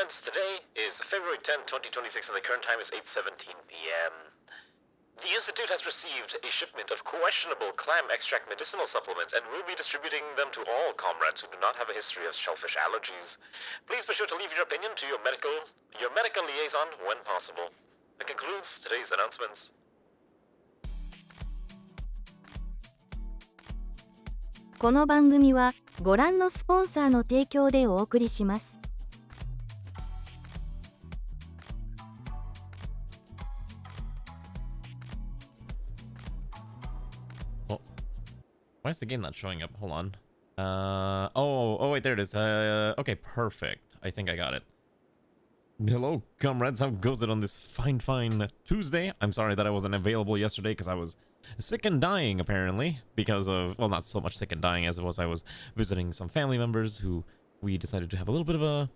announcements. Today is February 10, 2026, and the current time is 8:17 p.m. The Institute has received a shipment of questionable clam extract medicinal supplements and will be distributing them to all comrades who do not have a history of shellfish allergies. Please be sure to leave your opinion to your medical liaison when possible. That concludes today's announcements. この番組はご覧のスポンサーの提供でお送りします。Why is the game not showing up? Hold on. Oh, wait, there it is. Okay, perfect. I think I got it. Hello, comrades. How goes it on this fine Tuesday? I'm sorry that I wasn't available yesterday because I was sick and dying, apparently. Because of, well, not so much sick and dying as it was I was visiting some family members who we decided to have a little bit of a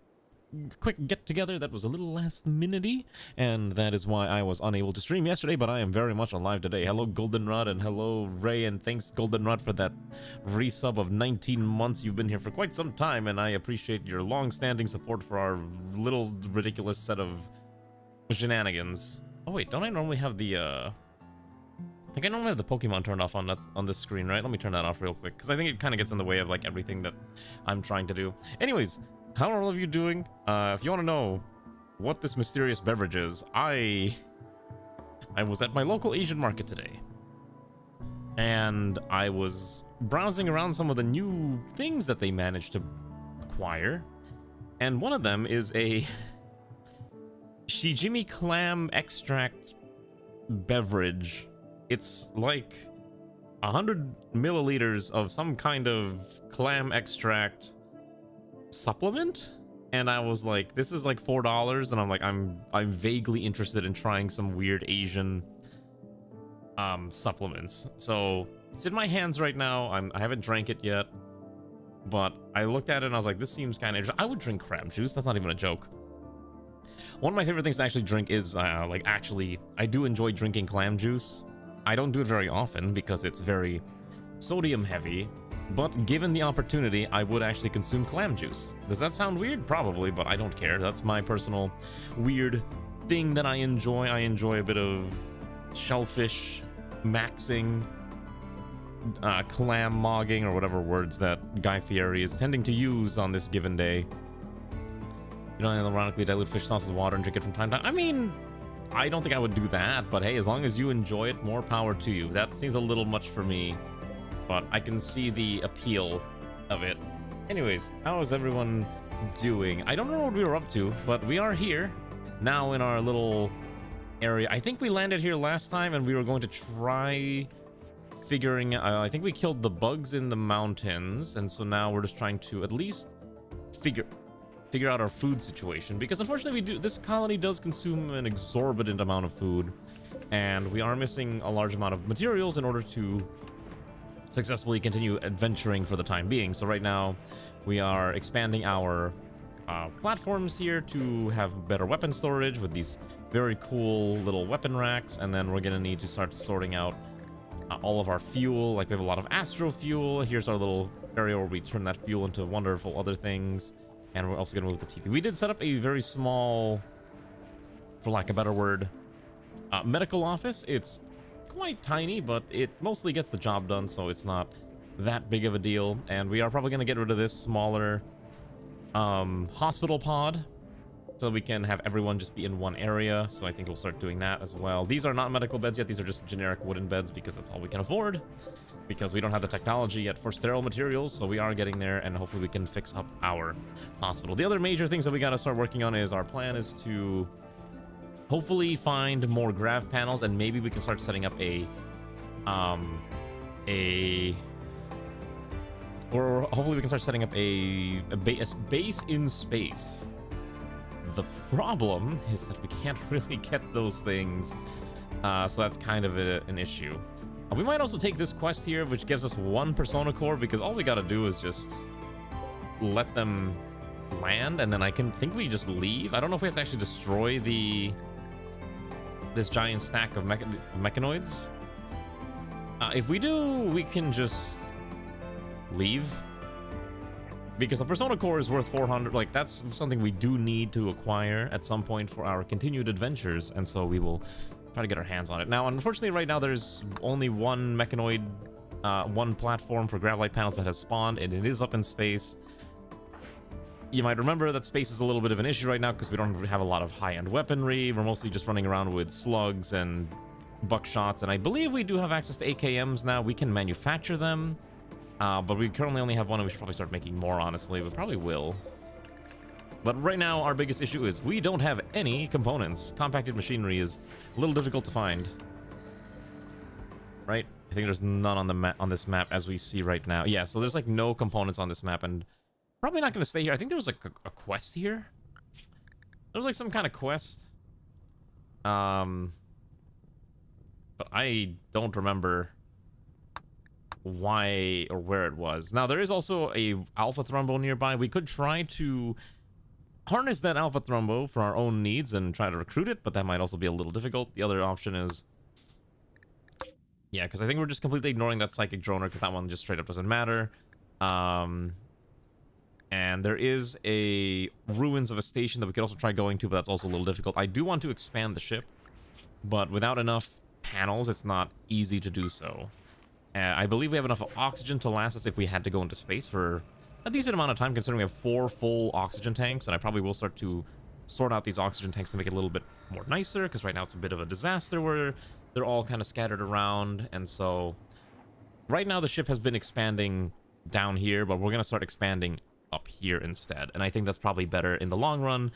quick get-together that was a little last-minute-y, and that is why I was unable to stream yesterday, but I am very much alive today. Hello, Goldenrod, and hello, Ray, and thanks, Goldenrod, for that resub of 19 months. You've been here for quite some time, and I appreciate your long-standing support for our little ridiculous set of shenanigans. Oh, wait, don't I normally have the, I think I normally have the Pokemon turned off on this screen, right? Let me turn that off real quick, because I think it kind of gets in the way of, like, everything that I'm trying to do. Anyways, how are all of you doing? If you want to know what this mysterious beverage is, I was at my local Asian market today, and I was browsing around some of the new things that they managed to acquire, and one of them is a Shijimi clam extract beverage. It's like 100 milliliters of some kind of clam extract supplement, and I was like, this is like $4, and I'm like, I'm vaguely interested in trying some weird Asian supplements. So it's in my hands right now. I haven't drank it yet, but I looked at it and I was like, this seems kind of interesting. I would drink crab juice. That's not even a joke. One of my favorite things to actually drink is I do enjoy drinking clam juice. I don't do it very often because it's very sodium heavy, but given the opportunity, I would actually consume clam juice. Does that sound weird? Probably, but I don't care. That's my personal weird thing that I enjoy. I enjoy a bit of shellfish maxing, clam mogging, or whatever words that Guy Fieri is tending to use on this given day. You know, ironically dilute fish sauce with water and drink it from time to time. I mean, I don't think I would do that, but hey, as long as you enjoy it, more power to you. That seems a little much for me, but I can see the appeal of it. Anyways, how is everyone doing? I don't know what we were up to, but we are here now in our little area. I think we landed here last time and we were going to try figuring I think we killed the bugs in the mountains, and so now we're just trying to at least figure out our food situation, because unfortunately this colony does consume an exorbitant amount of food, and we are missing a large amount of materials in order to successfully continue adventuring for the time being. So right now we are expanding our platforms here to have better weapon storage with these very cool little weapon racks, and then we're gonna need to start sorting out all of our fuel. Like, we have a lot of astro fuel. Here's our little area where we turn that fuel into wonderful other things, and we're also gonna move the TP. We did set up a very small, for lack of a better word, medical office. It's quite tiny, but it mostly gets the job done, so it's not that big of a deal. And we are probably going to get rid of this smaller hospital pod so we can have everyone just be in one area. So I think we'll start doing that as well. These are not medical beds yet. These are just generic wooden beds because that's all we can afford, because we don't have the technology yet for sterile materials. So we are getting there, and hopefully we can fix up our hospital. The other major things that we got to start working on is, our plan is to hopefully find more grav panels, and maybe we can start setting up or hopefully we can start setting up a base in space. The problem is that we can't really get those things, so that's kind of an issue. We might also take this quest here, which gives us 1 persona core, because all we gotta do is just let them land, and then I think we just leave. I don't know if we have to actually destroy this giant stack of mechanoids. If we do, we can just leave. because a Persona core is worth 400. Like, that's something we do need to acquire at some point for our continued adventures, and so we will try to get our hands on it. Now, unfortunately, right now there's only one mechanoid, one platform for grav-light panels that has spawned, and it is up in space. You might remember that space is a little bit of an issue right now because we don't have a lot of high-end weaponry. We're mostly just running around with slugs and buckshots, and I believe we do have access to AKMs now. We can manufacture them, but we currently only have one, and we should probably start making more, honestly. We probably will. But right now, our biggest issue is we don't have any components. Compacted machinery is a little difficult to find. Right? I think there's none on the on this map as we see right now. Yeah, so there's like no components on this map, and probably not going to stay here. I think there was like a quest here. There was like some kind of quest. But I don't remember why or where it was. Now, there is also a Alpha Thrombo nearby. We could try to harness that Alpha Thrombo for our own needs and try to recruit it, but that might also be a little difficult. The other option is... yeah, because I think we're just completely ignoring that Psychic Droner because that one just straight up doesn't matter. And there is a ruins of a station that we could also try going to, but that's also a little difficult. I do want to expand the ship, but without enough panels, it's not easy to do so. I believe we have enough oxygen to last us if we had to go into space for a decent amount of time, considering we have 4 full oxygen tanks, and I probably will start to sort out these oxygen tanks to make it a little bit more nicer, because right now it's a bit of a disaster where they're all kind of scattered around, and so right now the ship has been expanding down here, but we're going to start expanding up here instead, and I think that's probably better in the long run,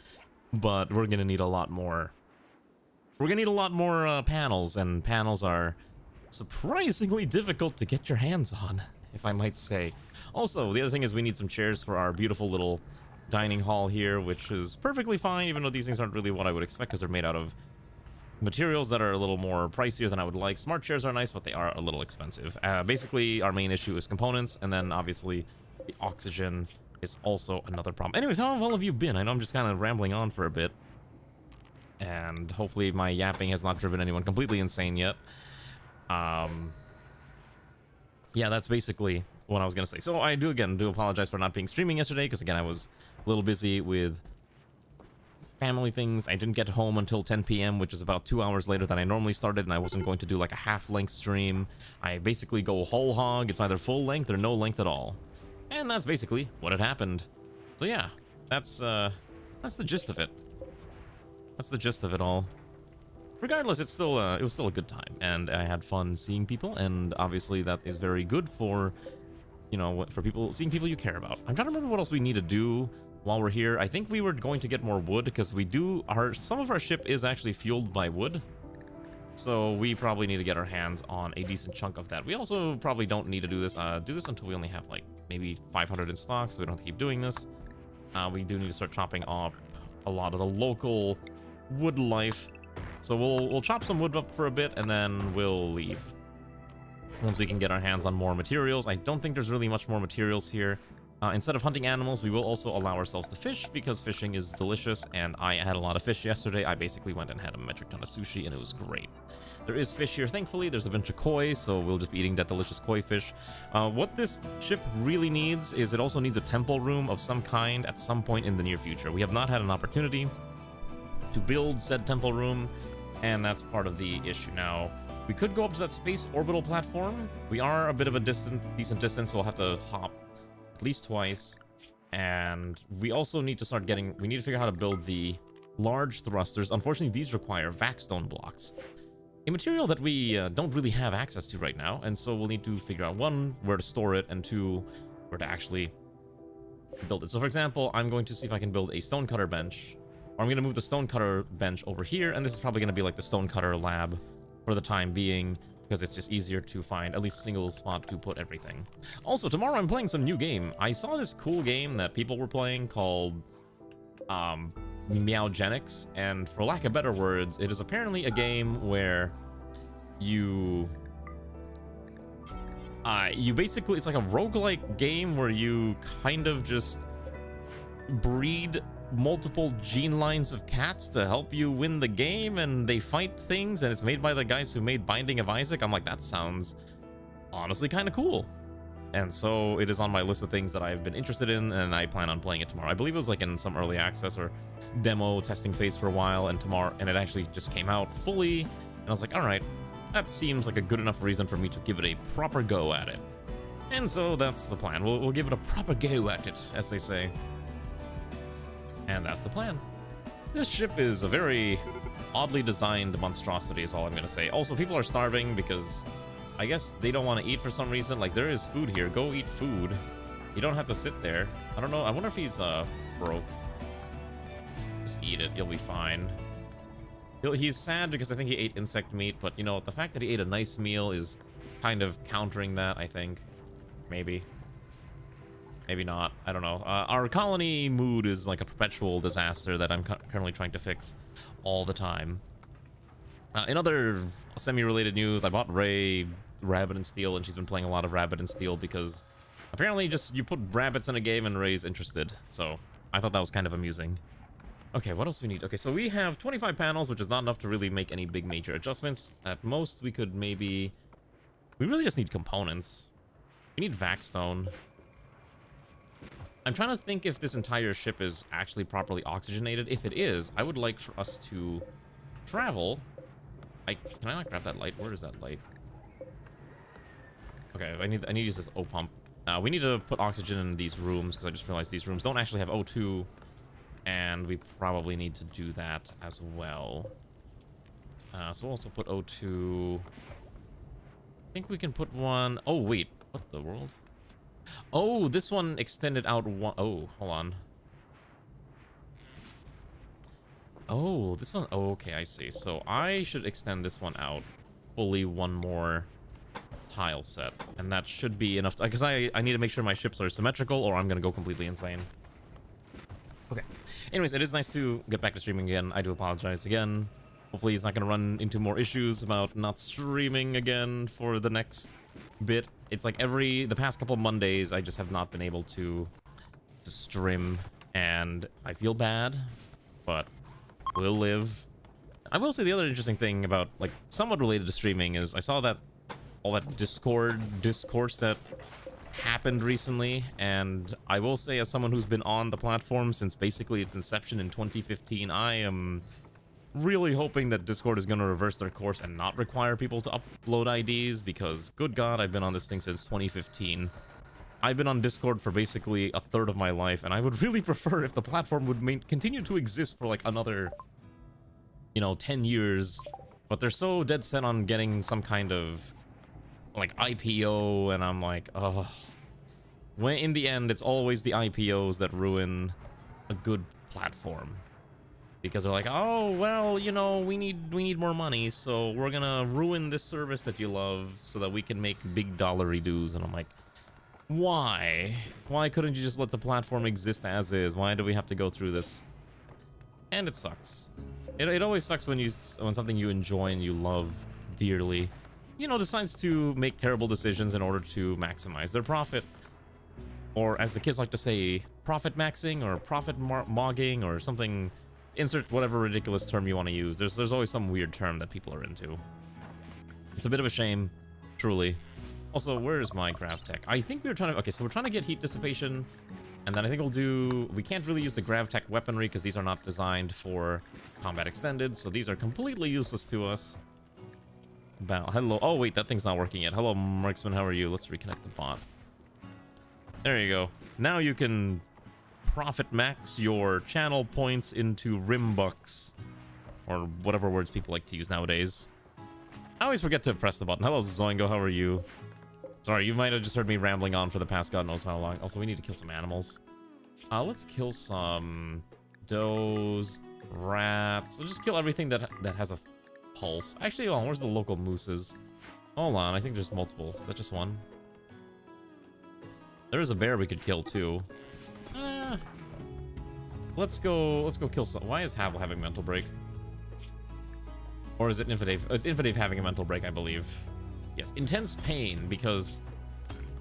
but we're going to need a lot more. We're going to need a lot more panels, and panels are surprisingly difficult to get your hands on, if I might say. Also, the other thing is we need some chairs for our beautiful little dining hall here, which is perfectly fine, even though these things aren't really what I would expect because they're made out of materials that are a little more pricier than I would like. Smart chairs are nice, but they are a little expensive. Basically, our main issue is components, and then obviously the oxygen is also another problem. Anyways, how have all of you been? I know I'm just kind of rambling on for a bit, and hopefully my yapping has not driven anyone completely insane yet. Yeah, that's basically what I was gonna say. So I do apologize for not being streaming yesterday, because again I was a little busy with family things. I didn't get home until 10 p.m., which is about 2 hours later than I normally started, and I wasn't going to do like a half-length stream. I basically go whole hog. It's either full length or no length at all, and that's basically what had happened. So yeah, that's the gist of it. That's the gist of it all. Regardless, it's still it was still a good time, and I had fun seeing people, and obviously that is very good for, you know, for people, seeing people you care about. I'm trying to remember what else we need to do while we're here. I think we were going to get more wood, because we do, some of our ship is actually fueled by wood, so we probably need to get our hands on a decent chunk of that. We also probably don't need to do this until we only have like maybe 500 in stock, so we don't have to keep doing this. We do need to start chopping up a lot of the local wood life. So we'll chop some wood up for a bit, and then we'll leave once we can get our hands on more materials. I don't think there's really much more materials here. Instead of hunting animals, we will also allow ourselves to fish, because fishing is delicious, and I had a lot of fish yesterday. I basically went and had a metric ton of sushi, and it was great. There is fish here, thankfully. There's a bunch of koi, so we'll just be eating that delicious koi fish. What this ship really needs is it also needs a temple room of some kind at some point in the near future. We have not had an opportunity to build said temple room, and that's part of the issue. Now, we could go up to that space orbital platform. We are a bit of a decent distance, so we'll have to hop at least twice. And we also need to start getting, we need to figure out how to build the large thrusters. Unfortunately, these require vaxstone blocks, a material that we don't really have access to right now, and so we'll need to figure out, 1, where to store it, and 2, where to actually build it. So for example, I'm going to see if I can build a stonecutter bench, or I'm going to move the stonecutter bench over here, and this is probably going to be like the stonecutter lab for the time being, because it's just easier to find at least a single spot to put everything. Also, tomorrow I'm playing some new game. I saw this cool game that people were playing called Meowgenics, and for lack of better words, it is apparently a game where you basically, it's like a roguelike game where you kind of just breed multiple gene lines of cats to help you win the game, and they fight things, and it's made by the guys who made Binding of Isaac. I'm like, that sounds honestly kind of cool. and so it is on my list of things that I've been interested in, and I plan on playing it tomorrow. I believe it was like in some early access or demo testing phase for a while, and it actually just came out fully, and I was like, all right, that seems like a good enough reason for me to give it a proper go at it. And so that's the plan. We'll give it a proper go at it, as they say. And that's the plan. This ship is a very oddly designed monstrosity, is all I'm gonna say. Also, people are starving because I guess they don't want to eat for some reason. Like, there is food here. Go eat food. You don't have to sit there. I don't know. I wonder if he's broke. Just eat it. You'll be fine. He's sad because I think he ate insect meat, but you know, the fact that he ate a nice meal is kind of countering that, I think. Maybe. Maybe not. I don't know. Our colony mood is like a perpetual disaster that I'm currently trying to fix all the time. In other semi-related news, I bought Ray Rabbit and Steel, and she's been playing a lot of Rabbit and Steel because apparently just you put rabbits in a game and Ray's interested. So I thought that was kind of amusing. Okay, what else we need? Okay, so we have 25 panels, which is not enough to really make any big major adjustments. At most, we could maybe... We really just need components. We need Vaxstone. I'm trying to think if this entire ship is actually properly oxygenated. If it is, I would like for us to travel. Can I not grab that light? Where is that light? Okay, I need to use this O pump. We need to put oxygen in these rooms because I just realized these rooms don't actually have O2, and we probably need to do that as well. So we'll also put O2. I think we can put one. Oh wait, what the world? Oh, this one extended out one. Oh, hold on. Oh, this one. Oh, okay, I see. So I should extend this one out fully one more tile set, and that should be enough because I need to make sure my ships are symmetrical or I'm gonna go completely insane. Okay. Anyways, it is nice to get back to streaming again. I do apologize again. Hopefully he's not gonna run into more issues about not streaming again for the next bit. It's like the past couple of Mondays I just have not been able to stream, and I feel bad, but we'll live. I will say the other interesting thing about, like, somewhat related to streaming is I saw that all that discourse that happened recently, and I will say, as someone who's been on the platform since basically its inception in 2015, I am really hoping that Discord is going to reverse their course and not require people to upload IDs, because good god, I've been on this thing since 2015. I've been on Discord for basically a third of my life, and I would really prefer if the platform would continue to exist for like another, you know, 10 years, but they're so dead set on getting some kind of like IPO, and I'm like, oh, when in the end it's always the IPOs that ruin a good platform, because they're like, oh well, you know, we need more money, so we're gonna ruin this service that you love so that we can make big dollary dues. And I'm like, why couldn't you just let the platform exist as is? Why do we have to go through this? And it sucks. It always sucks when something you enjoy and you love dearly, you know, decides to make terrible decisions in order to maximize their profit. Or as the kids like to say, profit maxing or profit mogging or something. Insert whatever ridiculous term you want to use. There's always some weird term that people are into. It's a bit of a shame, truly. Also, where's my grav tech? I think we were trying to... Okay, so we're trying to get heat dissipation. And then I think we'll do... We can't really use the grav tech weaponry because these are not designed for combat extended. So these are completely useless to us. Hello. Oh, wait, that thing's not working yet. Hello, Marksman. How are you? Let's reconnect the bot. There you go. Now you can profit max your channel points into rimbucks, or whatever words people like to use nowadays. I always forget to press the button. Hello, Zoingo. How are you? Sorry, you might have just heard me rambling on for the past god knows how long. Also, we need to kill some animals. Let's kill some does, rats. So just kill everything that has a pulse. Actually, hold on, where's the local mooses? Hold on, I think there's multiple. Is that just one? There is a bear we could kill too. Let's go kill some. Why is Havel having mental break? Or is it Infidave? It's Infidave having a mental break, I believe. Yes, intense pain because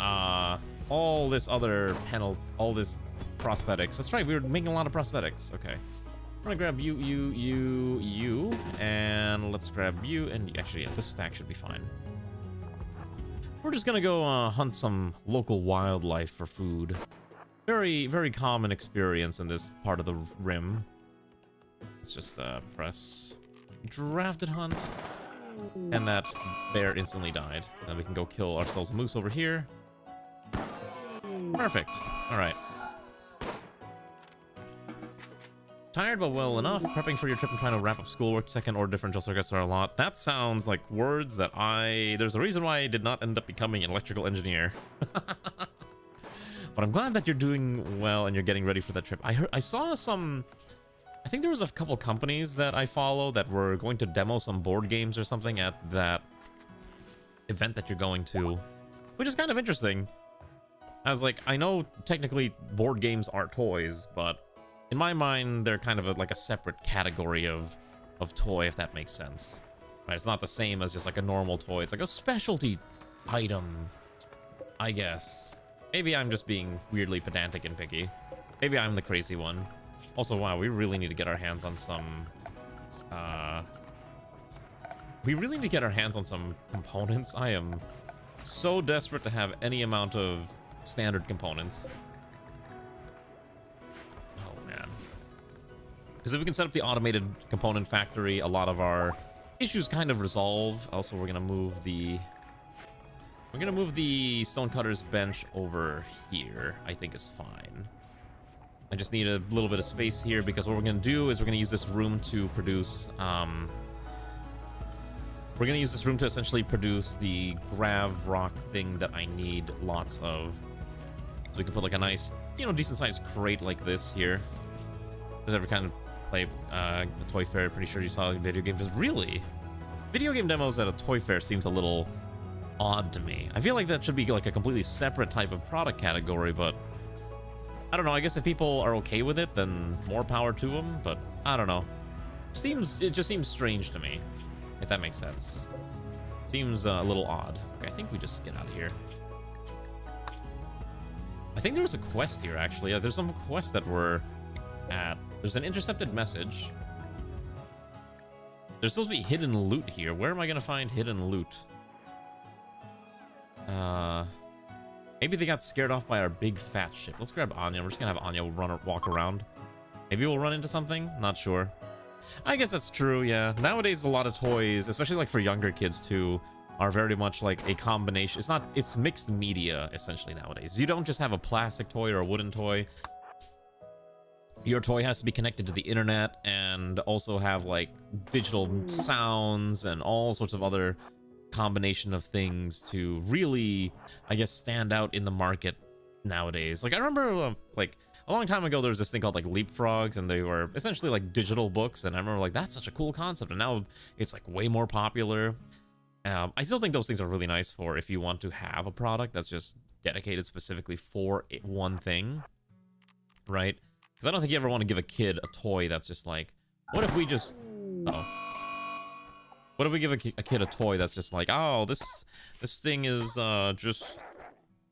all this other all this prosthetics. That's right, we were making a lot of prosthetics. Okay. I'm gonna grab you, and let's grab you, and actually, yeah, this stack should be fine. We're just gonna go hunt some local wildlife for food. Very, very common experience in this part of the rim. Let's just press drafted hunt. And that bear instantly died. Then we can go kill ourselves a moose over here. Perfect. Alright. Tired but well enough. Prepping for your trip and trying to wrap up schoolwork. Second order differential circuits are a lot. That sounds like words that there's a reason why I did not end up becoming an electrical engineer. But I'm glad that you're doing well and you're getting ready for that trip. I saw some... I think there was a couple companies that I follow that were going to demo some board games or something at that event that you're going to. Which is kind of interesting. I was like, I know technically board games are toys, but... in my mind, they're kind of like a separate category of toy, if that makes sense. Right? It's not the same as just like a normal toy. It's like a specialty item, I guess. Maybe I'm just being weirdly pedantic and picky. Maybe I'm the crazy one. Also, wow, we really need to get our hands on some... we really need to get our hands on some components. I am so desperate to have any amount of standard components. Because if we can set up the automated component factory, a lot of our issues kind of resolve. Also, we're gonna move the stonecutter's bench over here. I think is fine. I just need a little bit of space here because what we're gonna do is we're gonna use this room to produce. We're gonna use this room to essentially produce the grav rock thing that I need lots of. So we can put like a nice, decent sized crate like this here. There's every kind of play a toy fair. Pretty sure you saw video games. Really, video game demos at a toy fair seems a little odd to me. I feel like that should be like a completely separate type of product category, but I don't know. I guess if people are okay with it, then more power to them, but I don't know. It just seems strange to me, if that makes sense. Seems a little odd. Okay, I think we just get out of here. I think there was a quest here, actually. There's some quests that were at... There's an intercepted message. There's supposed to be hidden loot here. Where am I going to find hidden loot? Maybe they got scared off by our big fat ship. Let's grab Anya. We're just going to have Anya walk around. Maybe we'll run into something? Not sure. I guess that's true, yeah. Nowadays, a lot of toys, especially like for younger kids too, are very much like a combination. It's mixed media, essentially, nowadays. You don't just have a plastic toy or a wooden toy. Your toy has to be connected to the internet and also have like digital sounds and all sorts of other combination of things to really, I guess, stand out in the market nowadays. Like I remember like a long time ago there was this thing called like Leapfrogs, and they were essentially like digital books, and I remember like that's such a cool concept, and now it's like way more popular. I still think those things are really nice for if you want to have a product that's just dedicated specifically for one thing, right? Because I don't think you ever want to give a kid a toy that's just like, what if we just... What if we give a kid a toy that's just like, oh, this thing is just...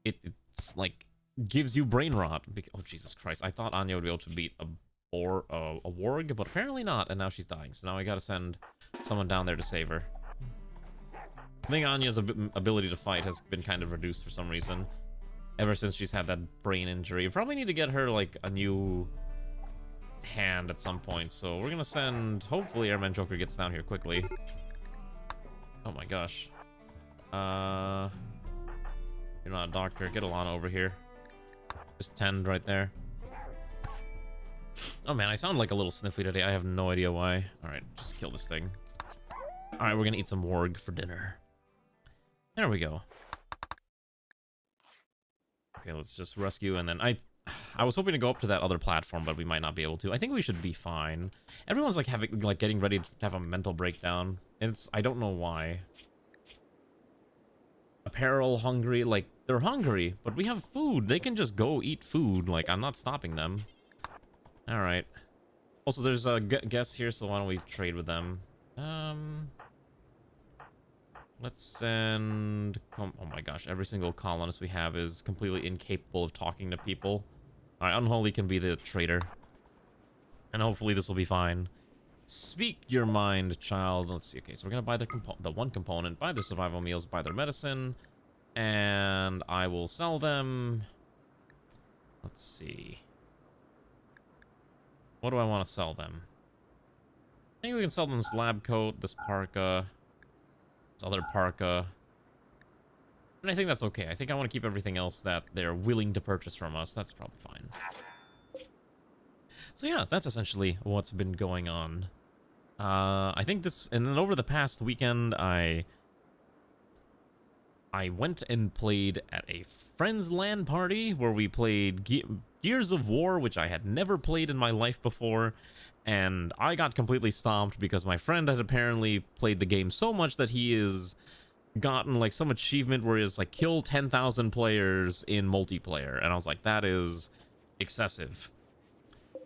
It's like, gives you brain rot. Oh, Jesus Christ. I thought Anya would be able to beat a warg, but apparently not, and now she's dying. So now I gotta send someone down there to save her. I think Anya's ability to fight has been kind of reduced for some reason. Ever since she's had that brain injury. Probably need to get her, like, a new hand at some point. So we're gonna send... Hopefully Airman Joker gets down here quickly. Oh my gosh. You're not a doctor. Get Alana over here. Just tend right there. Oh man, I sound like a little sniffly today. I have no idea why. Alright, just kill this thing. Alright, we're gonna eat some warg for dinner. There we go. Okay, let's just rescue, and then I was hoping to go up to that other platform, but we might not be able to. I think we should be fine. Everyone's like getting ready to have a mental breakdown. I don't know why. Apparel hungry, like they're hungry, but we have food. They can just go eat food. Like I'm not stopping them. All right. Also, there's guests here, so why don't we trade with them? Let's send... Oh my gosh, every single colonist we have is completely incapable of talking to people. Alright, Unholy can be the trader. And hopefully this will be fine. Speak your mind, child. Let's see. Okay, so we're gonna buy the one component, buy their survival meals, buy their medicine. And I will sell them. Let's see. What do I want to sell them? I think we can sell them this lab coat, this parka, this other parka. And I think that's okay. I think I want to keep everything else that they're willing to purchase from us. That's probably fine. So yeah, that's essentially what's been going on. I think this, and then over the past weekend, I went and played at a friend's LAN party where we played Gears of War, which I had never played in my life before, and I got completely stomped because my friend had apparently played the game so much that he has gotten like some achievement where it's like kill 10,000 players in multiplayer, and I was like, that is excessive.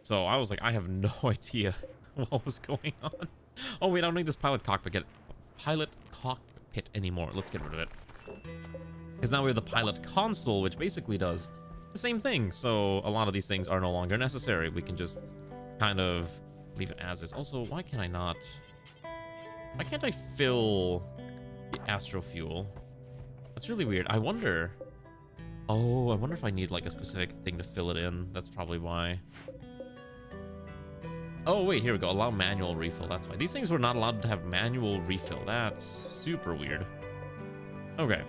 So I was like, I have no idea what was going on. Oh wait, I don't need this pilot cockpit anymore. Let's get rid of it. Because now we have the pilot console, which basically does the same thing. So a lot of these things are no longer necessary. We can just kind of leave it as is. Also, why can't I fill the astrofuel? That's really weird. I wonder if I need like a specific thing to fill it in. That's probably why. Oh wait, here we go. Allow manual refill. That's why these things were not allowed to have manual refill. That's super weird. Okay.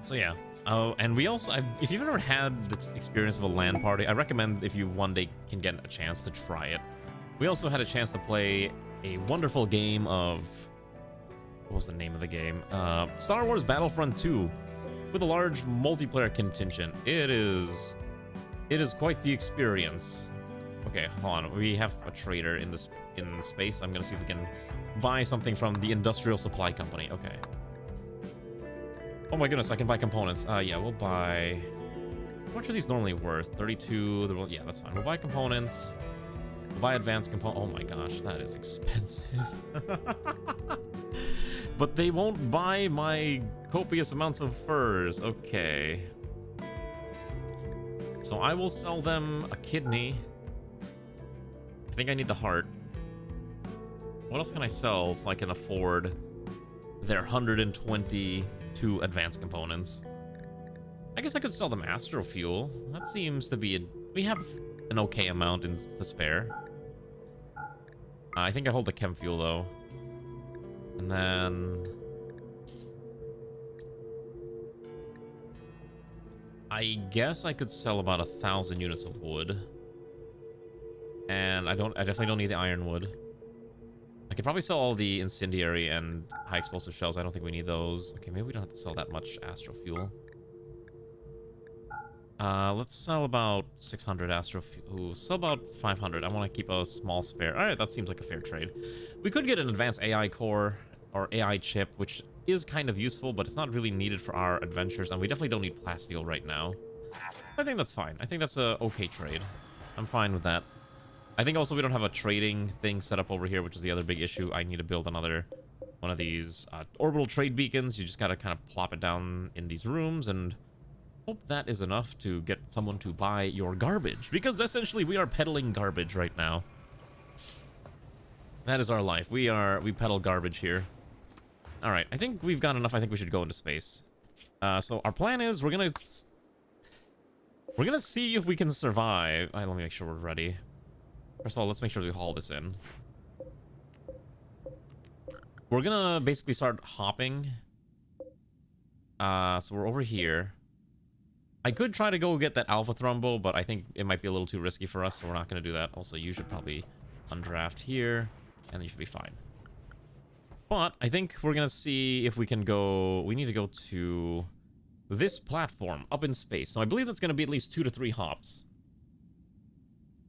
So yeah. Oh, and we also, if you've ever had the experience of a LAN party, I recommend if you one day can get a chance to try it. We also had a chance to play a wonderful game of, what was the name of the game? Star Wars Battlefront 2 with a large multiplayer contingent. It is quite the experience. Okay, hold on. We have a trader in space. I'm gonna see if we can buy something from the industrial supply company. Okay. Oh my goodness, I can buy components. Yeah, we'll buy. How much are these normally worth? 32. Yeah, that's fine. We'll buy components. We'll buy advanced components. Oh my gosh, that is expensive. But they won't buy my copious amounts of furs. Okay. So I will sell them a kidney. I think I need the heart. What else can I sell so I can afford their 122 advanced components? I guess I could sell them astrofuel. That seems to be we have an okay amount to spare. I think I hold the chem fuel though. And then I guess I could sell about 1,000 units of wood. And I definitely don't need the ironwood. I could probably sell all the incendiary and high explosive shells. I don't think we need those. Okay, maybe we don't have to sell that much astrofuel. Let's sell about 600 astrofuel. Ooh, sell about 500. I want to keep a small spare. All right, that seems like a fair trade. We could get an advanced AI core or AI chip, which is kind of useful, but it's not really needed for our adventures, and we definitely don't need plasteel right now. I think that's fine. I think that's a okay trade. I'm fine with that. I think also we don't have a trading thing set up over here, which is the other big issue. I need to build another one of these orbital trade beacons. You just gotta kind of plop it down in these rooms and hope that is enough to get someone to buy your garbage, because essentially we are peddling garbage right now. That is our life. We peddle garbage here. All right, I think we've got enough. I think we should go into space. So our plan is we're gonna see if we can survive. Let me make sure we're ready. First of all, let's make sure we haul this in. We're gonna basically start hopping. So we're over here. I could try to go get that Alpha Thrombo, but I think it might be a little too risky for us, so we're not gonna do that. Also, you should probably undraft here, and you should be fine. But I think we're gonna see if we can go. We need to go to this platform up in space. So I believe that's gonna be at least 2 to 3 hops.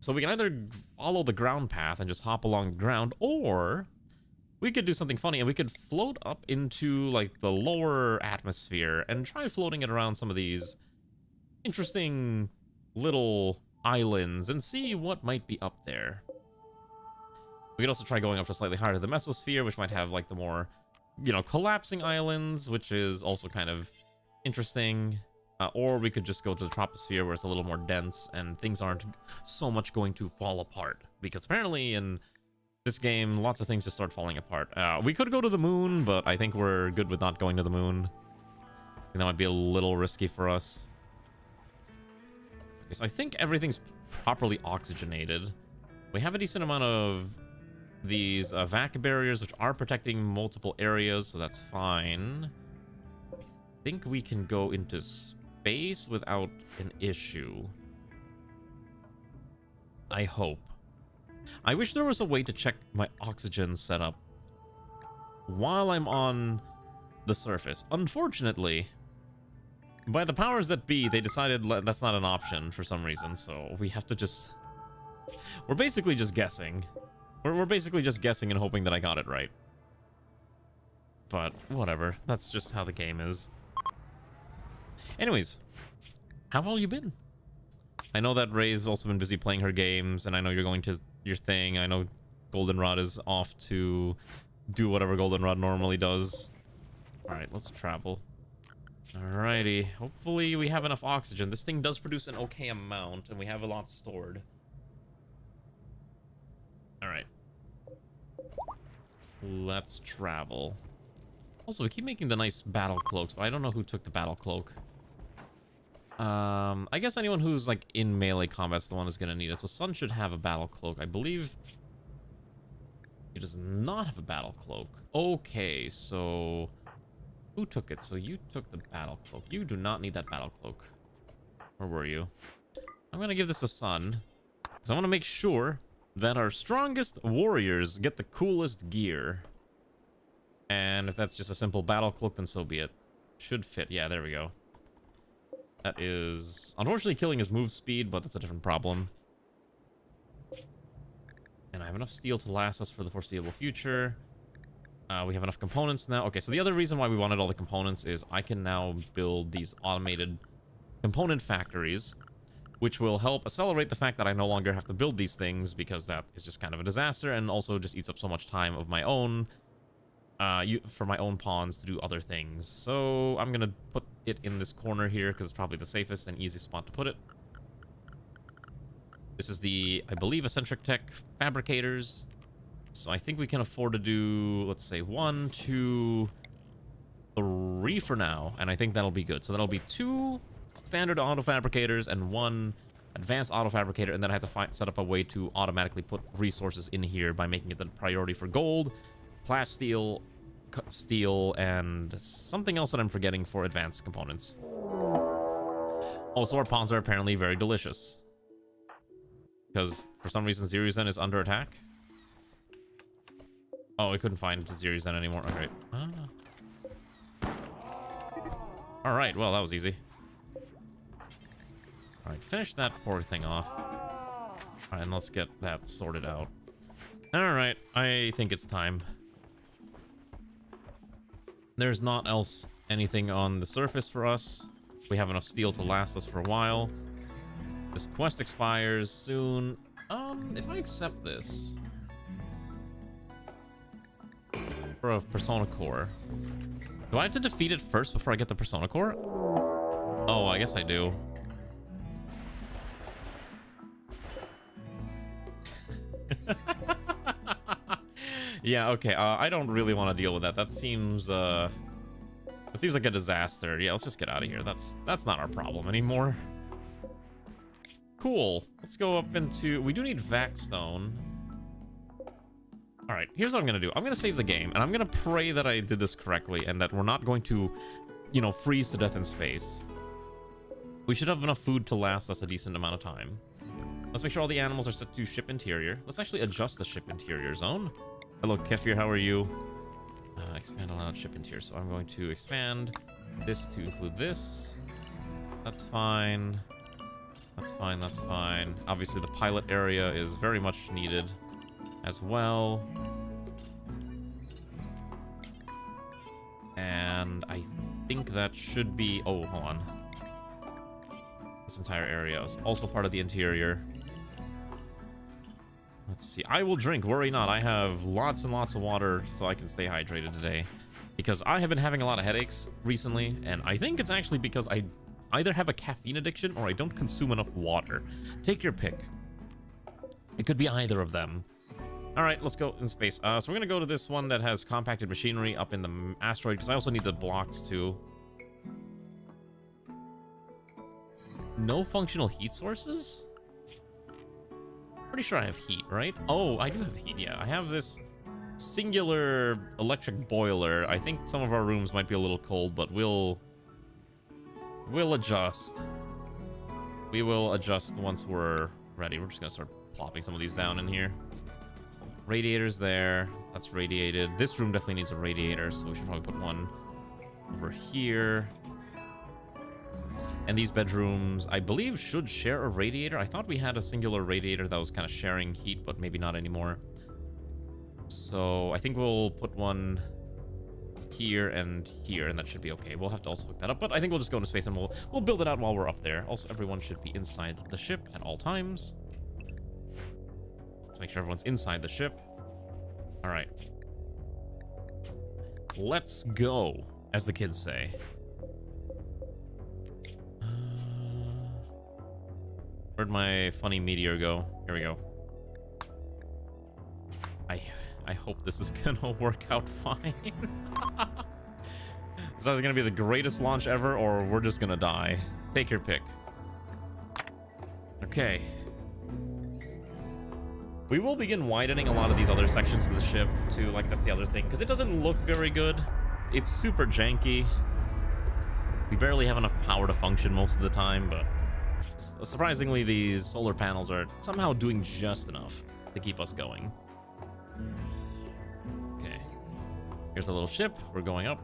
So we can either follow the ground path and just hop along the ground, or we could do something funny and we could float up into like the lower atmosphere and try floating it around some of these interesting little islands and see what might be up there. We could also try going up to slightly higher to the mesosphere, which might have like the more, collapsing islands, which is also kind of interesting. Or we could just go to the troposphere where it's a little more dense and things aren't so much going to fall apart. Because apparently in this game, lots of things just start falling apart. We could go to the moon, but I think we're good with not going to the moon. that might be a little risky for us. Okay, so I think everything's properly oxygenated. We have a decent amount of these vac barriers, which are protecting multiple areas, so that's fine. I think we can go into space without an issue. I hope. I wish there was a way to check my oxygen setup while I'm on the surface. Unfortunately, by the powers that be, they decided that's not an option for some reason, so we have to just... We're basically just guessing. We're basically just guessing and hoping that I got it right. But whatever, that's just how the game is. Anyways, how have all you been? I know that Ray's also been busy playing her games, and I know you're going to your thing. I know Goldenrod is off to do whatever Goldenrod normally does. Alright, let's travel. Alrighty, hopefully we have enough oxygen. This thing does produce an okay amount, and we have a lot stored. Alright. Let's travel. Also, we keep making the nice battle cloaks, but I don't know who took the battle cloak. I guess anyone who's like in melee combat's the one who's gonna need it. So Sun should have a battle cloak. I believe he does not have a battle cloak. Okay, so who took it? So you took the battle cloak. You do not need that battle cloak. Where were you? I'm gonna give this to Sun, because I want to make sure that our strongest warriors get the coolest gear. And if that's just a simple battle cloak, then so be it. Should fit. Yeah, there we go. That is unfortunately killing his move speed, but that's a different problem. And I have enough steel to last us for the foreseeable future. We have enough components now. Okay, so the other reason why we wanted all the components is I can now build these automated component factories, which will help accelerate the fact that I no longer have to build these things, because that is just kind of a disaster, and also just eats up so much time of my own for my own pawns to do other things. So I'm gonna put it in this corner here because it's probably the safest and easiest spot to put it. This is the, I believe, Eccentric Tech Fabricators. So I think we can afford to do, let's say, 1, 2, 3 for now, and I think that'll be good. So that'll be 2 standard auto fabricators and 1 advanced auto fabricator, and then I have to set up a way to automatically put resources in here by making it the priority for gold, plasteel, steel, and something else that I'm forgetting for advanced components. Also, our pawns are apparently very delicious, because for some reason Zirizen is under attack. Oh, we couldn't find Zirizen anymore. Okay. Alright, well, that was easy. Alright, finish that 4 thing off. Alright, and let's get that sorted out. Alright, I think it's time. There's not else anything on the surface for us. We have enough steel to last us for a while. This quest expires soon. If I accept this for a Persona Core, do I have to defeat it first before I get the Persona Core? Oh, I guess I do. Yeah, okay. I don't really want to deal with that. That seems like a disaster. Yeah, let's just get out of here. That's not our problem anymore. Cool. Let's go up into... We do need Vaxstone. Alright, here's what I'm going to do. I'm going to save the game, and I'm going to pray that I did this correctly and that we're not going to, you know, freeze to death in space. We should have enough food to last us a decent amount of time. Let's make sure all the animals are set to ship interior. Let's actually adjust the ship interior zone. Hello, Kefir, how are you? Expand allowed ship interior. So I'm going to expand this to include this. That's fine. That's fine, that's fine. Obviously, the pilot area is very much needed as well. And I think that should be... Oh, hold on. This entire area is also part of the interior. Let's see. I will drink. Worry not. I have lots and lots of water so I can stay hydrated today. Because I have been having a lot of headaches recently. And I think it's actually because I either have a caffeine addiction or I don't consume enough water. Take your pick. It could be either of them. Alright, let's go in space. So we're going to go to this one that has compacted machinery up in the asteroid. Because I also need the blocks too. No functional heat sources? Pretty sure I have heat, right? Oh, I do have heat, yeah. I have this singular electric boiler. I think some of our rooms might be a little cold, but we'll adjust. We will adjust once we're ready. We're just gonna start plopping some of these down in here. Radiator's there. That's radiated. This room definitely needs a radiator, so we should probably put one over here. And these bedrooms, I believe, should share a radiator. I thought we had a singular radiator that was kind of sharing heat, but maybe not anymore. So I think we'll put one here, and that should be okay. We'll have to also look that up, but I think we'll just go into space and we'll build it out while we're up there. Also, everyone should be inside the ship at all times. Let's make sure everyone's inside the ship. All right. Let's go, as the kids say. Where'd my funny meteor go? Here we go. I hope this is gonna work out fine. Is that gonna be the greatest launch ever, or we're just gonna die? Take your pick. Okay. We will begin widening a lot of these other sections of the ship too, like that's the other thing, because it doesn't look very good. It's super janky. We barely have enough power to function most of the time, but surprisingly, these solar panels are somehow doing just enough to keep us going. Okay. Here's a little ship. We're going up.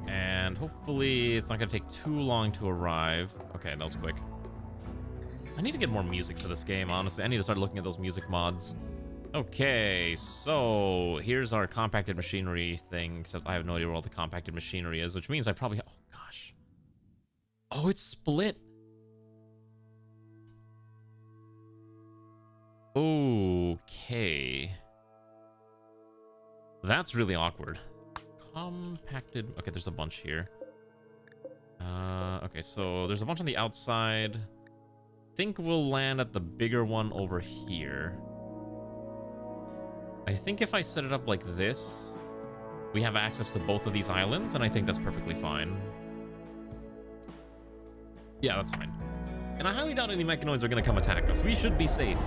And hopefully it's not going to take too long to arrive. Okay, that was quick. I need to get more music for this game, honestly. I need to start looking at those music mods. Okay, so here's our compacted machinery thing, except I have no idea where all the compacted machinery is, which means I probably... Oh, gosh. Oh, it's split. Okay. That's really awkward. Compacted. Okay, there's a bunch here. Okay, so there's a bunch on the outside. Think we'll land at the bigger one over here. I think if I set it up like this, we have access to both of these islands, and I think that's perfectly fine. Yeah, that's fine. And I highly doubt any mechanoids are going to come attack us. We should be safe.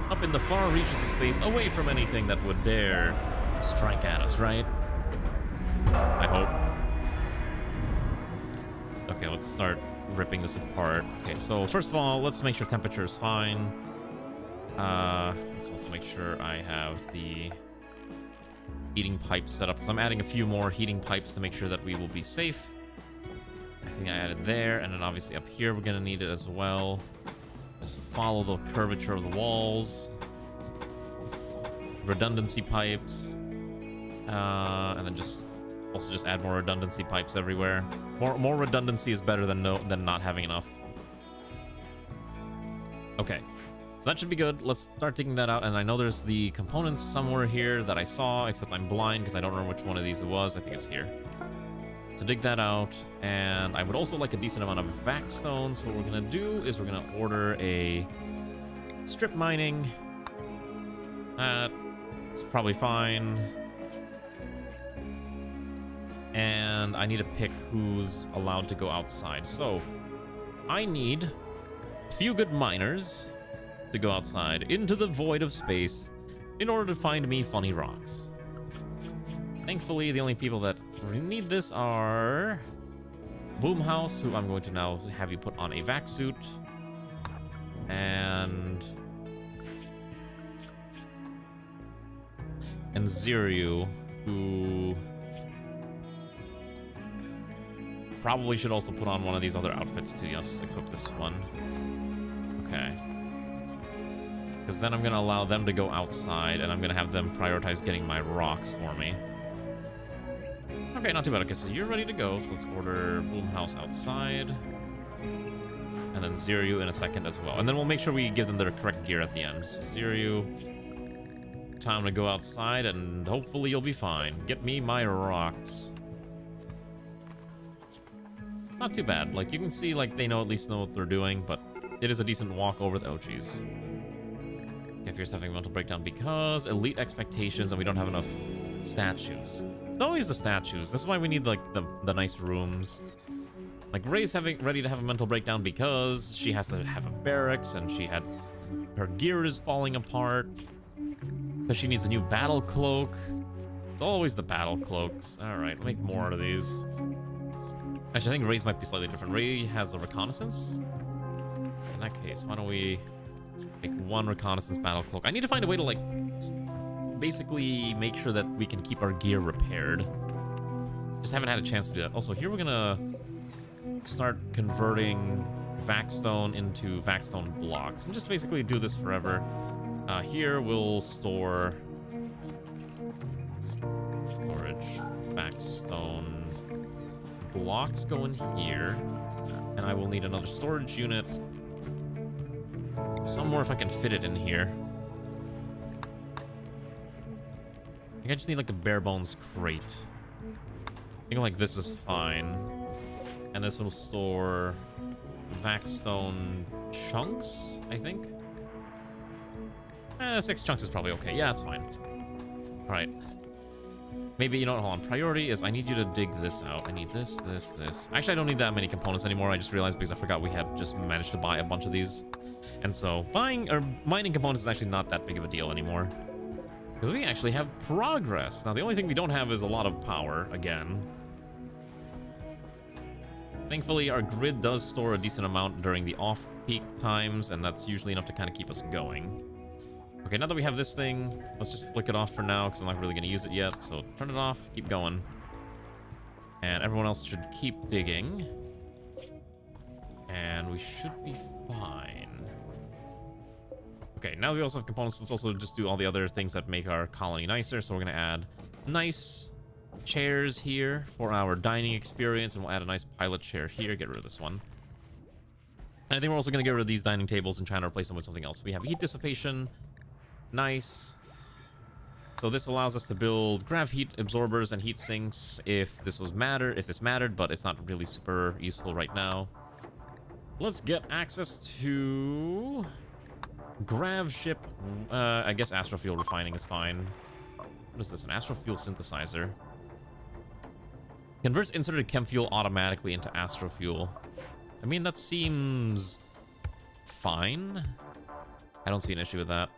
Up in the far reaches of space, away from anything that would dare strike at us, right? I hope. Okay, let's start ripping this apart. Okay, so first of all, let's make sure temperature is fine. Let's also make sure I have the heating pipes set up, because I'm adding a few more heating pipes to make sure that we will be safe. I think I added there, and then obviously up here we're gonna need it as well. Just follow the curvature of the walls. Redundancy pipes. And then just add more redundancy pipes everywhere. More redundancy is better than not having enough. Okay. So that should be good. Let's start digging that out. And I know there's the components somewhere here that I saw, except I'm blind because I don't remember which one of these it was. I think it's here. So dig that out. And I would also like a decent amount of vac stone. So what we're going to do is we're going to order a strip mining. That's probably fine. And I need to pick who's allowed to go outside. So I need a few good miners to go outside into the void of space in order to find me funny rocks. Thankfully, the only people that need this are Boomhouse, who I'm going to now have you put on a vac suit, and Ziryu, who probably should also put on one of these other outfits too. Yes, equip this one. Okay. Because then I'm going to allow them to go outside, and I'm going to have them prioritize getting my rocks for me. Okay, not too bad. Okay, so you're ready to go. So let's order Boomhouse outside. And then Ziryu in a second as well. And then we'll make sure we give them their correct gear at the end. So Ziryu, time to go outside, and hopefully you'll be fine. Get me my rocks. Not too bad. Like, you can see, like, they at least know what they're doing, but it is a decent walk over the... Oh, jeez. Okay, here's having a mental breakdown because elite expectations and we don't have enough statues. It's always the statues. This is why we need, like, the nice rooms. Like, Ray's ready to have a mental breakdown because she has to have a barracks and her gear is falling apart. Because she needs a new battle cloak. It's always the battle cloaks. Alright, make more of these. Actually, I think Ray's might be slightly different. Ray has a reconnaissance. In that case, why don't we make one reconnaissance battle cloak? I need to find a way to, like, basically make sure that we can keep our gear repaired. Just haven't had a chance to do that. Also, here we're gonna start converting Vaxstone into Vaxstone blocks and just basically do this forever. Here we'll store storage Vaxstone blocks go in here, and I will need another storage unit somewhere if I can fit it in here. I think I just need like a bare bones crate. I think like this is fine. And this will store Vaxstone chunks, I think. 6 chunks is probably okay. Yeah, that's fine. Alright. Maybe, you know what, hold on. Priority is I need you to dig this out. I need this, this, this. Actually, I don't need that many components anymore. I just realized because I forgot we had just managed to buy a bunch of these. And so buying or mining components is actually not that big of a deal anymore. Because we actually have progress. Now, the only thing we don't have is a lot of power, again. Thankfully, our grid does store a decent amount during the off-peak times, and that's usually enough to kind of keep us going. Okay, now that we have this thing, let's just flick it off for now, because I'm not really going to use it yet. So turn it off, keep going. And everyone else should keep digging. And we should be fine. Okay, now that we also have components, let's also just do all the other things that make our colony nicer. So we're going to add nice chairs here for our dining experience, and we'll add a nice pilot chair here. Get rid of this one. And I think we're also going to get rid of these dining tables and try to replace them with something else. We have heat dissipation. Nice. So this allows us to build grav heat absorbers and heat sinks if this mattered, but it's not really super useful right now. Let's get access to grav ship. I guess astrofuel refining is fine. What is this? An astrofuel synthesizer. Converts inserted chem fuel automatically into astrofuel. I mean, that seems fine. I don't see an issue with that.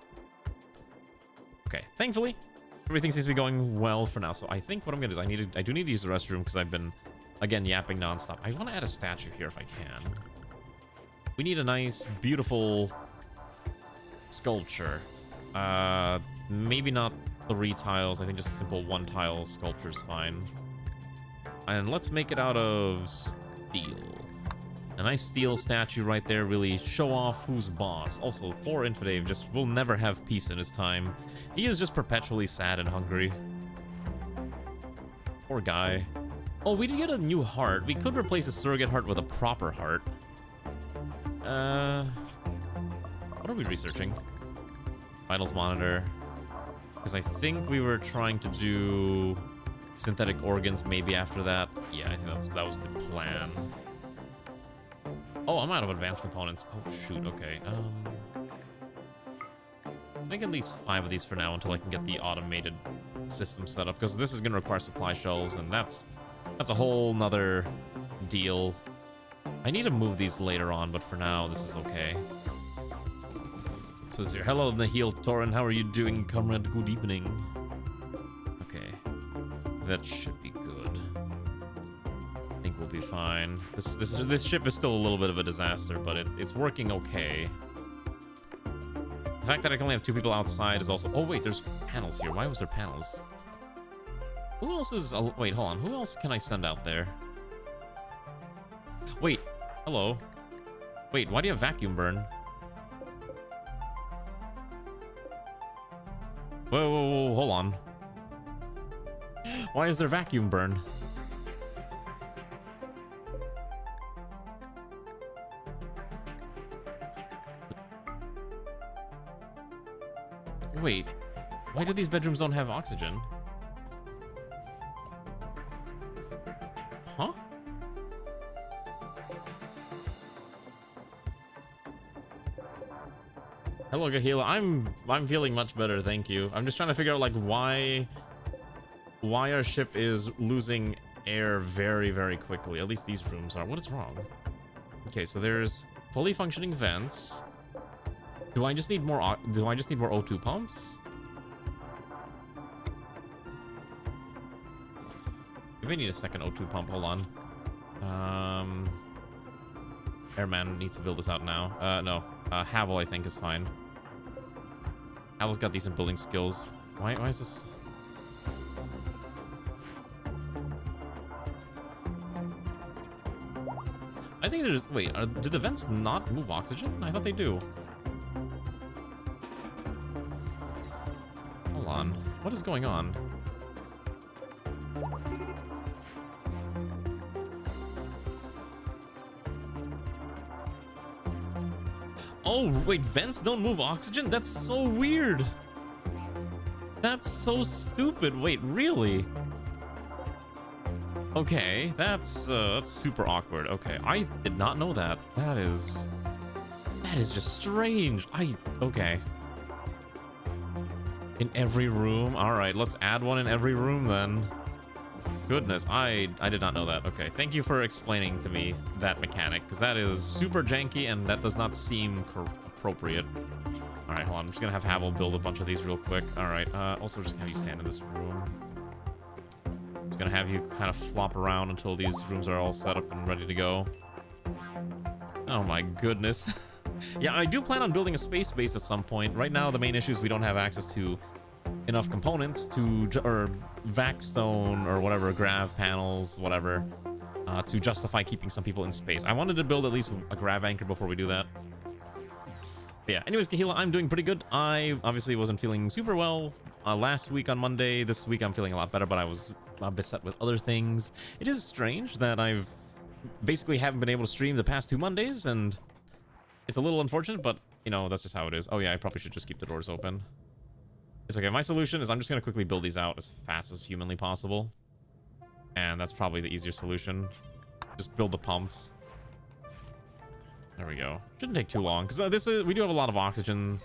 Okay, thankfully, everything seems to be going well for now. So I think what I'm gonna do is I do need to use the restroom because I've been, again, yapping nonstop. I want to add a statue here if I can. We need a nice, beautiful sculpture. Maybe not 3 tiles. I think just a simple 1 tile sculpture is fine. And let's make it out of steel. A nice steel statue right there, really show off who's boss. Also, poor Infidave just will never have peace in his time. He is just perpetually sad and hungry. Poor guy. Oh, we did get a new heart. We could replace a surrogate heart with a proper heart. What are we researching? Vitals monitor. Because I think we were trying to do synthetic organs maybe after that. Yeah, I think that was the plan. Oh, I'm out of advanced components. Oh, shoot. Okay. Make at least 5 of these for now until I can get the automated system set up, because this is going to require supply shelves, and that's a whole nother deal. I need to move these later on, but for now, this is okay. So here. Hello, Nahil Torin. How are you doing, comrade? Good evening. Okay. That should be good. I think we'll be fine. This ship is still a little bit of a disaster, but it's working okay. The fact that I can only have 2 people outside is also... Oh, wait, there's panels here. Why was there panels? Who else is... Wait, hold on. Who else can I send out there? Wait. Hello. Wait, why do you have vacuum burn? Whoa, whoa, whoa, hold on. Why is there vacuum burn? Wait, why do these bedrooms don't have oxygen? Huh? Hello, Gahila. I'm feeling much better, thank you. I'm just trying to figure out like why our ship is losing air very, very quickly. At least these rooms are. What is wrong? Okay, so there's fully functioning vents. Do I just need more O2 pumps? We may need a second O2 pump. Hold on. Airman needs to build this out now. No. Havel, I think, is fine. Havel's got decent building skills. Why is this? I think there's... Wait, do the vents not move oxygen? I thought they do. Hold on. What is going on? Oh, wait, vents don't move oxygen? That's so weird. That's so stupid. Wait, really? Okay, that's super awkward. Okay, I did not know that. That is just strange. Okay. In every room? All right, let's add one in every room then. Goodness, I did not know that. Okay, thank you for explaining to me that mechanic, because that is super janky and that does not seem appropriate. All right, hold on. I'm just gonna have Havel build a bunch of these real quick. All right. Also, just have you stand in this room. Just gonna have you kind of flop around until these rooms are all set up and ready to go. Oh my goodness. Yeah, I do plan on building a space base at some point. Right now, the main issue is we don't have access to enough components or vac stone or whatever, grav panels, whatever, to justify keeping some people in space. I wanted to build at least a grav anchor before we do that. But yeah, anyways, Kahila, I'm doing pretty good. I obviously wasn't feeling super well last week on Monday. This week I'm feeling a lot better, but I was beset with other things. It is strange that I've basically haven't been able to stream the past 2 Mondays, and it's a little unfortunate, but, you know, that's just how it is. Oh yeah, I probably should just keep the doors open. It's okay. My solution is I'm just going to quickly build these out as fast as humanly possible. And that's probably the easier solution. Just build the pumps. There we go. Shouldn't take too long, because we do have a lot of oxygen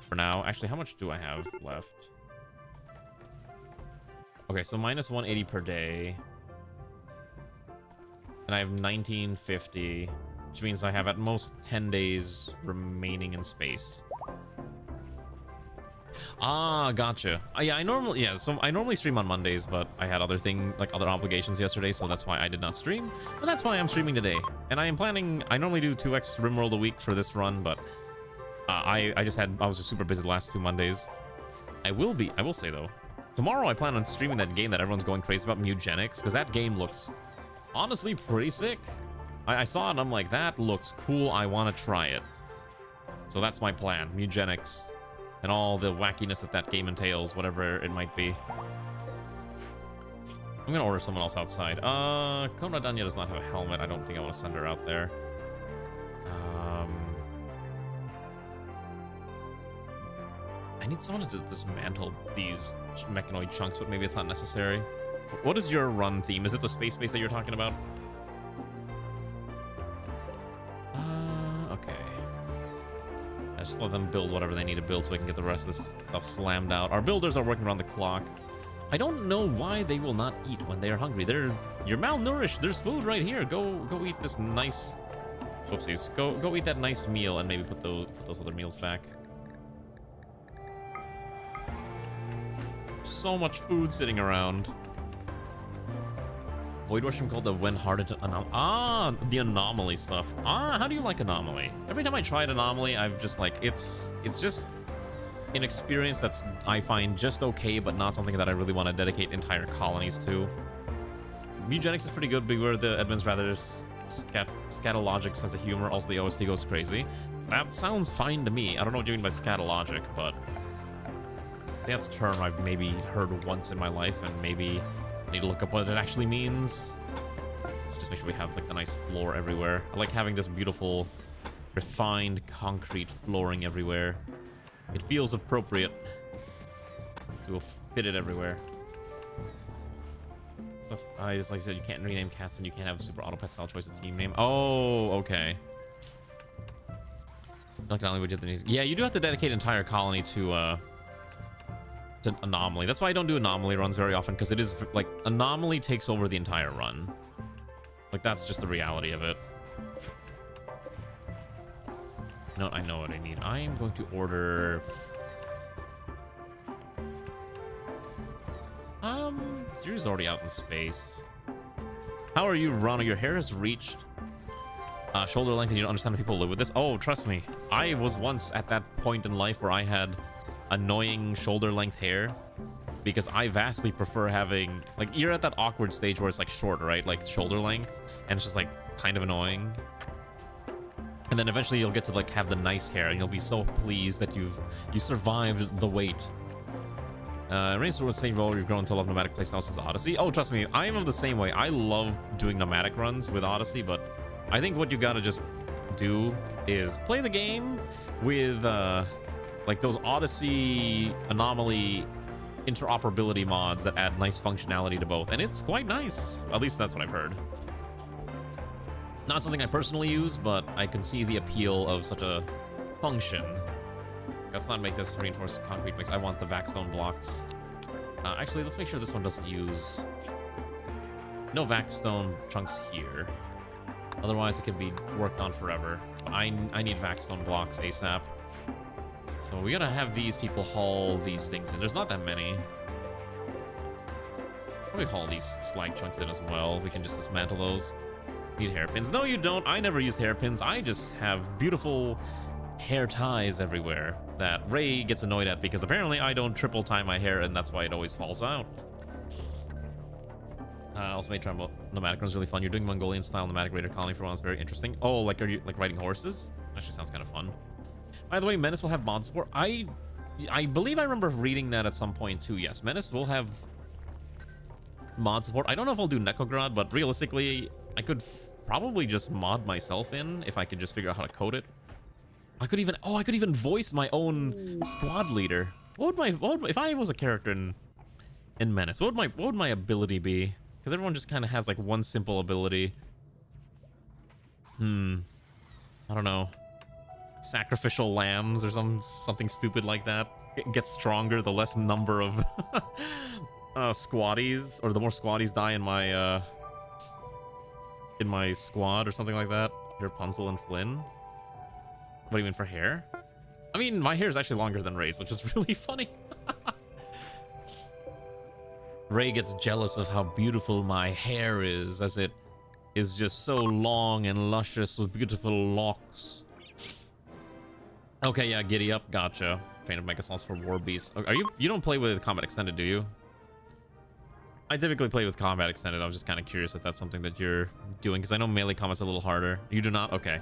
for now. Actually, how much do I have left? Okay, so minus 180 per day. And I have 1950, which means I have at most 10 days remaining in space. Ah, gotcha. Yeah, I normally stream on Mondays, but I had other obligations yesterday, so that's why I did not stream. But that's why I'm streaming today. And I normally do 2x Rimworld a week for this run, but I was just super busy the last 2 Mondays. I will say though, tomorrow I plan on streaming that game that everyone's going crazy about, Mugenics, because that game looks honestly pretty sick. I saw it and I'm like, that looks cool, I want to try it. So that's my plan, Mugenics. And all the wackiness that game entails, whatever it might be. I'm gonna order someone else outside. Konradanya does not have a helmet. I don't think I want to send her out there. I need someone to dismantle these mechanoid chunks, but maybe it's not necessary. What is your run theme? Is it the space base that you're talking about? Okay. Just let them build whatever they need to build so we can get the rest of this stuff slammed out. Our builders are working around the clock. I don't know why they will not eat when they are hungry. You're malnourished. There's food right here. Go eat this nice... Whoopsies. Go eat that nice meal and maybe put those other meals back. So much food sitting around. Void Mushroom called the when hardened anomaly. Ah, the anomaly stuff. Ah, how do you like anomaly? Every time I tried anomaly, I've just like, it's just an experience that's, I find just okay, but not something that I really want to dedicate entire colonies to. Mugenics is pretty good. Beware the Edmund's rather scatologic sense of humor. Also, the OST goes crazy. That sounds fine to me. I don't know what you mean by scatologic, but I think that's a term I've maybe heard once in my life, and maybe I need to look up what it actually means. So just make sure we have like the nice floor everywhere. I like having this beautiful, refined concrete flooring everywhere. It feels appropriate to fit it everywhere. Stuff, just like I said, you can't rename cats and you can't have a super auto pet style choice of team name. Oh, okay. Like not only would you have to need, yeah, you do have to dedicate an entire colony to to anomaly. That's why I don't do anomaly runs very often, because it is like anomaly takes over the entire run. Like, that's just the reality of it. You know what? I know what I need. I am going to order... Zero's already out in space. How are you, Ronald? Your hair has reached shoulder length and you don't understand how people live with this? Oh, trust me. I was once at that point in life where I had annoying shoulder length hair, because I vastly prefer having, like, you're at that awkward stage where it's like short, right? Like shoulder length, and it's just like kind of annoying. And then eventually you'll get to like have the nice hair and you'll be so pleased that you survived the wait. Race towards stage role, you've grown to love nomadic playstyle since Odyssey. Oh, trust me, I am of the same way. I love doing nomadic runs with Odyssey, but I think what you gotta just do is play the game with like those Odyssey anomaly interoperability mods that add nice functionality to both, and it's quite nice. At least that's what I've heard. Not something I personally use, but I can see the appeal of such a function. Let's not make this reinforced concrete mix. I want the vac stone blocks. Actually, let's make sure this one doesn't use... No vac stone chunks here. Otherwise, it could be worked on forever. But I need vac stone blocks ASAP. So we gotta have these people haul these things in. There's not that many. Probably haul these slag chunks in as well. We can just dismantle those. Need hairpins. No, you don't. I never used hairpins. I just have beautiful hair ties everywhere that Ray gets annoyed at, because apparently I don't triple tie my hair, and that's why it always falls out. Also made try nomadic runs really fun. You're doing Mongolian style nomadic raider colony for once. Very interesting. Oh, like, are you like riding horses? Actually sounds kind of fun. By the way, Menace will have mod support. I believe I remember reading that at some point too. Yes, Menace will have mod support. I don't know if I'll do NEKOGRAD, but realistically, I could probably just mod myself in if I could just figure out how to code it. I could even voice my own squad leader. What would if I was a character in Menace? What would my ability be? Because everyone just kind of has like one simple ability. I don't know. Sacrificial lambs or something stupid like that. It gets stronger the less number of squaddies, or the more squaddies die in my squad or something like that. Rapunzel and Flynn. What do you mean for hair? I mean, my hair is actually longer than Ray's, which is really funny. Ray gets jealous of how beautiful my hair is, as it is just so long and luscious with beautiful locks. Okay, yeah, giddy up, gotcha. Painted Megasons for War Beasts. You don't play with Combat Extended, do you? I typically play with Combat Extended. I was just kind of curious if that's something that you're doing, because I know melee combat's a little harder. You do not? Okay.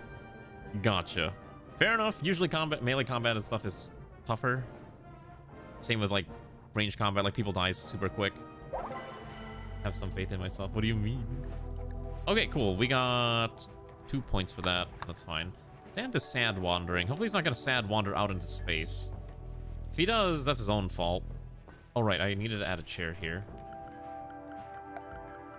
Gotcha. Fair enough. Usually melee combat and stuff is tougher. Same with like range combat, like people die super quick. Have some faith in myself. What do you mean? Okay, cool. We got 2 points for that. That's fine. And the sad wandering. Hopefully he's not gonna sad wander out into space. If he does, that's his own fault. All right, I needed to add a chair here.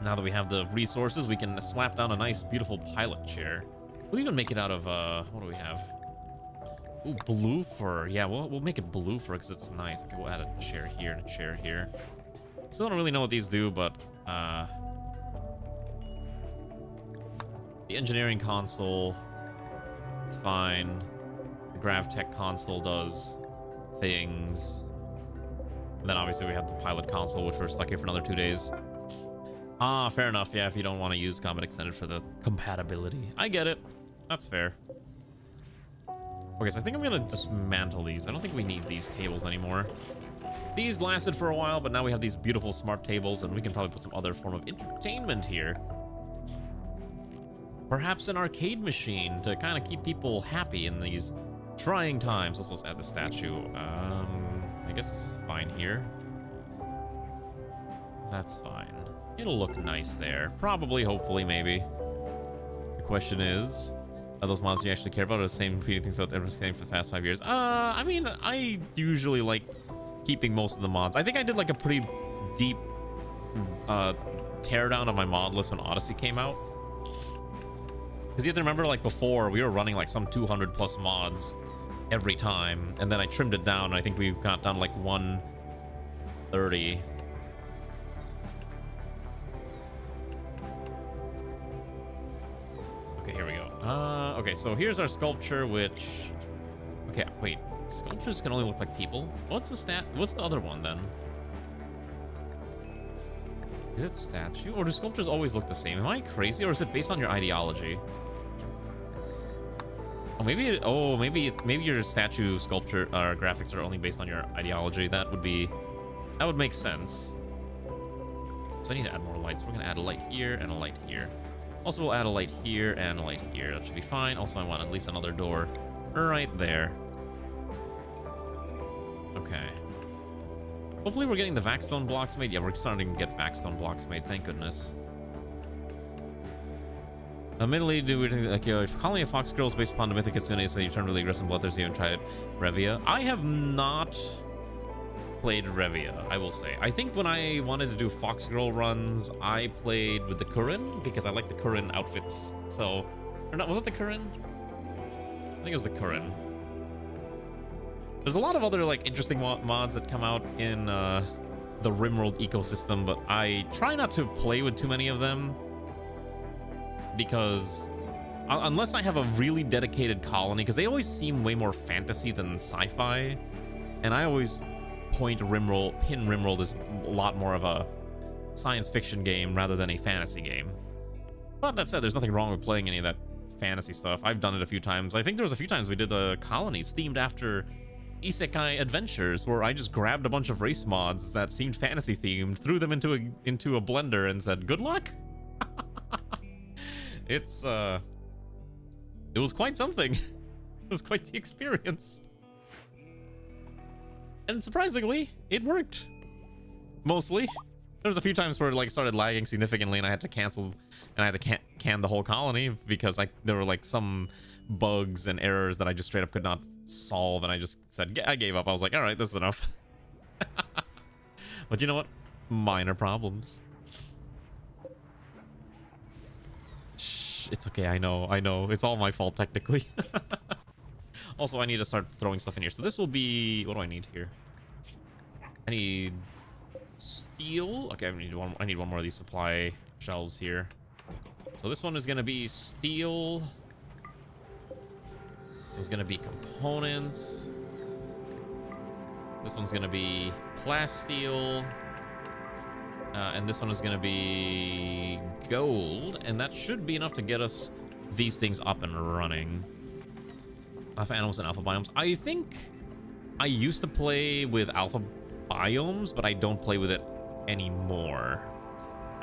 Now that we have the resources, we can slap down a nice, beautiful pilot chair. We'll even make it out of, what do we have? Ooh, blue fur. Yeah, we'll make it blue fur because it's nice. Okay, we'll add a chair here and a chair here. Still don't really know what these do, but, the engineering console is fine. The GravTech console does things. And then obviously we have the pilot console, which we're stuck here for another 2 days. Ah, fair enough. Yeah, if you don't want to use Combat Extended for the compatibility. I get it. That's fair. Okay, so I think I'm going to dismantle these. I don't think we need these tables anymore. These lasted for a while, but now we have these beautiful smart tables, and we can probably put some other form of entertainment here. Perhaps an arcade machine to kind of keep people happy in these trying times. Let's add the statue. I guess this is fine here. That's fine. It'll look nice there. Probably, hopefully, maybe. The question is, are those monsters you actually care about, or the same repeating things about everything for the past 5 years? I mean, I usually like keeping most of the mods. I think I did like a pretty deep teardown of my mod list when Odyssey came out. Because you have to remember, like, before, we were running like some 200 plus mods every time, and then I trimmed it down, and I think we got down like one 30. Okay, here we go. Okay, so here's our sculpture, which... Okay, wait. Sculptures can only look like people? What's the other one, then? Is it statue? Or do sculptures always look the same? Am I crazy, or is it based on your ideology? Oh, maybe your statue sculpture graphics are only based on your ideology. That would make sense. So I need to add more lights. We're gonna add a light here and a light here. Also, we'll add a light here and a light here. That should be fine. Also, I want at least another door right there. Okay. Hopefully we're getting the Vaxstone blocks made. Yeah, we're starting to get Vaxstone blocks made. Thank goodness. Admittedly, do we think like if Colony of Fox Girls based upon the mythic Kitsune, so you turn really aggressive and bloodthirsty, you haven't tried Revia? I have not played Revia, I will say. I think when I wanted to do Fox Girl runs, I played with the Kurin because I like the Kurin outfits. So, or not, was it the Kurin? I think it was the Kurin. There's a lot of other like interesting mods that come out in the Rimworld ecosystem, but I try not to play with too many of them because unless I have a really dedicated colony, because they always seem way more fantasy than sci-fi, and I always pin Rimworld as a lot more of a science fiction game rather than a fantasy game. But that said, there's nothing wrong with playing any of that fantasy stuff. I've done it a few times. I think there was a few times we did colonies themed after Isekai adventures where I just grabbed a bunch of race mods that seemed fantasy themed, threw them into a blender and said, good luck. It was quite something. It was quite the experience. And surprisingly, it worked. Mostly. There was a few times where it like started lagging significantly and I had to cancel and I had to can the whole colony because there were like some bugs and errors that I just straight up could not solve, and I just said I gave up. I was like, all right, this is enough. But you know what? Minor problems. Shh, it's okay. I know. It's all my fault technically. Also, I need to start throwing stuff in here. So this will be, what do I need here? I need steel. Okay, I need one more of these supply shelves here. So this one is gonna be steel. This one's gonna be components. This one's gonna be plasteel. And this one is gonna be gold. And that should be enough to get us these things up and running. Alpha animals and alpha biomes. I think I used to play with alpha biomes, but I don't play with it anymore.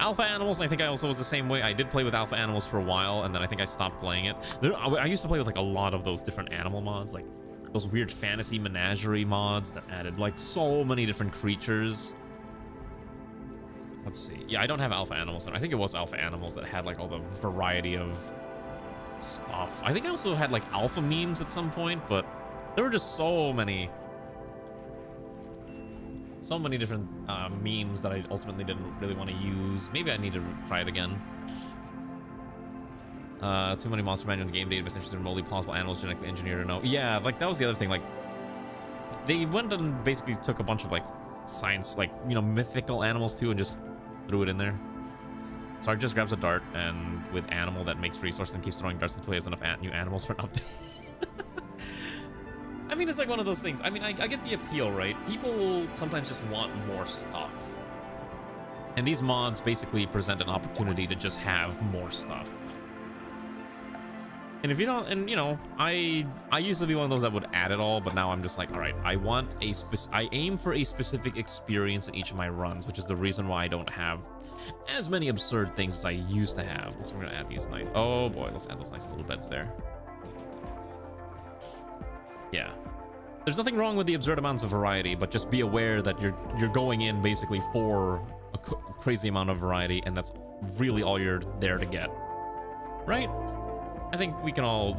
Alpha animals, I think I also was the same way. I did play with alpha animals for a while, and then I think I stopped playing it. I used to play with like a lot of those different animal mods, like those weird fantasy menagerie mods that added like so many different creatures. Let's see. Yeah, I don't have alpha animals. I think it was alpha animals that had like all the variety of stuff. I think I also had like alpha memes at some point, but there were just so many different memes that I ultimately didn't really want to use. Maybe I need to try it again. Too many monster manual game database interested in remotely plausible animals genetically engineered or no. Yeah, like that was the other thing. Like they went and basically took a bunch of like science, like, you know, mythical animals too, and just threw it in there. Sark just grabs a dart and with animal that makes resources and keeps throwing darts until he has enough new animals for an update. I mean, it's like one of those things. I mean, I get the appeal, right? People sometimes just want more stuff. And these mods basically present an opportunity to just have more stuff. And if you don't, and you know, I used to be one of those that would add it all, but now I'm just like, all right, I aim for a specific experience in each of my runs, which is the reason why I don't have as many absurd things as I used to have. So we're gonna add these nice, oh boy, let's add those nice little beds there. Yeah, there's nothing wrong with the absurd amounts of variety, but just be aware that you're going in basically for a crazy amount of variety, and that's really all you're there to get, right? I think we can all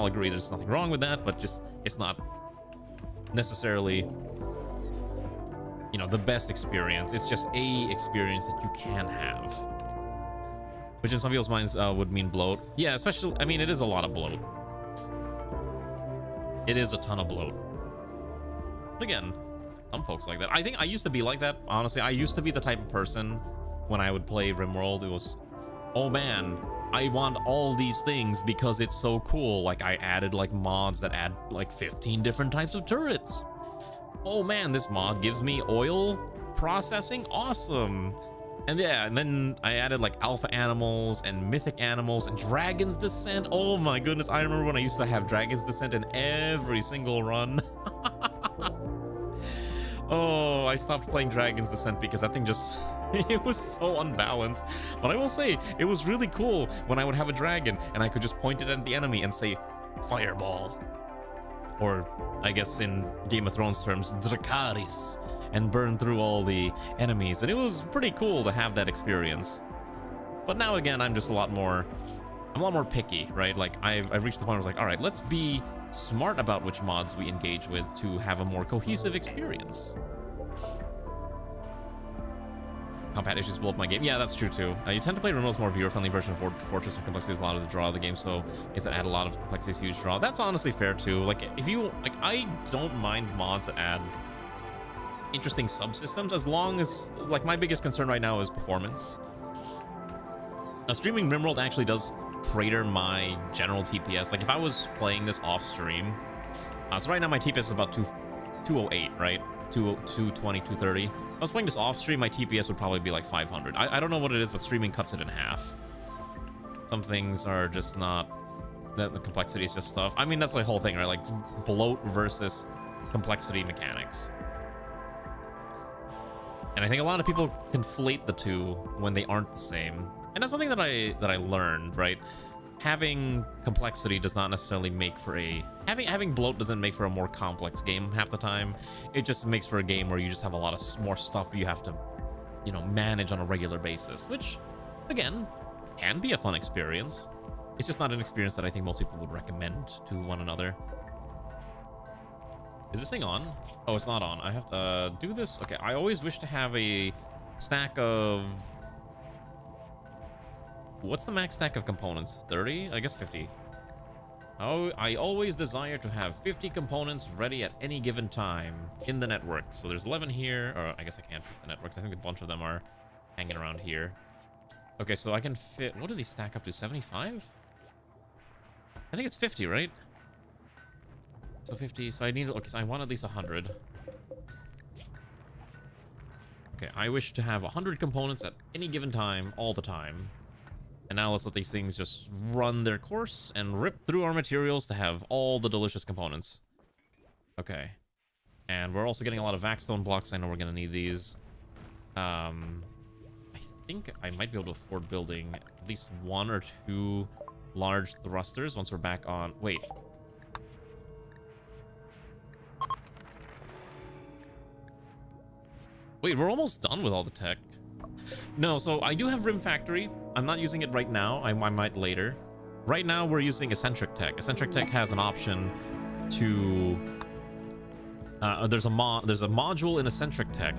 agree there's nothing wrong with that, but just it's not necessarily, you know, the best experience. It's just a experience that you can have, which in some people's minds would mean bloat. Yeah, especially, I mean, it is a lot of bloat. It is a ton of bloat. But again, some folks like that. I think I used to be like that, honestly. I used to be the type of person when I would play Rimworld, it was, oh man, I want all these things because it's so cool. Like, I added like mods that add like 15 different types of turrets. Oh man, this mod gives me oil processing, awesome. And yeah, and then I added like alpha animals and mythic animals and Dragon's Descent. Oh my goodness, I remember when I used to have Dragon's Descent in every single run. Oh, I stopped playing Dragon's Descent because that thing just, it was so unbalanced. But I will say, it was really cool when I would have a dragon and I could just point it at the enemy and say, fireball. Or, I guess in Game of Thrones terms, Dracarys, and burn through all the enemies. And it was pretty cool to have that experience. But now again, I'm just I'm a lot more picky, right? Like, I've reached the point where I was like, all right, let's be smart about which mods we engage with to have a more cohesive experience. Combat issues blow up my game. Yeah, that's true too. You tend to play Rimworld's more viewer-friendly version of Fortress, of complexity is a lot of the draw of the game, so is that add a lot of complexity, huge draw. That's honestly fair too. Like, if you like, I don't mind mods that add interesting subsystems as long as, like, my biggest concern right now is performance. Streaming Rimworld actually does crater my general TPS. Like, if I was playing this off stream, so right now my TPS is about 208, right? 220, 230. If I was playing this off stream, my TPS would probably be like 500. I don't know what it is, but streaming cuts it in half. Some things are just not, the complexity is just stuff. I mean, that's the whole thing, right? Like, bloat versus complexity mechanics. And I think a lot of people conflate the two when they aren't the same. And that's something that I learned, right? Having complexity does not necessarily make for a... Having bloat doesn't make for a more complex game half the time. It just makes for a game where you just have a lot of more stuff you have to, you know, manage on a regular basis. Which, again, can be a fun experience. It's just not an experience that I think most people would recommend to one another. Is this thing on? Oh, it's not on. I have to do this. Okay, I always wish to have a stack of... What's the max stack of components? 30? I guess 50. Oh, I always desire to have 50 components ready at any given time in the network. So there's 11 here, or I guess I can't fit the networks. I think a bunch of them are hanging around here. Okay, so I can fit... What do these stack up to? 75? I think it's 50, right? So 50, so I need... Okay, so I want at least 100. Okay, I wish to have 100 components at any given time, all the time. And now let's let these things just run their course and rip through our materials to have all the delicious components. Okay. And we're also getting a lot of vaxstone blocks. I know we're going to need these. I think I might be able to afford building at least 1 or 2 large thrusters once we're back on... Wait. Wait, we're almost done with all the tech. No, so I do have Rim Factory. I'm not using it right now. I might later. Right now, we're using Eccentric Tech. Eccentric Tech has an option to... there's a module in Eccentric Tech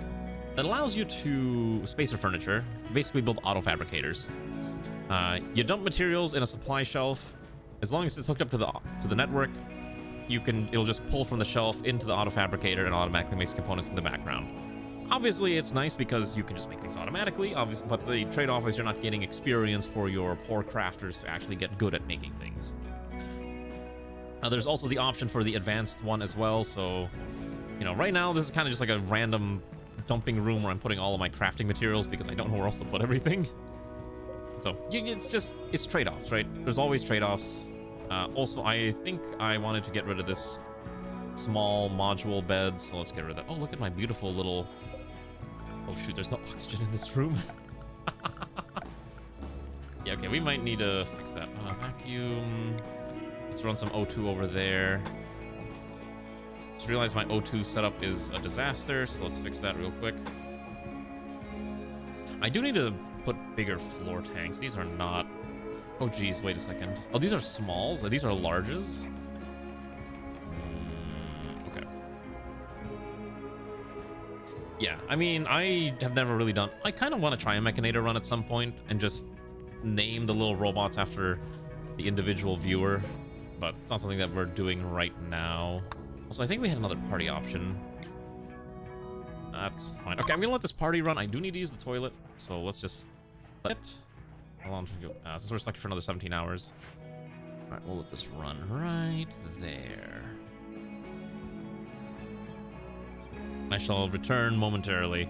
that allows you to spacer furniture, basically build auto fabricators. You dump materials in a supply shelf. As long as it's hooked up to the network, it'll just pull from the shelf into the auto fabricator and automatically makes components in the background. Obviously, it's nice because you can just make things automatically, obviously, but the trade-off is you're not getting experience for your poor crafters to actually get good at making things. There's also the option for the advanced one as well, so, you know, right now this is kind of just like a random dumping room where I'm putting all of my crafting materials because I don't know where else to put everything. So, it's trade-offs, right? There's always trade-offs. Also, I think I wanted to get rid of this small module bed, so let's get rid of that. Oh, look at my beautiful little... Oh shoot, there's no oxygen in this room. Yeah, okay, we might need to fix that. Vacuum. Let's run some O2 over there. Just realized my O2 setup is a disaster, so let's fix that real quick. I do need to put bigger floor tanks. These are not... Oh geez, wait a second. Oh, these are smalls? These are larges? Yeah, I mean, I have never really done... I kind of want to try a Mechanator run at some point and just name the little robots after the individual viewer, but it's not something that we're doing right now. Also, I think we had another party option. That's fine. Okay, I'm gonna let this party run. I do need to use the toilet, so let's just let it. How long should we go? Since we're stuck for another 17 hours. All right, we'll let this run right there. I shall return momentarily.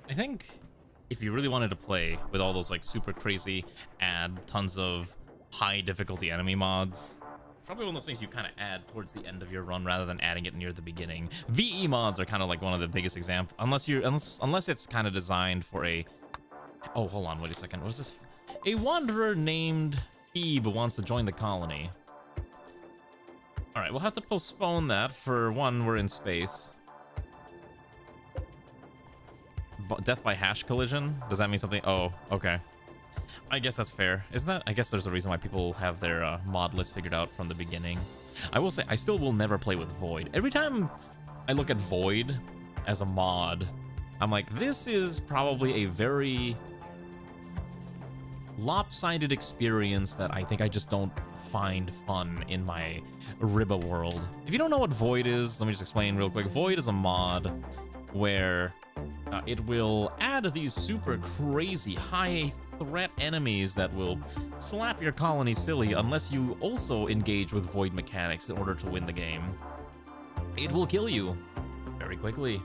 I think if you really wanted to play with all those like super crazy, add tons of high difficulty enemy mods, probably one of those things you kind of add towards the end of your run rather than adding it near the beginning. VE mods are kind of like one of the biggest examples, unless it's kind of designed for a. Oh, hold on, wait a second. What was this? A wanderer named Phoebe wants to join the colony. All right, we'll have to postpone that for one. We're in space. Death by hash collision? Does that mean something? Oh, okay. I guess that's fair. Isn't that? I guess there's a reason why people have their mod list figured out from the beginning. I will say, I still will never play with Void. Every time I look at Void as a mod, I'm like, this is probably a very lopsided experience that I think I just don't find fun in my Ribba world. If you don't know what Void is, let me just explain real quick. Void is a mod where it will add these super crazy high threat enemies that will slap your colony silly unless you also engage with Void mechanics in order to win the game. It will kill you very quickly.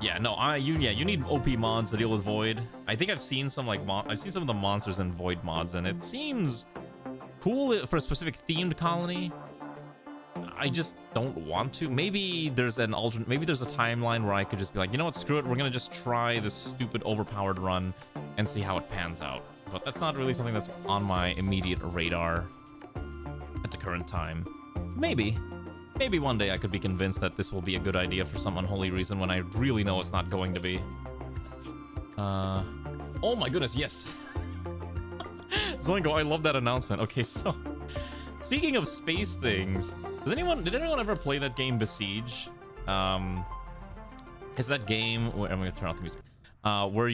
Yeah, no, you need OP mods to deal with Void. I think I've seen some I've seen some of the monsters in Void mods, and it seems cool for a specific themed colony. I just don't want to. Maybe there's an alternate. Maybe there's a timeline where I could just be like, you know what, screw it. We're gonna just try this stupid overpowered run and see how it pans out. But that's not really something that's on my immediate radar at the current time. Maybe one day I could be convinced that this will be a good idea for some unholy reason when I really know it's not going to be. Oh my goodness, yes. Zoingo, I love that announcement. Okay, so speaking of space things, did anyone ever play that game Besiege? Is that game? Wait, I'm gonna turn off the music. Where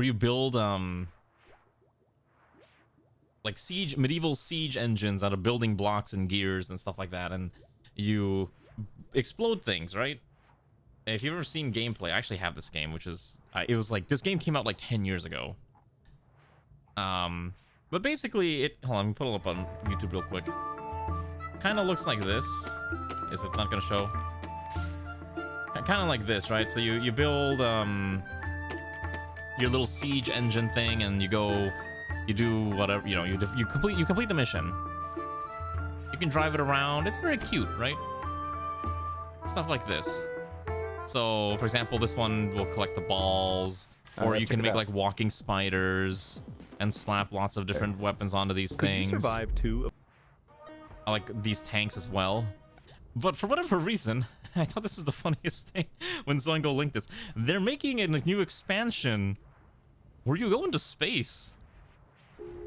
you build like medieval siege engines out of building blocks and gears and stuff like that, and you explode things, right? If you've ever seen gameplay, I actually have this game, which is it was like this game came out like 10 years ago. But basically, hold on, let me put it up on YouTube real quick. Kind of looks like this. Is it not gonna show? Kind of like this, right? So you build your little siege engine thing, and you do whatever, you complete the mission. You can drive it around. It's very cute, right? Stuff like this. So, for example, this one will collect the balls, or you can make like walking spiders and slap lots of different weapons onto these things. You survive too? I like these tanks as well. But for whatever reason, I thought this was the funniest thing when Zoingo linked this. They're making a new expansion where you go into space.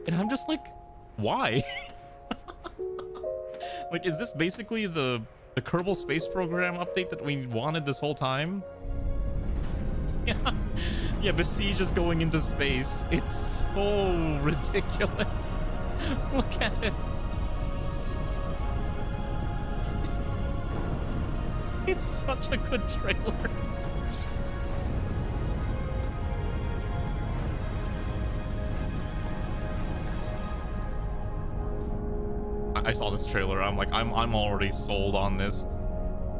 And I'm just like, why? Like, is this basically the Kerbal Space Program update that we wanted this whole time? Yeah, Besiege is going into space. It's so ridiculous. Look at it. It's such a good trailer. I saw this trailer. I'm like, I'm already sold on this.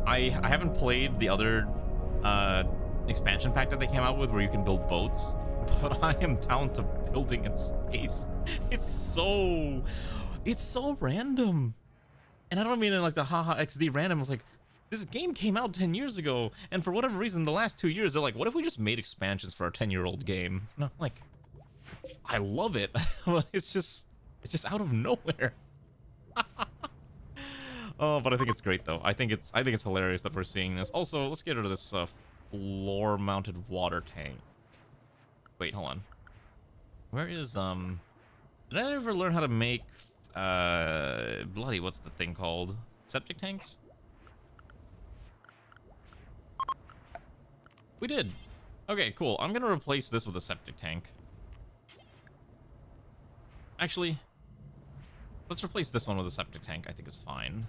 I haven't played the other expansion pack that they came out with where you can build boats, but I am down to building in space. It's so random. And I don't mean in like the haha XD random. It's like, this game came out 10 years ago, and for whatever reason, the last 2 years, they're like, what if we just made expansions for a 10-year-old game? And I'm like, I love it. It's just out of nowhere. Oh, but I think it's great though. I think it's hilarious that we're seeing this. Also, let's get rid of this floor-mounted water tank. Wait, hold on. Where is did I ever learn how to make bloody what's the thing called? Septic tanks? We did. Okay, cool. I'm gonna replace this with a septic tank. Actually, let's replace this one with a septic tank. I think is fine.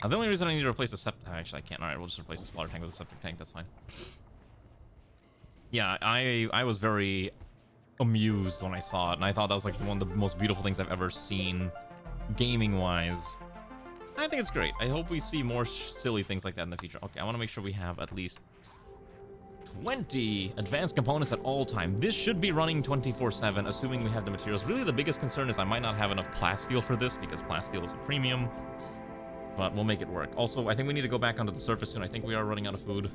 Now, the only reason I need to replace the septic... Actually, I can't. Alright, we'll just replace this water tank with a septic tank. That's fine. Yeah, I was very amused when I saw it, and I thought that was like one of the most beautiful things I've ever seen gaming-wise. I think it's great. I hope we see more silly things like that in the future. Okay, I want to make sure we have at least 20 advanced components at all time. This should be running 24/7, assuming we have the materials. Really, the biggest concern is I might not have enough plasteel for this, because plasteel is a premium. But we'll make it work. Also, I think we need to go back onto the surface soon. I think we are running out of food.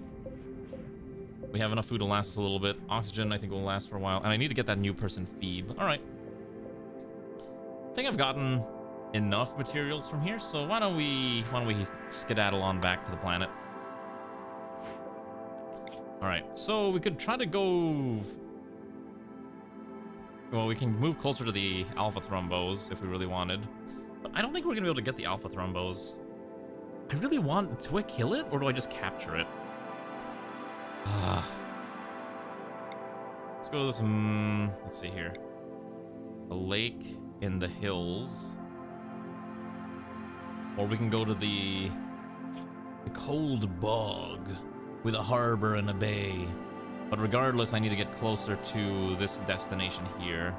We have enough food to last us a little bit. Oxygen, I think, will last for a while. And I need to get that new person feed. All right. I think I've gotten enough materials from here, so why don't we skedaddle on back to the planet. All right, so we could try to go... Well, we can move closer to the Alpha Thrombos if we really wanted. But I don't think we're going to be able to get the Alpha Thrombos. I really want... Do I kill it, or do I just capture it? Let's go to this... let's see here. A lake in the hills. Or we can go to the cold bog with a harbor and a bay. But regardless, I need to get closer to this destination here.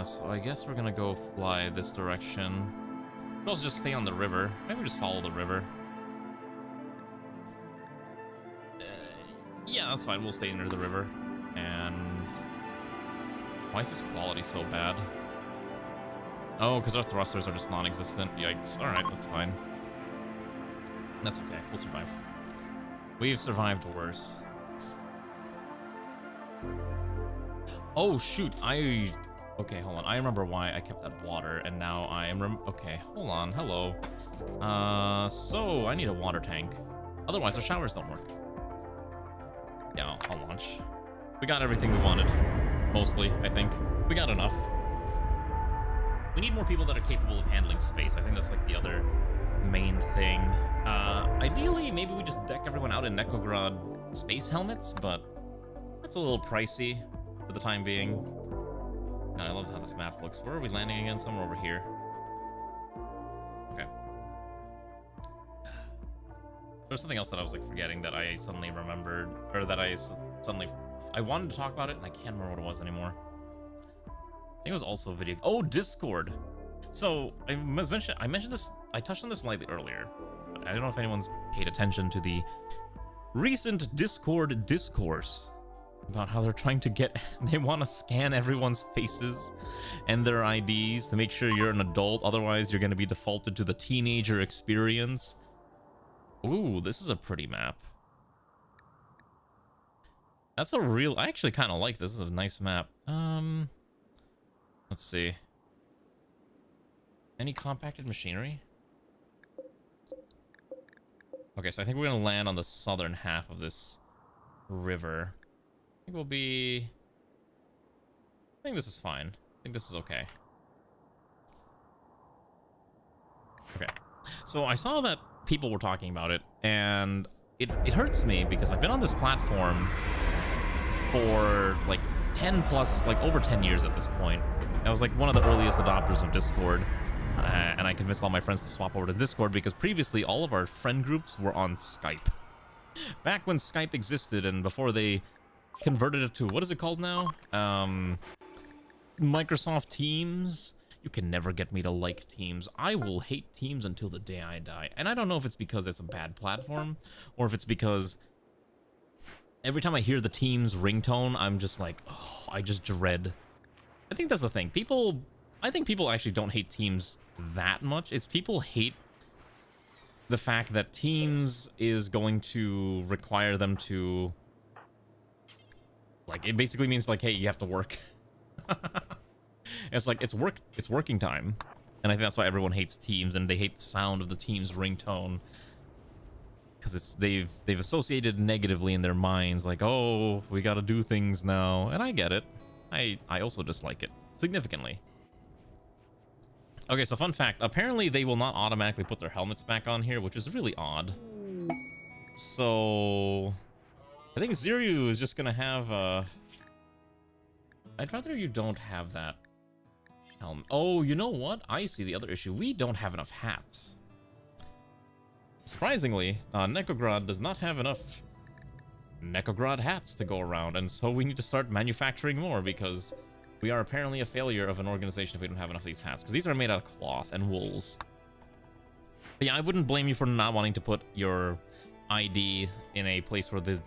So I guess we're gonna go fly this direction. We'll also just stay on the river. Maybe just follow the river. Yeah, that's fine. We'll stay near the river. And why is this quality so bad? Oh, because our thrusters are just non-existent. Yikes. Alright, that's fine. That's okay. We'll survive. We've survived worse. Oh, shoot. Okay, hold on. I remember why I kept that water, and now I am... Okay, hold on. Hello. So I need a water tank. Otherwise, our showers don't work. Yeah, I'll launch. We got everything we wanted. Mostly, I think. We got enough. We need more people that are capable of handling space. I think that's like the other main thing. Ideally, maybe we just deck everyone out in NEKOGRAD space helmets, but that's a little pricey for the time being. God, I love how this map looks. Where are we landing again? Somewhere over here. Okay. There's something else that I was like forgetting that I suddenly remembered, or that I wanted to talk about it and I can't remember what it was anymore. I think it was also a video. Oh, Discord. So I mentioned this. I touched on this slightly earlier, but I don't know if anyone's paid attention to the recent Discord discourse about how they're trying to they want to scan everyone's faces and their IDs to make sure you're an adult. Otherwise, you're going to be defaulted to the teenager experience. Ooh, this is a pretty map. That's a real... I actually kind of like this. This is a nice map. Let's see. Any compacted machinery? Okay, so I think we're going to land on the southern half of this river. I think we'll be... I think this is fine. I think this is okay. Okay. So I saw that people were talking about it, and it hurts me because I've been on this platform for like 10 plus, like over 10 years at this point. I was like one of the earliest adopters of Discord, and I convinced all my friends to swap over to Discord because previously all of our friend groups were on Skype. Back when Skype existed and before they converted it to, what is it called now? Microsoft Teams. You can never get me to like Teams. I will hate Teams until the day I die. And I don't know if it's because it's a bad platform or if it's because every time I hear the Teams ringtone, I'm just like, oh, I just dread. I think that's the thing. I think people actually don't hate Teams that much. It's people hate the fact that Teams is going to require them to, like, it basically means like, hey, you have to work. It's like it's working time, and I think that's why everyone hates Teams, and they hate the sound of the Teams ringtone because they've associated negatively in their minds, like, oh, we got to do things now, and I get it. I also dislike it significantly. Okay, so fun fact: apparently they will not automatically put their helmets back on here, which is really odd. So I think Ziryu is just gonna have I'd rather you don't have that helmet. Oh, you know what? I see the other issue. We don't have enough hats. Surprisingly, NEKOGRAD does not have enough NEKOGRAD hats to go around, and so we need to start manufacturing more because we are apparently a failure of an organization if we don't have enough of these hats, because these are made out of cloth and wools. But yeah, I wouldn't blame you for not wanting to put your ID in a place where the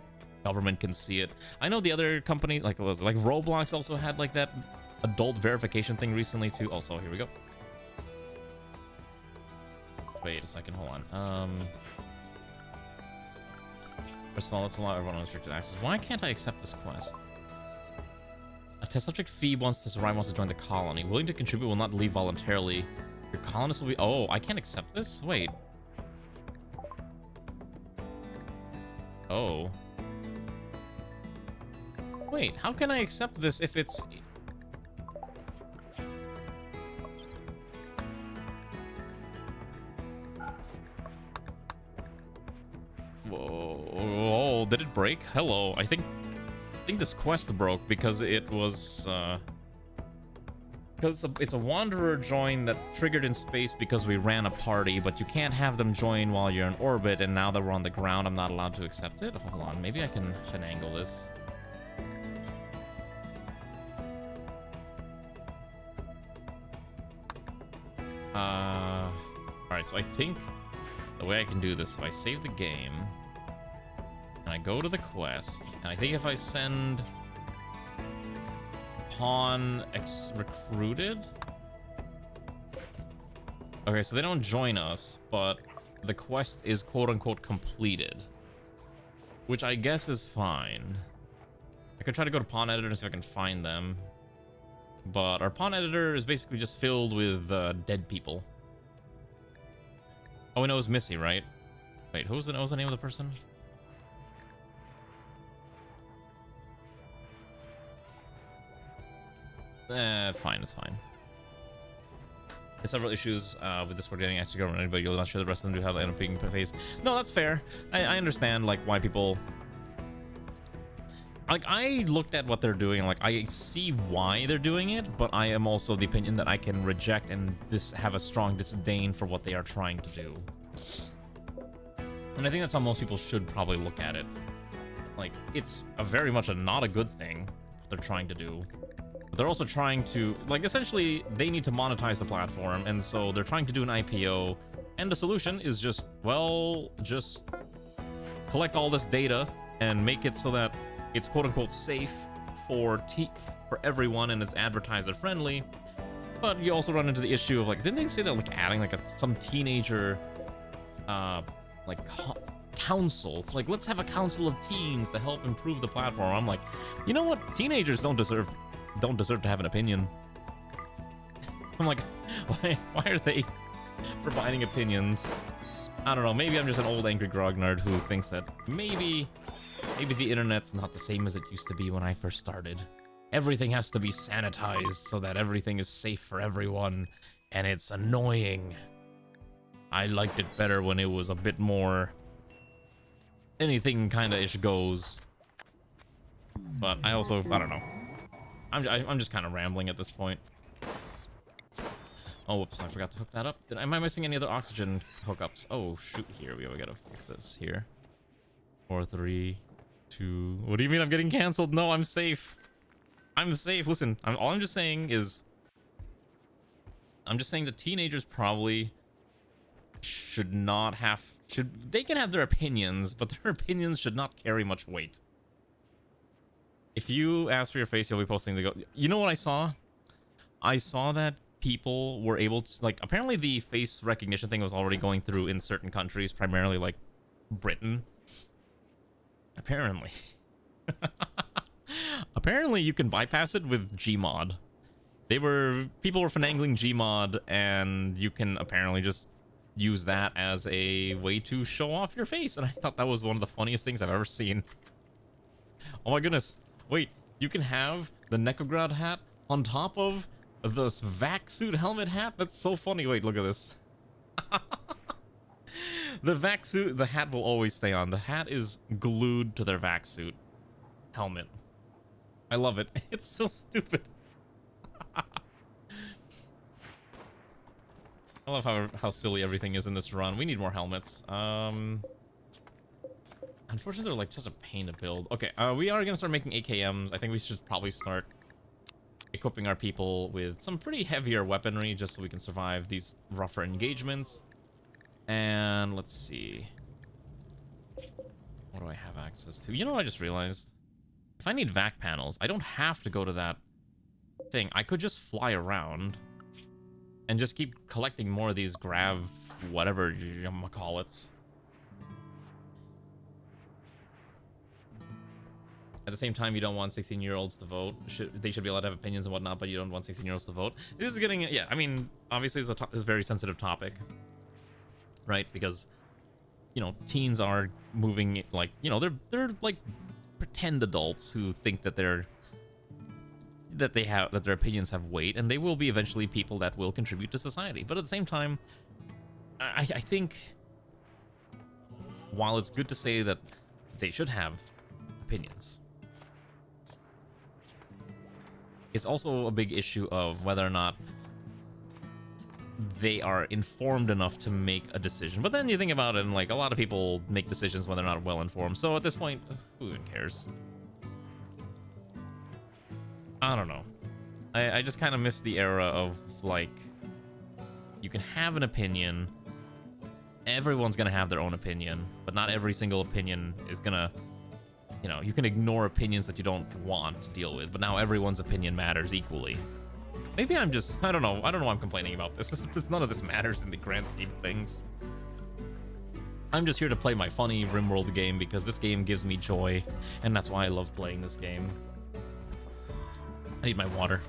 government can see it. I know the other company, like it was like Roblox, also had like that adult verification thing recently too. Also, here we go. Wait a second, hold on. First of all, let's allow everyone unrestricted access. Why can't I accept this quest? A test subject Phoebe wants to join the colony. Willing to contribute, will not leave voluntarily. Your colonists will be... Oh, I can't accept this? Wait. Oh. Wait, how can I accept this if it's... Whoa, did it break? Hello, I think this quest broke because it was, because it's a wanderer join that triggered in space because we ran a party, but you can't have them join while you're in orbit, and now that we're on the ground, I'm not allowed to accept it? Hold on, maybe I can finagle this. Alright, so I think the way I can do this, if I save the game, and I go to the quest, and I think if I send Pawn recruited... Okay, so they don't join us, but the quest is quote-unquote completed, which I guess is fine. I could try to go to Pawn Editor and see if I can find them, but our Pawn Editor is basically just filled with dead people. Oh, we know it's Missy, right? Wait, what was the name of the person? It's fine, it's fine. There's several issues with Discord getting asked to government, but you're not sure the rest of them do how to end up being faced. No, that's fair. I understand, like, why people... Like, I looked at what they're doing, like, I see why they're doing it, but I am also of the opinion that I can reject and have a strong disdain for what they are trying to do. And I think that's how most people should probably look at it. Like, it's very much not a good thing what they're trying to do. They're also trying to, like, essentially, they need to monetize the platform, and so they're trying to do an IPO, and the solution is just, well, just collect all this data and make it so that it's quote-unquote safe for everyone and it's advertiser-friendly. But you also run into the issue of, like, didn't they say they're, like, adding, like, some teenager, like, council? Like, let's have a council of teens to help improve the platform. I'm like, you know what? Teenagers don't deserve to have an opinion. I'm like, why are they providing opinions? I don't know, maybe I'm just an old angry grognard who thinks that maybe the internet's not the same as it used to be when I first started. Everything has to be sanitized so that everything is safe for everyone, and it's annoying. I liked it better when it was a bit more anything kind of ish goes. But I don't know. I'm just kind of rambling at this point. Oh, whoops, I forgot to hook that up. Am I missing any other oxygen hookups? Oh, shoot, here we gotta fix this here. 4, 3, 2... What do you mean I'm getting canceled? No, I'm safe. I'm safe. Listen, all I'm just saying is... I'm just saying the teenagers probably should not have... They can have their opinions, but their opinions should not carry much weight. If you ask for your face, you'll be posting the go. You know what I saw? I saw that people were able to, like, apparently the face recognition thing was already going through in certain countries, primarily like Britain. Apparently. Apparently you can bypass it with Gmod. People were finagling Gmod, and you can apparently just use that as a way to show off your face, and I thought that was one of the funniest things I've ever seen. Oh my goodness. Wait, you can have the NEKOGRAD hat on top of the vac suit helmet hat? That's so funny. Wait, look at this. The vac suit, the hat will always stay on. The hat is glued to their vac suit helmet. I love it. It's so stupid. I love how silly everything is in this run. We need more helmets. Unfortunately, they're like just a pain to build. Okay, we are gonna start making AKMs. I think we should probably start equipping our people with some pretty heavier weaponry just so we can survive these rougher engagements. And let's see. What do I have access to? You know what I just realized? If I need vac panels, I don't have to go to that thing. I could just fly around and just keep collecting more of these grav whatever you call it. At the same time, you don't want 16-year-olds to vote. They should be allowed to have opinions and whatnot, but you don't want 16-year-olds to vote. This is getting... Yeah, I mean, obviously it's a very sensitive topic. Right? Because, you know, teens are moving, like, you know, they're like pretend adults who think that their opinions have weight, and they will be eventually people that will contribute to society. But at the same time, I think while it's good to say that they should have opinions, it's also a big issue of whether or not they are informed enough to make a decision. But then you think about it, and like a lot of people make decisions when they're not well informed. So at this point, who even cares? I don't know. I just kind of miss the era of like, you can have an opinion. Everyone's gonna have their own opinion, but not every single opinion is gonna, you know, you can ignore opinions that you don't want to deal with, but now everyone's opinion matters equally. Maybe I'm just, I don't know why I'm complaining about this. None of this matters in the grand scheme of things. I'm just here to play my funny Rimworld game because this game gives me joy, and that's why I love playing this game. I need my water.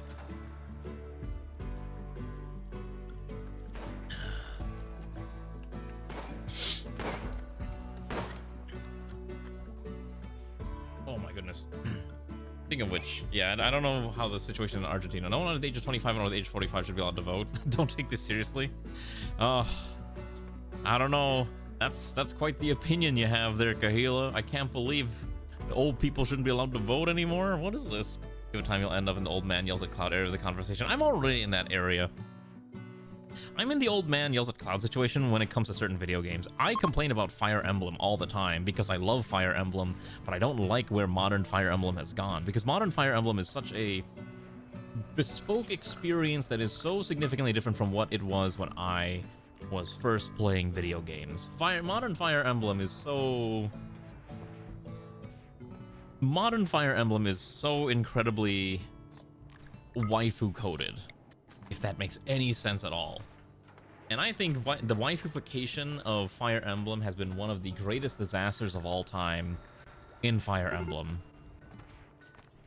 Oh my goodness. Speaking of which, yeah, I don't know how the situation in Argentina. No one under the age of 25 and over the age of 45 should be allowed to vote. Don't take this seriously. I don't know. That's quite the opinion you have there, Kahila. I can't believe old people shouldn't be allowed to vote anymore. What is this? Give it time, you'll end up in the old man yells at cloud area of the conversation. I'm already in that area. I'm in the old man yells at cloud situation when it comes to certain video games. I complain about Fire Emblem all the time because I love Fire Emblem, but I don't like where modern Fire Emblem has gone, because modern Fire Emblem is such a bespoke experience that is so significantly different from what it was when I was first playing video games. Modern Fire Emblem is so incredibly waifu coded, if that makes any sense at all. And I think the waifufication of Fire Emblem has been one of the greatest disasters of all time in Fire Emblem,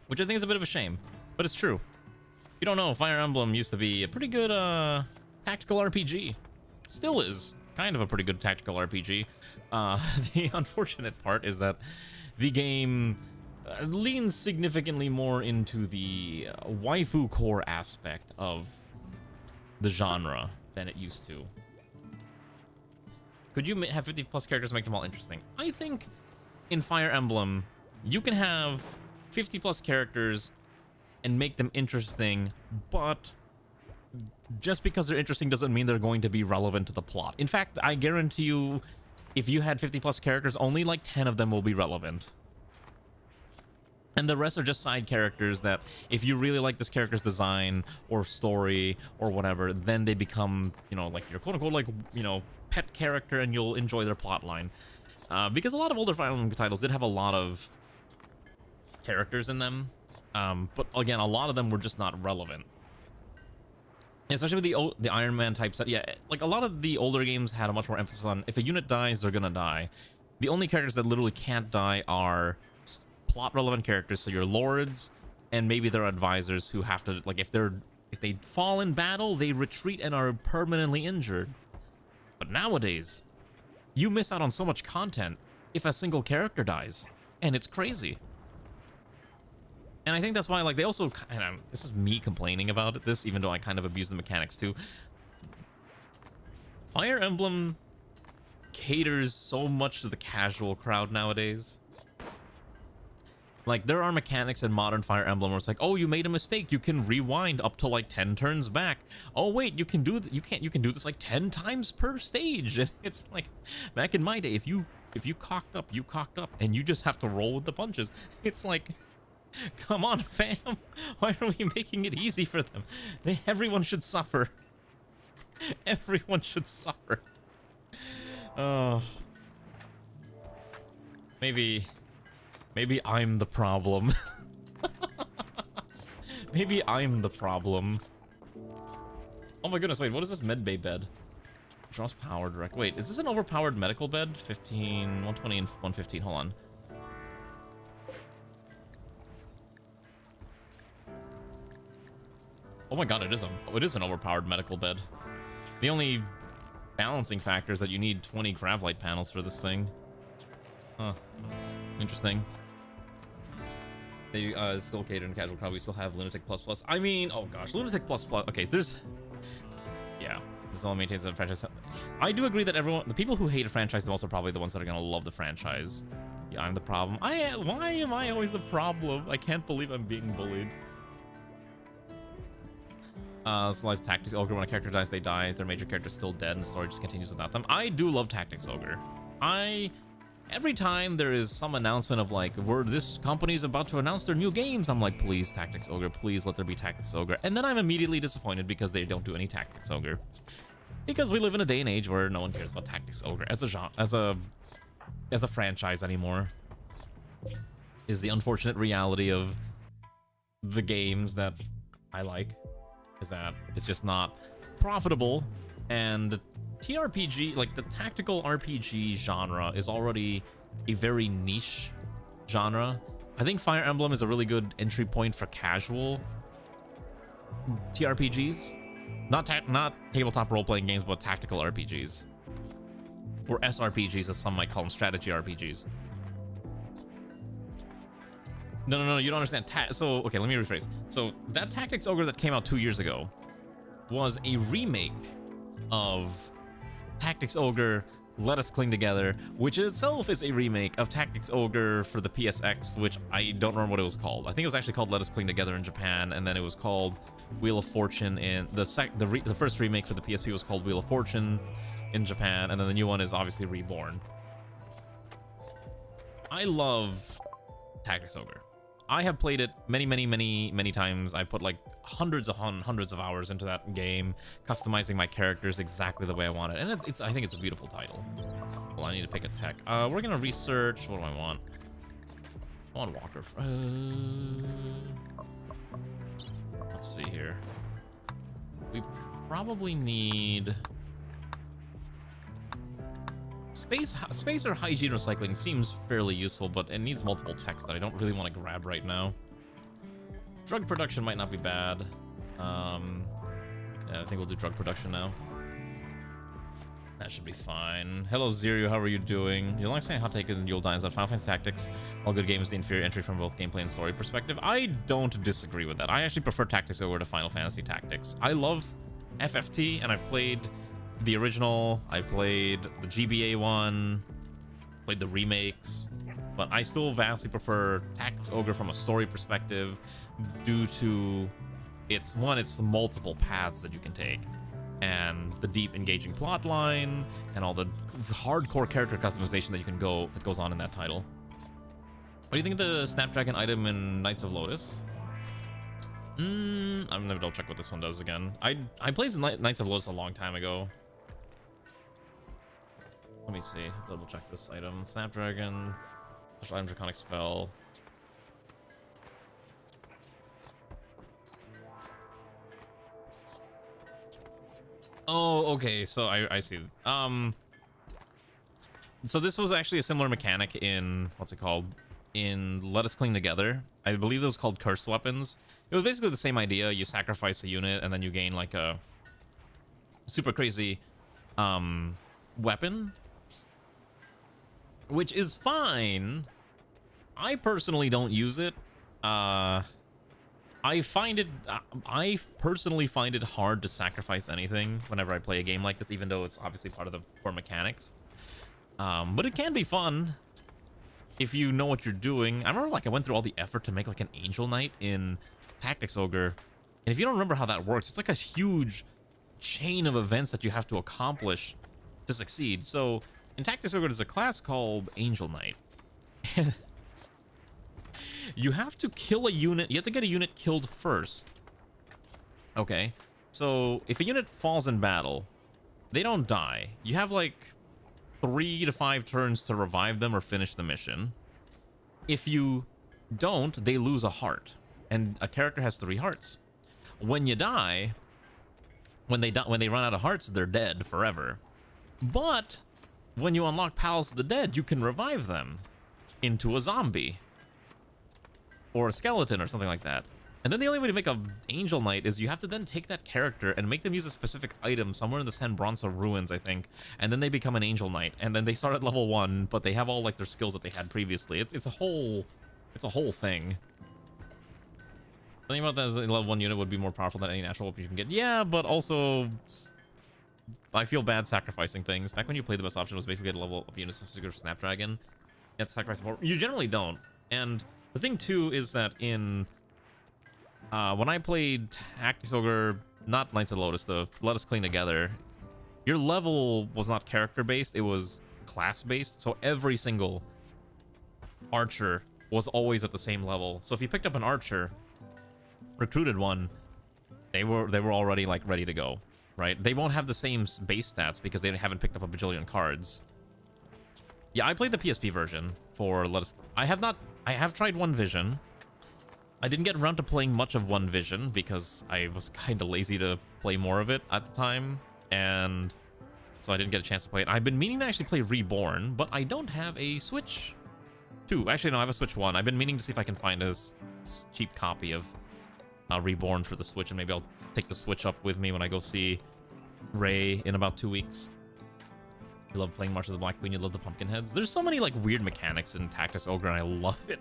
which I think is a bit of a shame, but it's true. If you don't know, Fire Emblem used to be a pretty good tactical RPG. Still is kind of a pretty good tactical RPG. The unfortunate part is that the game leans significantly more into the waifu core aspect of the genre than it used to. Could you have 50 plus characters, make them all interesting? I think in Fire Emblem you can have 50 plus characters and make them interesting, but just because they're interesting doesn't mean they're going to be relevant to the plot. In fact, I guarantee you, if you had 50 plus characters, only like 10 of them will be relevant. And the rest are just side characters that, if you really like this character's design or story or whatever, then they become, you know, like your quote-unquote, like, you know, pet character, and you'll enjoy their plot line. Because a lot of older Fire Emblem titles did have a lot of characters in them, but again, a lot of them were just not relevant. Especially with the Iron Man type set. Yeah, like a lot of the older games had a much more emphasis on, if a unit dies, they're gonna die. The only characters that literally can't die are plot relevant characters, so your lords and maybe their advisors, who have to, like, if they fall in battle, they retreat and are permanently injured. But nowadays, you miss out on so much content if a single character dies, and it's crazy. And I think that's why, like, they also kind of, this is me complaining about this, even though I kind of abuse the mechanics too. Fire Emblem caters so much to the casual crowd nowadays. Like, there are mechanics in modern Fire Emblem where it's like, oh, you made a mistake, you can rewind up to like 10 turns back. Oh wait, you can do you can do this like 10 times per stage. And it's like, back in my day, if you cocked up, you cocked up, and you just have to roll with the punches. It's like, come on, fam. Why are we making it easy for them? Everyone should suffer. Everyone should suffer. Oh. Maybe I'm the problem. Maybe I'm the problem. Oh my goodness, wait, what is this medbay bed? Draws power direct. Wait, is this an overpowered medical bed? 15, 120 and 115, hold on. Oh my god, it is an overpowered medical bed. The only balancing factor is that you need 20 Gravlight panels for this thing. Huh. Interesting. They still cater in casual crowd. We still have Lunatic Plus Plus. I mean, oh gosh, Lunatic Plus Plus. Okay, there's, yeah, this all maintains the franchise. I do agree that the people who hate a franchise the most are probably the ones that are gonna love the franchise. Yeah, I'm the problem. Why am I always the problem? I can't believe I'm being bullied. So life Tactics Ogre, when a character dies, they die. Their major character's still dead, and the story just continues without them. I do love Tactics Ogre. Every time there is some announcement of like, this company's about to announce their new games, I'm like, please, Tactics Ogre, please let there be Tactics Ogre. And then I'm immediately disappointed because they don't do any Tactics Ogre. Because we live in a day and age where no one cares about Tactics Ogre as a genre, as a franchise anymore. Is the unfortunate reality of the games that I like, is that it's just not profitable, and TRPG, like the tactical RPG genre, is already a very niche genre. I think Fire Emblem is a really good entry point for casual TRPGs. Not tabletop role-playing games, but tactical RPGs. Or SRPGs, as some might call them, strategy RPGs. No, you don't understand. So, okay, let me rephrase. So, that Tactics Ogre that came out 2 years ago was a remake of Tactics Ogre Let Us Cling Together, which itself is a remake of Tactics Ogre for the PSX, which I don't remember what it was called. I think it was actually called Let Us Cling Together in Japan, and then it was called Wheel of Fortune in the first remake for the PSP was called Wheel of Fortune in Japan, and then the new one is obviously Reborn. I love Tactics Ogre. I have played it many times. I put like hundreds of hours into that game, customizing my characters exactly the way I want it, and I think it's a beautiful title. Well, I need to pick a tech. We're gonna research. What do I want? I want Walker. Let's see here. We probably need space or hygiene recycling seems fairly useful, but it needs multiple techs that I don't really want to grab right now. Drug production might not be bad. Yeah, I think we'll do drug production now. That should be fine. Hello, Zero, how are you doing? Your long-standing hot take is You'll Die that Final Fantasy Tactics, all good games, the inferior entry from both gameplay and story perspective. I don't disagree with that. I actually prefer Tactics over to Final Fantasy Tactics. I love FFT, and I've played the original, I played the GBA one, played the remakes, but I still vastly prefer Tactics Ogre from a story perspective due to it's the multiple paths that you can take and the deep engaging plot line and all the hardcore character customization that goes on in that title. What do you think of the Snapdragon item in Knights of Lotus? I'm gonna double check what this one does again. I played Knights of Lotus a long time ago. Let me see. Double check this item. Snapdragon. Special item, Draconic Spell. Oh, okay. So I see. So this was actually a similar mechanic in what's it called? In Let Us Cling Together. I believe it was called Cursed Weapons. It was basically the same idea. You sacrifice a unit and then you gain like a super crazy weapon, which is fine. I personally don't use it. I personally find it hard to sacrifice anything whenever I play a game like this, even though it's obviously part of the core mechanics. But it can be fun if you know what you're doing. I remember like I went through all the effort to make like an Angel Knight in Tactics Ogre, and if you don't remember how that works, it's like a huge chain of events that you have to accomplish to succeed. So in Tactics Ogre, there's a class called Angel Knight. You have to kill a unit. You have to get a unit killed first. Okay. So if a unit falls in battle, they don't die. You have like 3 to 5 turns to revive them or finish the mission. If you don't, they lose a heart. And a character has 3 hearts. When you die, when they run out of hearts, they're dead forever. But when you unlock Palace of the Dead, you can revive them into a zombie or a skeleton or something like that. And then the only way to make an Angel Knight is you have to then take that character and make them use a specific item somewhere in the San Bronzo ruins, I think, and then they become an Angel Knight. And then they start at level 1, but they have all like their skills that they had previously. It's a whole thing. Something about that is a level 1 unit would be more powerful than any natural weapon you can get. Yeah, but also I feel bad sacrificing things. Back when you played, the best option was basically get a level of units for Snapdragon. You have to sacrifice more. You generally don't. And the thing too is that in when I played Tactics Ogre, not Knights of Lotus, the Let Us Cling Together, your level was not character based, it was class based. So every single archer was always at the same level. So if you picked up an archer, recruited one, they were already like ready to go, right? They won't have the same base stats because they haven't picked up a bajillion cards. Yeah, I played the PSP version for Let Us. I have tried One Vision. I didn't get around to playing much of One Vision because I was kind of lazy to play more of it at the time, and so I didn't get a chance to play it. I've been meaning to actually play Reborn, but I don't have a Switch 2. Actually, no, I have a Switch 1. I've been meaning to see if I can find a cheap copy of Reborn for the Switch, and maybe I'll take the Switch up with me when I go see Ray in about 2 weeks. You love playing March of the Black Queen, you love the pumpkin heads. There's so many like weird mechanics in Tactics Ogre, and I love it.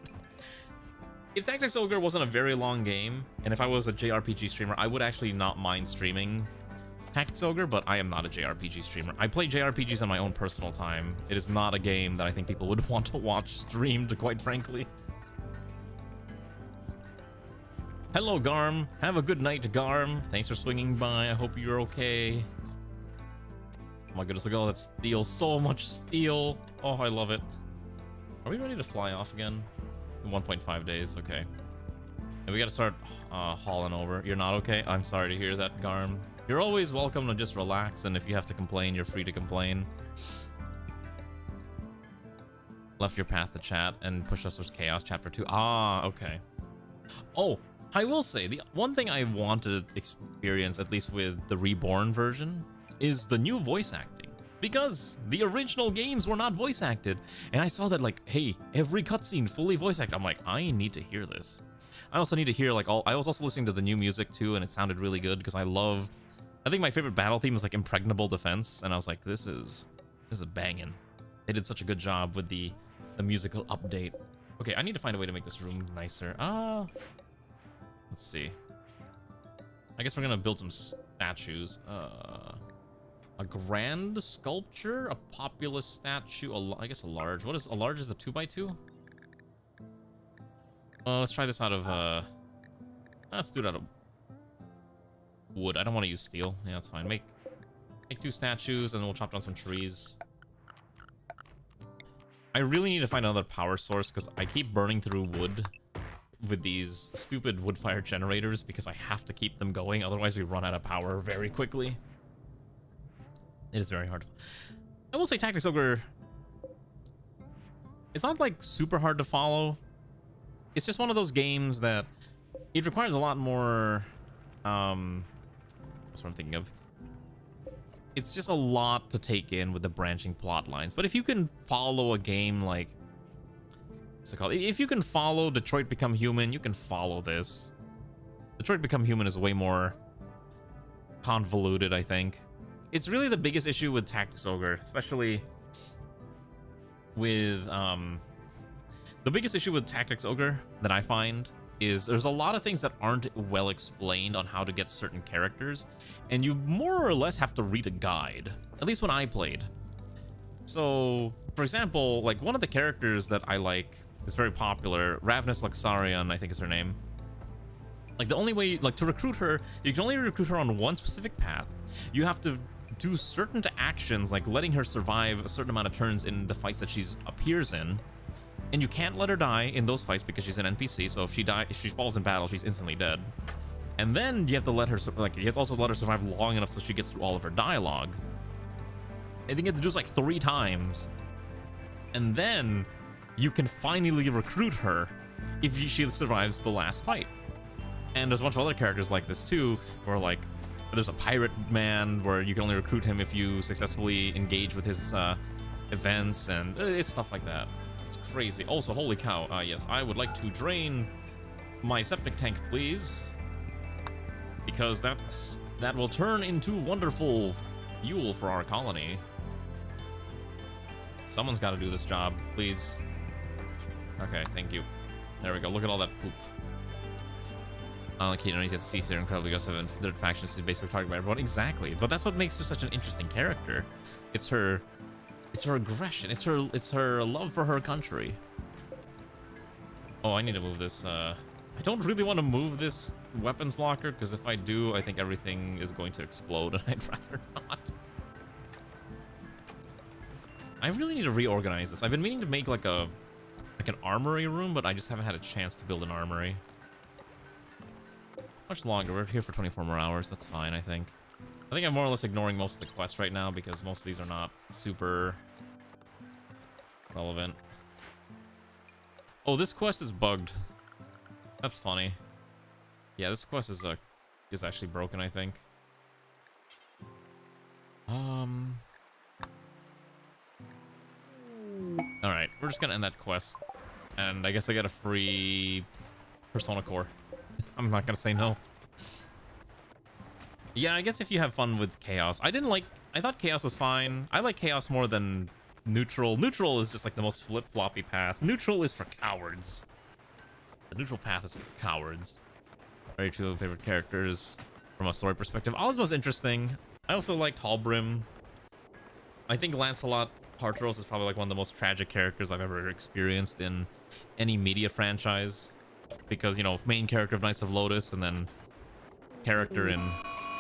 If Tactics Ogre wasn't a very long game, and if I was a JRPG streamer, I would actually not mind streaming Tactics Ogre, but I am not a JRPG streamer. I play JRPGs on my own personal time. It is not a game that I think people would want to watch streamed, quite frankly. Hello, Garm. Have a good night, Garm. Thanks for swinging by. I hope you're okay. Oh my goodness, look at all that steel. So much steel. Oh, I love it. Are we ready to fly off again? In 1.5 days, okay. And we gotta start hauling over. You're not okay? I'm sorry to hear that, Garm. You're always welcome to just relax, and if you have to complain, you're free to complain. Left your path to chat and push us towards chaos, chapter 2. Ah, okay. Oh, I will say, the one thing I want to experience, at least with the Reborn version, is the new voice acting. Because the original games were not voice acted. And I saw that, like, hey, every cutscene fully voice acted. I'm like, I need to hear this. I also need to hear, like, I was also listening to the new music, too, and it sounded really good, because I think my favorite battle theme is, like, Impregnable Defense, and I was like, this is banging. They did such a good job with the musical update. Okay, I need to find a way to make this room nicer. Let's see. I guess we're gonna build some statues. A grand sculpture, a populous statue, I guess a large. What is a large? Is a 2x2? Let's try this out of let's do it out of wood. I don't want to use steel. Yeah, that's fine. Make 2 statues, and then we'll chop down some trees. I really need to find another power source because I keep burning through wood with these stupid wood fire generators because I have to keep them going. Otherwise, we run out of power very quickly. It is very hard. I will say Tactics Ogre, it's not like super hard to follow. It's just one of those games that it requires a lot more, that's what I'm thinking of. It's just a lot to take in with the branching plot lines. But if you can follow a game like, what's it called? If you can follow Detroit Become Human, you can follow this. Detroit Become Human is way more convoluted, I think. It's really the biggest issue with Tactics Ogre, especially with, the biggest issue with Tactics Ogre that I find is there's a lot of things that aren't well explained on how to get certain characters, and you more or less have to read a guide, at least when I played. So, for example, like one of the characters that I like is very popular, Ravnus Luxarion, I think is her name. Like the only way, like to recruit her, you can only recruit her on one specific path. You have to do certain actions, like letting her survive a certain amount of turns in the fights that she appears in. And you can't let her die in those fights because she's an NPC, so if she falls in battle, she's instantly dead. And then you have to let her, like, you have to also let her survive long enough so she gets through all of her dialogue. I think you have to do this like 3 times. And then you can finally recruit her if she survives the last fight. And there's a bunch of other characters like this too, where like, there's a pirate man where you can only recruit him if you successfully engage with his events, and it's stuff like that. It's crazy. Also, holy cow, yes, I would like to drain my septic tank, please. Because that will turn into wonderful fuel for our colony. Someone's got to do this job, please. Okay, thank you. There we go. Look at all that poop. Unlike you don't get to see her incredibly aggressive and third faction is basically targeted by everyone. Exactly. But that's what makes her such an interesting character. It's her aggression. It's her love for her country. Oh, I need to move this. I don't really want to move this weapons locker because if I do, I think everything is going to explode, and I'd rather not. I really need to reorganize this. I've been meaning to make like an armory room, but I just haven't had a chance to build an armory. Much longer. We're here for 24 more hours. That's fine, I think. I think I'm more or less ignoring most of the quests right now because most of these are not super relevant. Oh, this quest is bugged. That's funny. Yeah, this quest is actually broken, I think. Alright, we're just gonna end that quest. And I guess I get a free Persona Core. I'm not gonna say no. Yeah, I guess if you have fun with Chaos. I thought Chaos was fine. I like Chaos more than Neutral. Neutral is just like the most flip-floppy path. Neutral is for cowards. The neutral path is for cowards. Very two favorite characters from a story perspective. Ozma's interesting. I also liked Halbrim. I think Lancelot Tartaros is probably like one of the most tragic characters I've ever experienced in any media franchise. Because, you know, main character of Knights of Lotus and then character in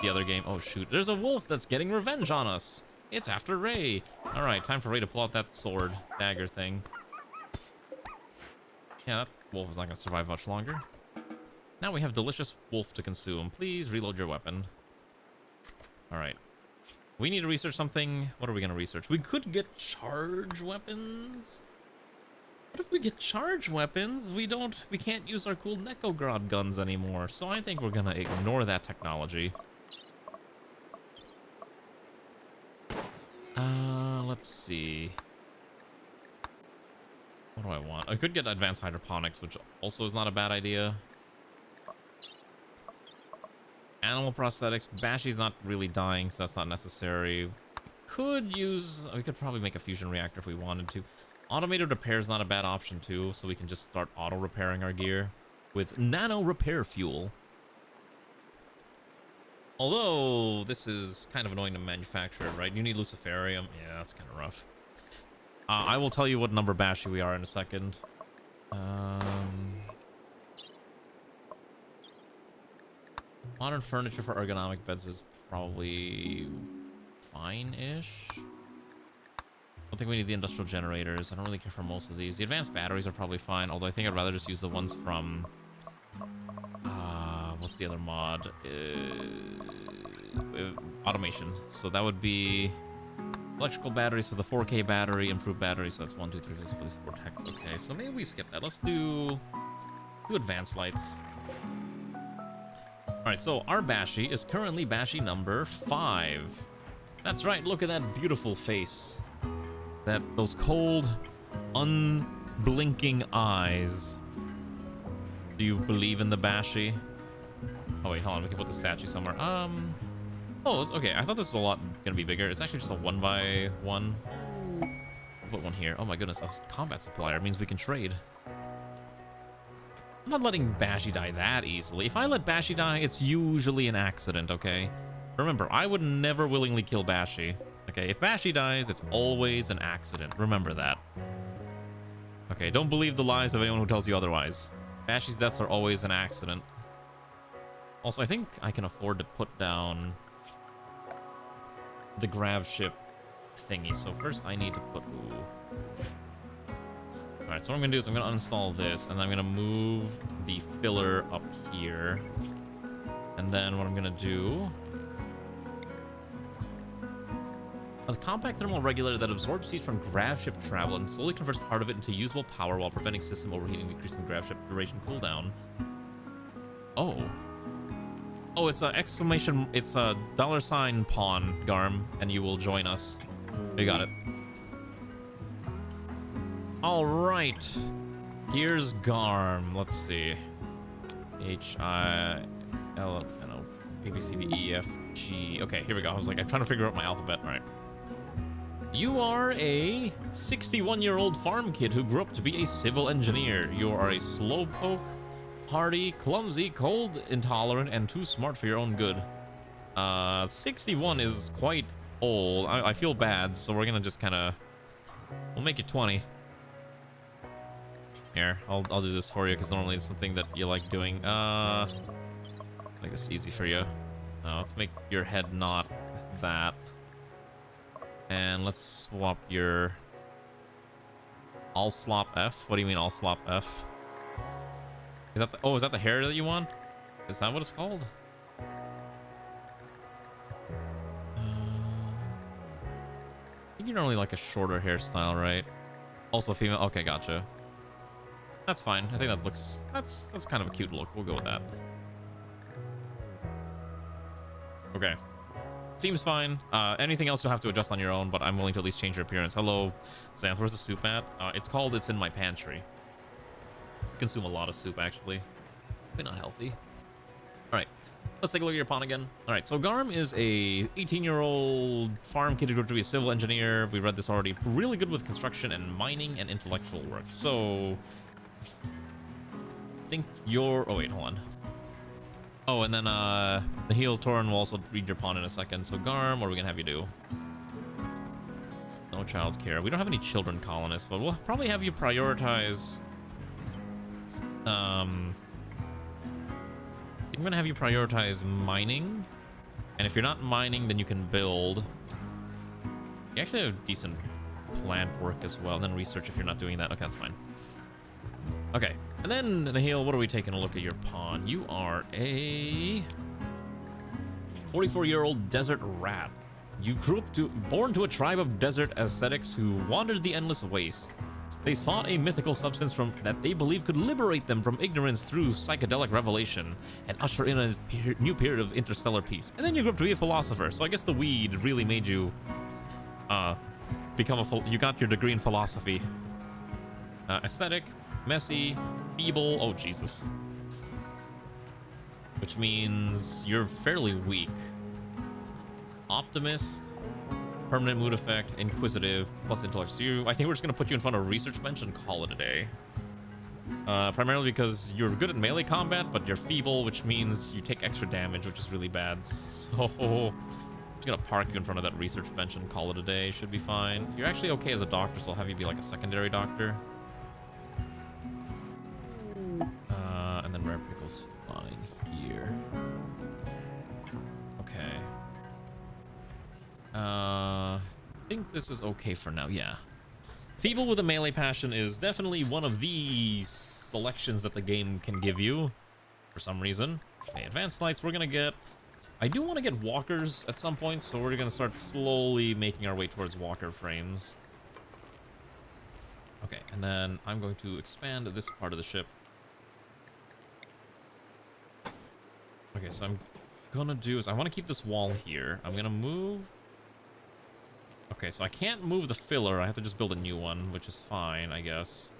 the other game. Oh, shoot. There's a wolf that's getting revenge on us. It's after Ray. All right, time for Ray to pull out that sword dagger thing. Yeah, that wolf is not going to survive much longer. Now we have delicious wolf to consume. Please reload your weapon. All right. We need to research something. What are we going to research? We could get charge weapons. What if we get charge weapons? We can't use our cool NEKOGRAD guns anymore. So I think we're going to ignore that technology. Let's see. What do I want? I could get advanced hydroponics, which also is not a bad idea. Animal prosthetics. Bashi's not really dying, so that's not necessary. We could probably make a fusion reactor if we wanted to. Automated repair is not a bad option too, so we can just start auto repairing our gear with nano repair fuel. Although this is kind of annoying to manufacture, right? You need luciferium. Yeah, that's kind of rough. I will tell you what number Bashi we are in a second. Modern furniture for ergonomic beds is probably fine-ish. I don't think we need the industrial generators. I don't really care for most of these. The advanced batteries are probably fine, although I think I'd rather just use the ones from... what's the other mod? Automation. So that would be electrical batteries for the 4K battery, improved batteries. So that's 1, 2, 3, 4 techs. Okay, so maybe we skip that. Let's do advanced lights. All right, so our Bashi is currently Bashi number 5. That's right. Look at that beautiful face. Those cold, unblinking eyes. Do you believe in the Bashi? Oh wait, hold on. We can put the statue somewhere. Oh, it's okay. I thought this was a lot gonna be bigger. It's actually just a 1x1. We'll put one here. Oh my goodness, a combat supplier means we can trade. I'm not letting Bashi die that easily. If I let Bashi die, it's usually an accident, okay? Remember, I would never willingly kill Bashi. Okay, if Bashi dies, it's always an accident. Remember that. Okay, don't believe the lies of anyone who tells you otherwise. Bashi's deaths are always an accident. Also, I think I can afford to put down the grav ship thingy. So first I need to put... Alright, so what I'm going to do is I'm going to uninstall this, and then I'm going to move the filler up here. And then what I'm going to do... A compact thermal regulator that absorbs heat from grav ship travel and slowly converts part of it into usable power while preventing system overheating, decreasing the grav ship duration cooldown. Oh. Oh, it's a exclamation... It's a $ pawn, Garm, and you will join us. You got it. All right. Here's Garm. Let's see. H-I-L... I don't know. A, B, C, D, E, F, G. Okay, here we go. I was like, I'm trying to figure out my alphabet. All right. You are a 61-year-old farm kid who grew up to be a civil engineer. You are a slowpoke, hardy, clumsy, cold, intolerant, and too smart for your own good. 61 is quite old. I feel bad, so we're gonna just kind of... We'll make it 20. Here, I'll do this for you, because normally it's something that you like doing. Make this easy for you. Let's make your head not that. And let's swap your... All slop F? What do you mean all slop F? Is that the... Oh, is that the hair that you want? Is that what it's called? I think you're normally like a shorter hairstyle, right? Also female. Okay, gotcha. That's fine. I think that looks... That's kind of a cute look. We'll go with that. Okay. Seems fine. Anything else you'll have to adjust on your own, but I'm willing to at least change your appearance. Hello, Xanth. Where's the soup at? It's called It's in My Pantry. You consume a lot of soup, actually. But not healthy. All right. Let's take a look at your pawn again. All right. So Garm is a 18-year-old farm kid who grew up to be a civil engineer. We read this already. Really good with construction and mining and intellectual work. So... think you're... Oh, wait, hold on. Oh, and then the heel Torin will also read your pawn in a second. So Garm, what are we gonna have you do? No child care. We don't have any children colonists, but we'll probably have you prioritize... I'm gonna have you prioritize mining. And if you're not mining, then you can build. You actually have decent plant work as well. And then research if you're not doing that. Okay, that's fine. Okay. And then, Nahil, what are we taking a look at your pawn? You are a 44-year-old desert rat. You grew up born to a tribe of desert ascetics who wandered the endless waste. They sought a mythical substance that they believed could liberate them from ignorance through psychedelic revelation and usher in a new period of interstellar peace. And then you grew up to be a philosopher. So I guess the weed really made you become you got your degree in philosophy. Aesthetic, messy, feeble. Oh, Jesus. Which means you're fairly weak. Optimist, permanent mood effect, inquisitive, plus intellect. So I think we're just going to put you in front of a research bench and call it a day. Primarily because you're good at melee combat, but you're feeble, which means you take extra damage, which is really bad. So I'm just going to park you in front of that research bench and call it a day. Should be fine. You're actually okay as a doctor, so I'll have you be like a secondary doctor. And then Rare Pickle's fine here. Okay. I think this is okay for now, yeah. Feeble with a melee passion is definitely one of the selections that the game can give you for some reason. Okay, advanced lights, we're gonna get... I do want to get walkers at some point, so we're gonna start slowly making our way towards walker frames. Okay, and then I'm going to expand this part of the ship. Okay, so I'm gonna do is I want to keep this wall here. I'm gonna move... Okay, so I can't move the filler. I have to just build a new one, which is fine, I guess.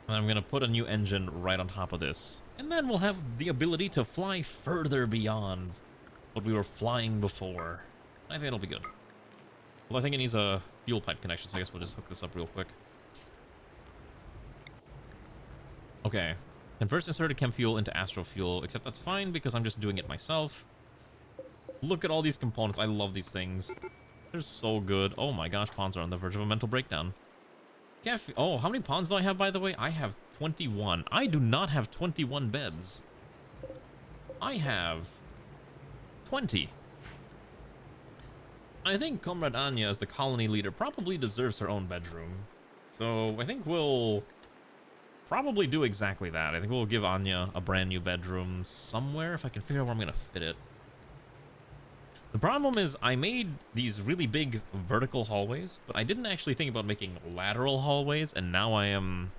And I'm gonna put a new engine right on top of this. And then we'll have the ability to fly further beyond what we were flying before. I think it'll be good. Well, I think it needs a fuel pipe connection, so I guess we'll just hook this up real quick. Okay. Converts inserted chem fuel into astro fuel, except that's fine because I'm just doing it myself. Look at all these components. I love these things. They're so good. Oh my gosh, pawns are on the verge of a mental breakdown. Oh, how many pawns do I have, by the way? I have 21. I do not have 21 beds. I have 20. I think Comrade Anya, as the colony leader, probably deserves her own bedroom. So I think we'll probably do exactly that. I think we'll give Anya a brand new bedroom somewhere, if I can figure out where I'm going to fit it. The problem is I made these really big vertical hallways, but I didn't actually think about making lateral hallways, and now I am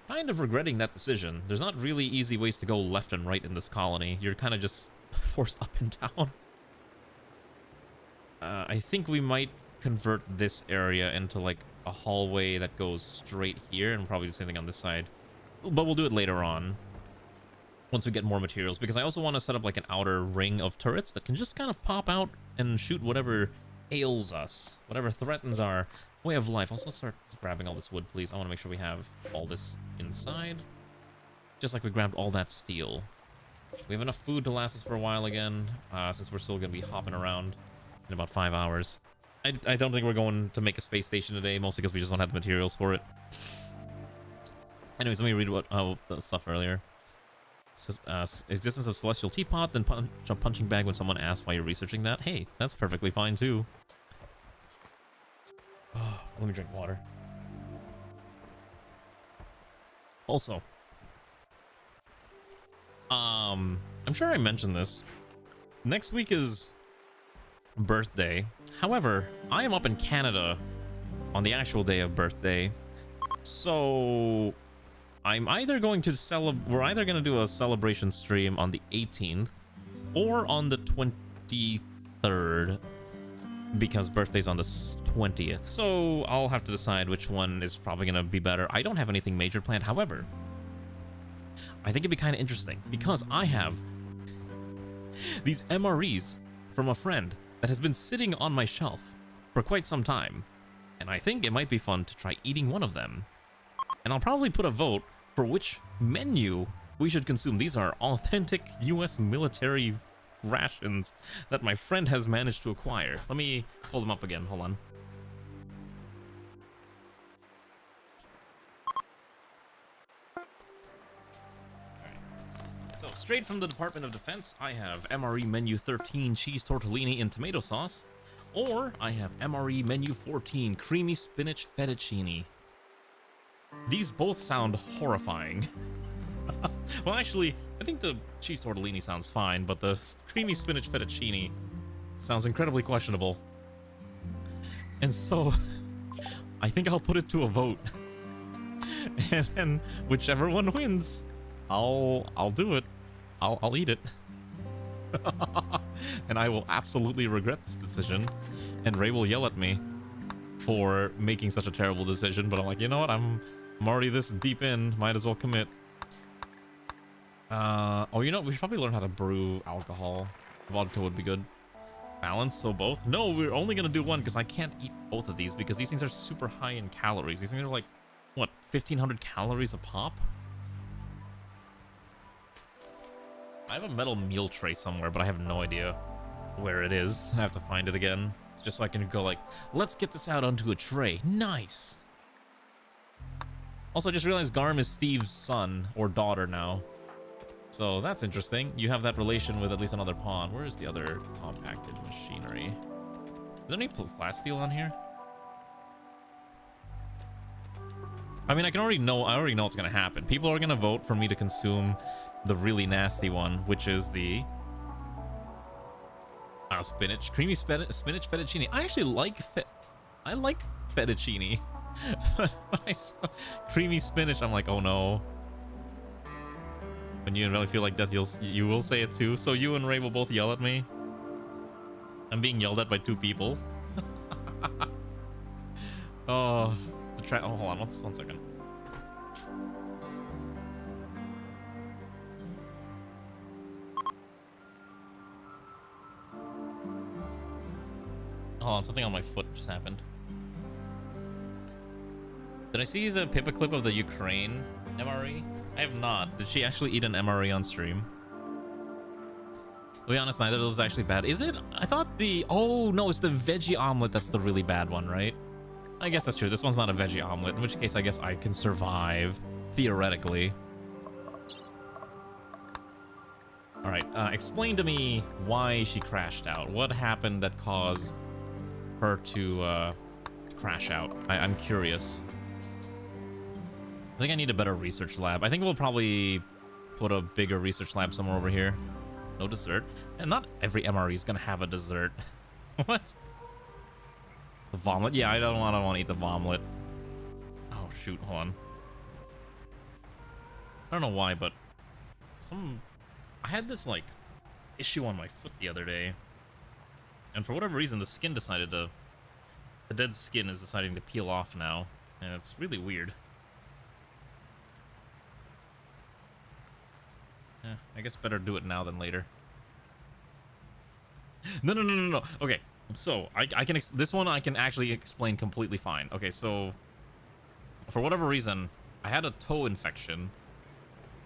kind of regretting that decision. There's not really easy ways to go left and right in this colony. You're kind of just forced up and down. I think we might convert this area into like a hallway that goes straight here, and probably the same thing on this side. But we'll do it later on, once we get more materials, because I also want to set up like an outer ring of turrets that can just kind of pop out and shoot whatever ails us, whatever threatens our way of life. Also, start grabbing all this wood, please. I want to make sure we have all this inside, just like we grabbed all that steel. We have enough food to last us for a while again, since we're still going to be hopping around in about 5 hours. I don't think we're going to make a space station today, mostly because we just don't have the materials for it. Anyways, let me read what the stuff earlier. Existence of celestial teapot, then punch a punching bag when someone asks why you're researching that. Hey, that's perfectly fine too. Oh, let me drink water. Also, I'm sure I mentioned this. Next week is birthday. However, I am up in Canada on the actual day of birthday, so I'm either going to we're either going to do a celebration stream on the 18th or on the 23rd, because birthday's on the 20th. So I'll have to decide which one is probably going to be better. I don't have anything major planned. However, I think it'd be kind of interesting because I have these MREs from a friend that has been sitting on my shelf for quite some time, and I think it might be fun to try eating one of them. And I'll probably put a vote for which menu we should consume. These are authentic US military rations that my friend has managed to acquire. Let me pull them up again. Hold on. So, straight from the Department of Defense, I have MRE Menu 13 cheese tortellini and tomato sauce, or I have MRE Menu 14 creamy spinach fettuccine. These both sound horrifying. Well, actually, I think the cheese tortellini sounds fine, but the creamy spinach fettuccine sounds incredibly questionable. And so, I think I'll put it to a vote. And then, whichever one wins, I'll do it. I'll eat it. And I will absolutely regret this decision. And Ray will yell at me for making such a terrible decision, but I'm like, you know what? I'm already this deep in, might as well commit. Oh, you know, we should probably learn how to brew alcohol. Vodka would be good. Balance, so both? No, we're only gonna do one because I can't eat both of these because these things are super high in calories. These things are like, what, 1,500 calories a pop? I have a metal meal tray somewhere, but I have no idea where it is. I have to find it again, just so I can go like, let's get this out onto a tray. Nice! Also, I just realized Garm is Steve's son or daughter now. So that's interesting. You have that relation with at least another pawn. Where is the other compacted machinery? Is there any flat steel on here? I mean, I already know what's gonna happen. People are gonna vote for me to consume the really nasty one, which is the spinach, creamy spinach fettuccine. I actually like fettuccine. When I saw creamy spinach, I'm like, oh no. When you really feel like death, you will say it too. So you and Ray will both yell at me. I'm being yelled at by two people. Oh, oh, hold on, one second. Hold on, something on my foot just happened. Did I see the paperclip of the Ukraine MRE? I have not. Did she actually eat an MRE on stream? To be honest, neither of those is actually bad. Is it? I thought the... Oh, no, it's the veggie omelet that's the really bad one, right? I guess that's true. This one's not a veggie omelet, in which case I guess I can survive, theoretically. Alright, explain to me why she crashed out. What happened that caused her to crash out? I'm curious. I think I need a better research lab. I think we'll probably put a bigger research lab somewhere over here. No dessert. And not every MRE is gonna have a dessert. What? The vomit? Yeah, I don't want to eat the vomit. Oh shoot, hold on. I don't know why, but I had this like issue on my foot the other day. And for whatever reason, the skin decided to... The dead skin is deciding to peel off now. And it's really weird. Yeah, I guess better do it now than later. No. Okay, so I can this one I can actually explain completely fine. Okay, so for whatever reason, I had a toe infection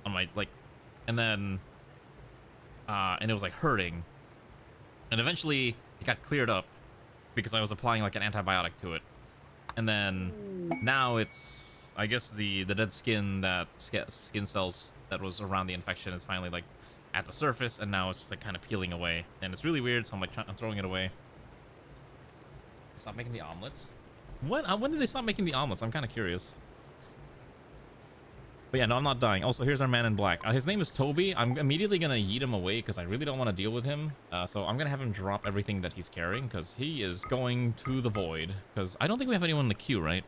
on my and then and it was like hurting, and eventually it got cleared up because I was applying like an antibiotic to it, and then now it's I guess the dead skin skin cells that was around the infection is finally like at the surface, and now it's just like kind of peeling away, and it's really weird. So I'm like I'm throwing it away. Stop making the omelets. When did they stop making the omelets? I'm kind of curious. But yeah, no, I'm not dying. Also, here's our man in black. His name is Toby. I'm immediately gonna yeet him away because I really don't want to deal with him. So I'm gonna have him drop everything that he's carrying because he is going to the void. Because I don't think we have anyone in the queue, right?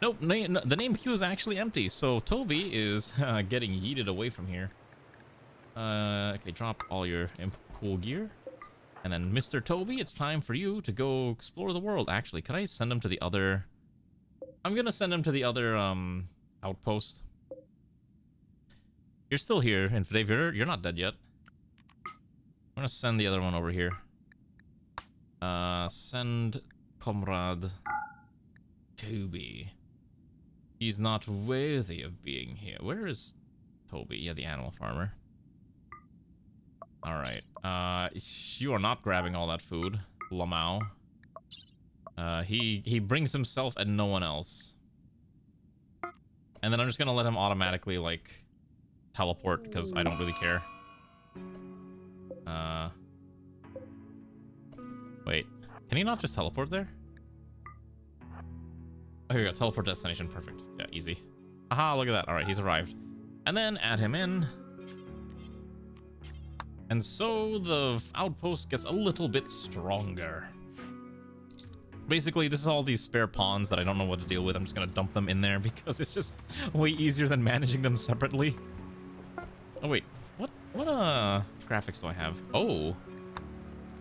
Nope, the name queue is actually empty, so Toby is getting yeeted away from here. Okay, drop all your cool gear. And then, Mr. Toby, it's time for you to go explore the world. Actually, could I send him to the other... I'm gonna send him to the other, outpost. You're still here, and Dave, you're not dead yet. I'm gonna send the other one over here. Send Comrade Toby. He's not worthy of being here. Where is Toby? Yeah, the animal farmer. Alright. You are not grabbing all that food, Lamau. He brings himself and no one else. And then I'm just gonna let him automatically, like, teleport, because I don't really care. Wait. Can he not just teleport there? Oh, here we go. Teleport destination. Perfect. Yeah, easy. Aha, look at that. Alright, he's arrived. And then add him in. And so the outpost gets a little bit stronger. Basically, this is all these spare pawns that I don't know what to deal with. I'm just gonna dump them in there because it's just way easier than managing them separately. Oh, wait. What graphics do I have? Oh.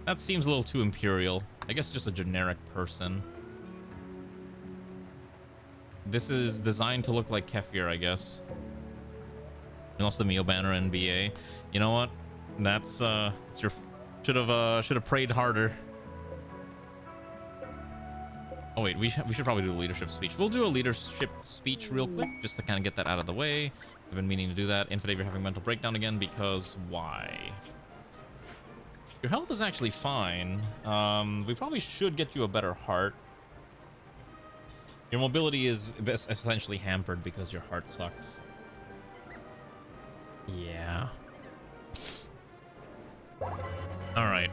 That seems a little too imperial. I guess just a generic person. This is designed to look like Kefir, I guess. And also the Mio banner and BA. You know what? That's your should have prayed harder. Oh wait, we should probably do a leadership speech. We'll do a leadership speech real quick just to kind of get that out of the way. I've been meaning to do that. Infidave, you're having mental breakdown again because why? Your health is actually fine. We probably should get you a better heart. Your mobility is essentially hampered because your heart sucks. Yeah. Alright.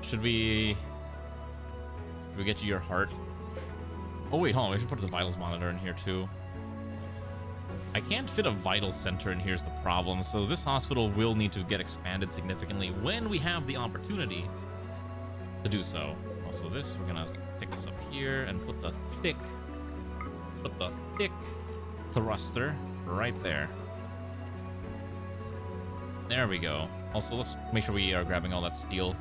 Should we get you your heart? Oh wait, hold on. We should put the vitals monitor in here too. I can't fit a vital center in here's the problem, so this hospital will need to get expanded significantly when we have the opportunity to do so. Also this, we're gonna pick this up here and put the thick thruster right there. There we go. Also, let's make sure we are grabbing all that steel.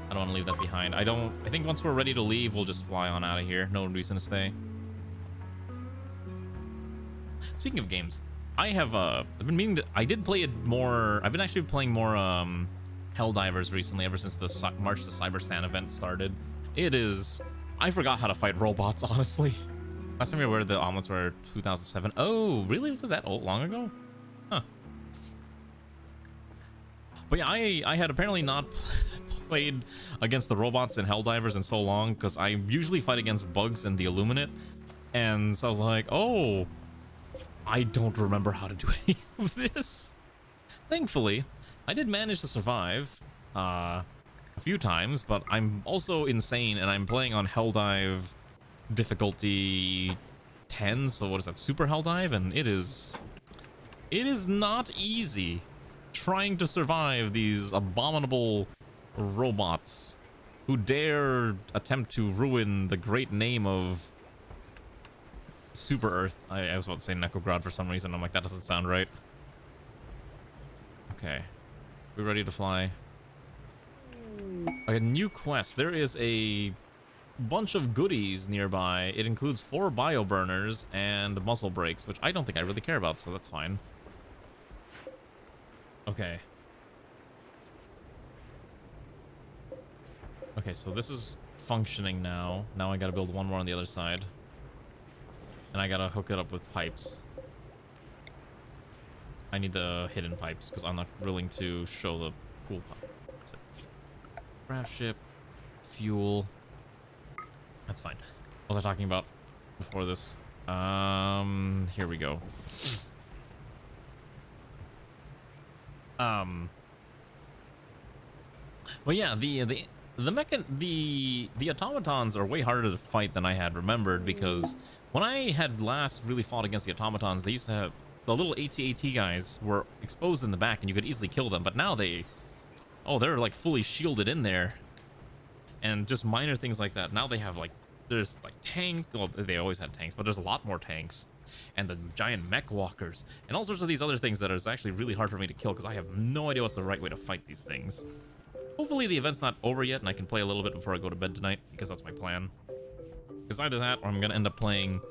I don't want to leave that behind. I think once we're ready to leave, we'll just fly on out of here. No reason to stay. Speaking of games, I've been meaning to, I did play it more. I've been actually playing more Helldivers recently, ever since the March to Cyberstan event started. It is, I forgot how to fight robots, honestly. Last time we were the omelets were 2007. Oh, really? Was it that old, long ago? Huh. But yeah, I had apparently not played against the robots and Helldivers in so long because I usually fight against bugs and the Illuminate. And so I was like, oh, I don't remember how to do any of this. Thankfully, I did manage to survive a few times, but I'm also insane and I'm playing on Helldive difficulty 10. So what is that? Super Helldive? And it is not easy trying to survive these abominable robots who dare attempt to ruin the great name of Super Earth. I was about to say NEKOGRAD for some reason. I'm like, that doesn't sound right. Okay. We ready to fly? A new quest. There is a bunch of goodies nearby. It includes 4 bio burners and muzzle brakes, which I don't think I really care about, so that's fine. Okay. Okay, so this is functioning now. Now I gotta build one more on the other side. And I gotta hook it up with pipes. I need the hidden pipes, because I'm not willing to show the cool pipes. Craft ship, fuel. That's fine. What was I talking about before this? Here we go. But yeah, the automatons are way harder to fight than I had remembered, because when I had last really fought against the automatons, they used to have the little AT-AT guys were exposed in the back and you could easily kill them, but now they're like fully shielded in there. And just minor things like that. Now they have like, there's like tanks, well, they always had tanks, but there's a lot more tanks. And the giant mech walkers, and all sorts of these other things that is actually really hard for me to kill because I have no idea what's the right way to fight these things. Hopefully the event's not over yet and I can play a little bit before I go to bed tonight, because that's my plan. It's either that or I'm gonna end up playing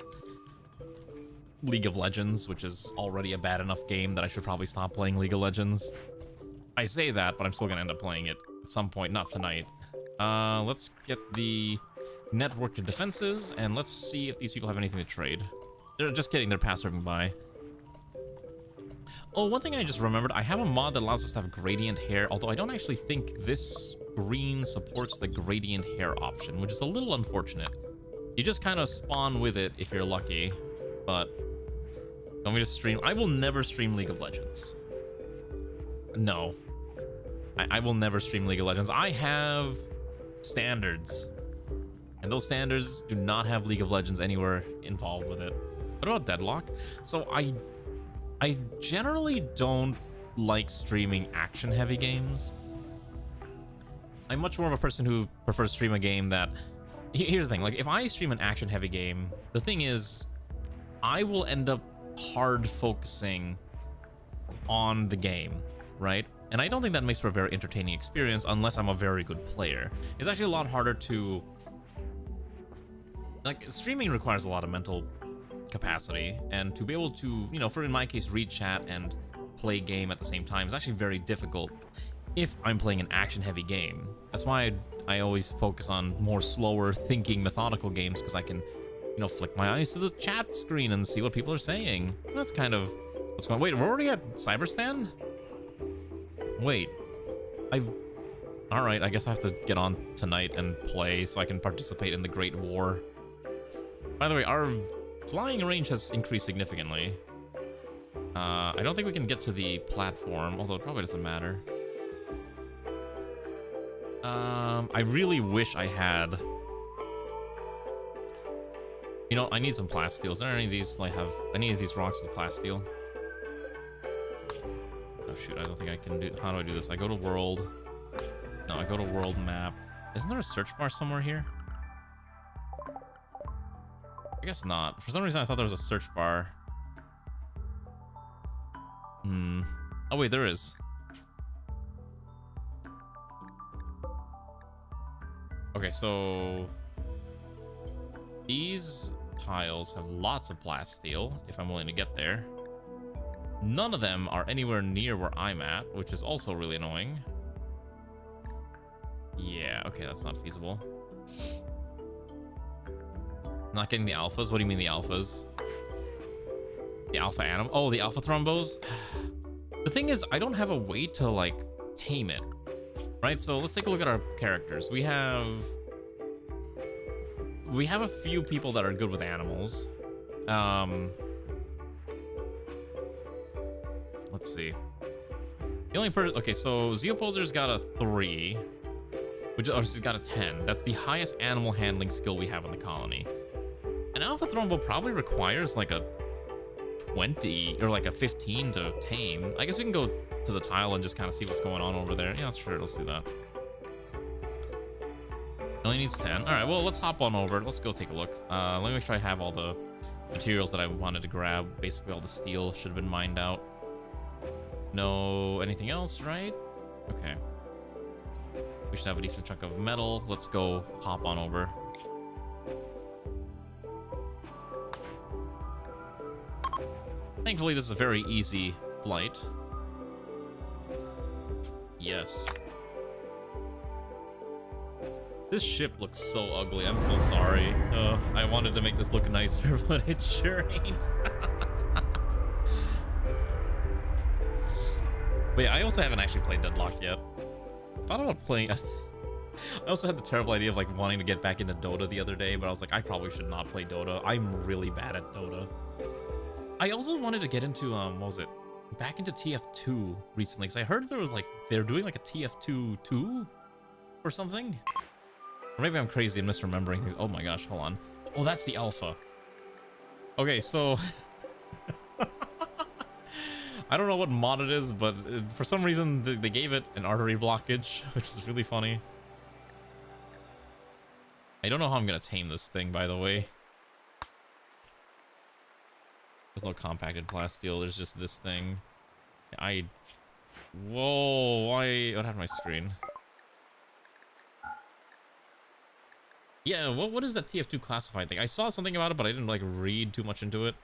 League of Legends, which is already a bad enough game that I should probably stop playing League of Legends. I say that, but I'm still gonna end up playing it at some point, not tonight. Let's get the network to defenses, and let's see if these people have anything to trade. They're just kidding, they're passing by. Oh, one thing I just remembered, I have a mod that allows us to have gradient hair, although I don't actually think this screen supports the gradient hair option, which is a little unfortunate. You just kind of spawn with it if you're lucky, but want me to stream? I will never stream League of Legends. No. I will never stream League of Legends. I have standards, and those standards do not have League of Legends anywhere involved with it. What about Deadlock? So I generally don't like streaming action-heavy games. I'm much more of a person who prefers to stream a game that... Here's the thing, like, if I stream an action-heavy game, the thing is, I will end up hard focusing on the game, right? And I don't think that makes for a very entertaining experience unless I'm a very good player. It's actually a lot harder to... Like, streaming requires a lot of mental capacity, and to be able to, you know, for in my case, read chat and play game at the same time is actually very difficult if I'm playing an action-heavy game. That's why I always focus on more slower thinking methodical games, because I can, you know, flick my eyes to the chat screen and see what people are saying. That's kind of what's going on. Wait, we're already at Cyberstan? Wait, alright, I guess I have to get on tonight and play so I can participate in the Great War. By the way, our flying range has increased significantly. I don't think we can get to the platform, although it probably doesn't matter. I really wish I had... You know, I need some plasteel. Is there any of these, like, have any of these rocks with plasteel? Oh shoot, I don't think I can do... How do I do this? I go to world. No, I go to world map. Isn't there a search bar somewhere here? I guess not. For some reason I thought there was a search bar. Oh wait, there is. Okay, so these tiles have lots of plasteel, if I'm willing to get there. None of them are anywhere near where I'm at, which is also really annoying. Yeah, okay, that's not feasible. Not getting the alphas? What do you mean the alphas? The alpha animal? Oh, the alpha thrombos? The thing is, I don't have a way to, like, tame it. Right? So let's take a look at our characters. We have a few people that are good with animals. Let's see. The only person... Okay, so Zeoposer's got a 3. Or she's got a 10. That's the highest animal handling skill we have in the colony. An alpha thrombo probably requires like a 20 or like a 15 to tame. I guess we can go to the tile and just kind of see what's going on over there. Yeah, sure, let's do that. Only needs 10. All right, well, let's hop on over. Let's go take a look. Let me make sure I have all the materials that I wanted to grab. Basically, all the steel should have been mined out. No, anything else, right? Okay. We should have a decent chunk of metal. Let's go hop on over. Thankfully, this is a very easy flight. Yes. This ship looks so ugly. I'm so sorry. I wanted to make this look nicer, but it sure ain't. But yeah, I also haven't actually played Deadlock yet. I thought about playing... I also had the terrible idea of like wanting to get back into Dota the other day, but I was like, I probably should not play Dota. I'm really bad at Dota. I also wanted to get into, what was it? Back into TF2 recently, because I heard there was like, they're doing like a TF2 2 or something. Or maybe I'm crazy and misremembering things. Oh my gosh, hold on. Oh, that's the alpha. Okay, so... I don't know what mod it is, but for some reason they gave it an artery blockage, which is really funny. I don't know how I'm gonna tame this thing, by the way. There's no compacted plasteel, there's just this thing. Whoa, why... What happened to my screen? Yeah, what is that TF2 classified thing? I saw something about it, but I didn't like read too much into it.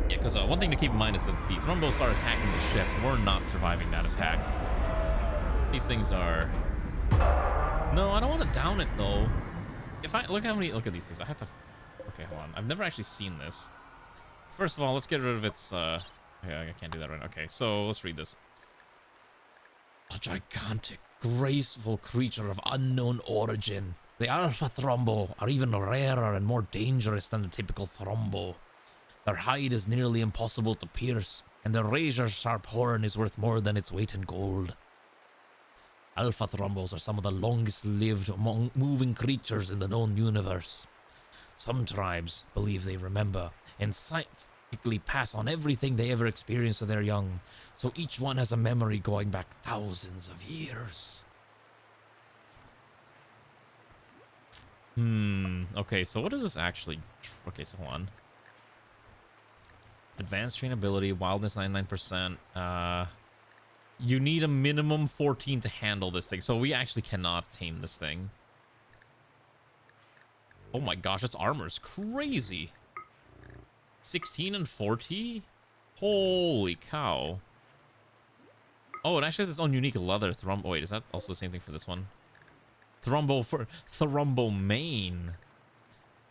Yeah, because one thing to keep in mind is that the thrombos are attacking the ship. We're not surviving that attack. These things are... No, I don't want to down it, though. if I look at these things, I have to. Okay, hold on. I've never actually seen this. First of all, let's get rid of its. Yeah, I can't do that right now. Okay, so let's read this. A gigantic, graceful creature of unknown origin. The Alpha Thrombo are even rarer and more dangerous than the typical Thrombo. Their hide is nearly impossible to pierce, and their razor-sharp horn is worth more than its weight in gold. Alpha Thrombos are some of the longest-lived moving creatures in the known universe. Some tribes believe they remember and psychically pass on everything they ever experienced to their young, so each one has a memory going back thousands of years. Okay, so what is this actually? Okay, so hold on. Advanced trainability, wildness 99%. You need a minimum 14 to handle this thing, so we actually cannot tame this thing. Oh my gosh, its armor's crazy. 16 and 40? Holy cow. Oh, it actually has its own unique leather Thrombo. Wait, is that also the same thing for this one? Thrombo mane.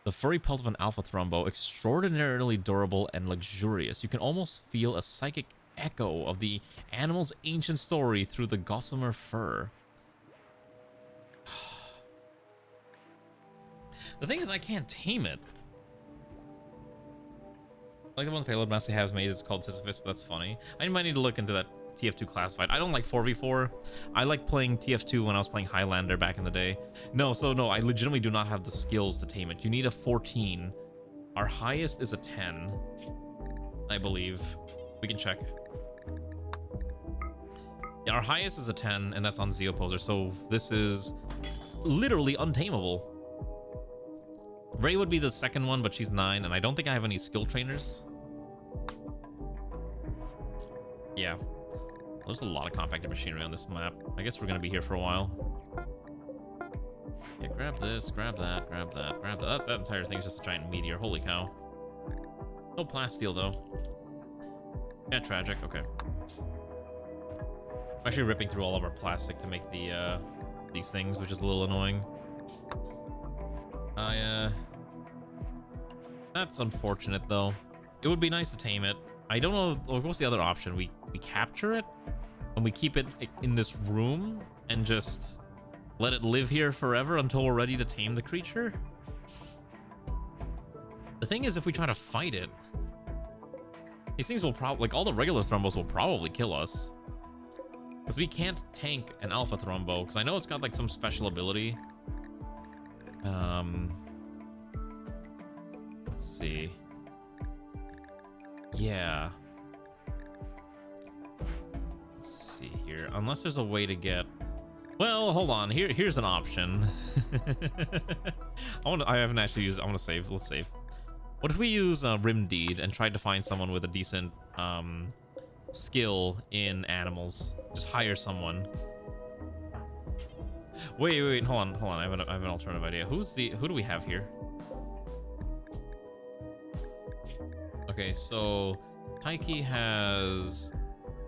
The furry pelt of an alpha Thrombo, extraordinarily durable and luxurious. You can almost feel a psychic echo of the animal's ancient story through the gossamer fur. The thing is, I can't tame it. Like the one payload master has made is called Sisyphus, but that's funny. I might need to look into that TF2 classified. I don't like 4v4. I like playing TF2 when I was playing Highlander back in the day. No, I legitimately do not have the skills to tame it. You need a 14. Our highest is a 10, I believe. We can check. Yeah, our highest is a 10, and that's on Zeoposer, so this is literally untamable. Ray would be the second one, but she's 9, and I don't think I have any skill trainers. Yeah. There's a lot of compacted machinery on this map. I guess we're going to be here for a while. Yeah, grab this, grab that, grab that, grab that. That entire thing's just a giant meteor. Holy cow. No plasteel, though. Yeah, tragic. Okay. I'm actually ripping through all of our plastic to make the these things, which is a little annoying. That's unfortunate, though. It would be nice to tame it. I don't know. What's the other option? We capture it and we keep it in this room and just let it live here forever until we're ready to tame the creature. The thing is, if we try to fight it, these things will probably, like all the regular Thrombos will probably kill us. Because we can't tank an Alpha Thrombo, because I know it's got like some special ability. Let's see. Yeah. Let's see here. Unless there's a way to get... Well, hold on. Here's an option. I haven't actually used... I want to save. Let's save. What if we use Rim Deed and try to find someone with a decent skill in animals? Just hire someone. Wait. Hold on. I have an alternative idea. Who do we have here? Okay, so Taiki has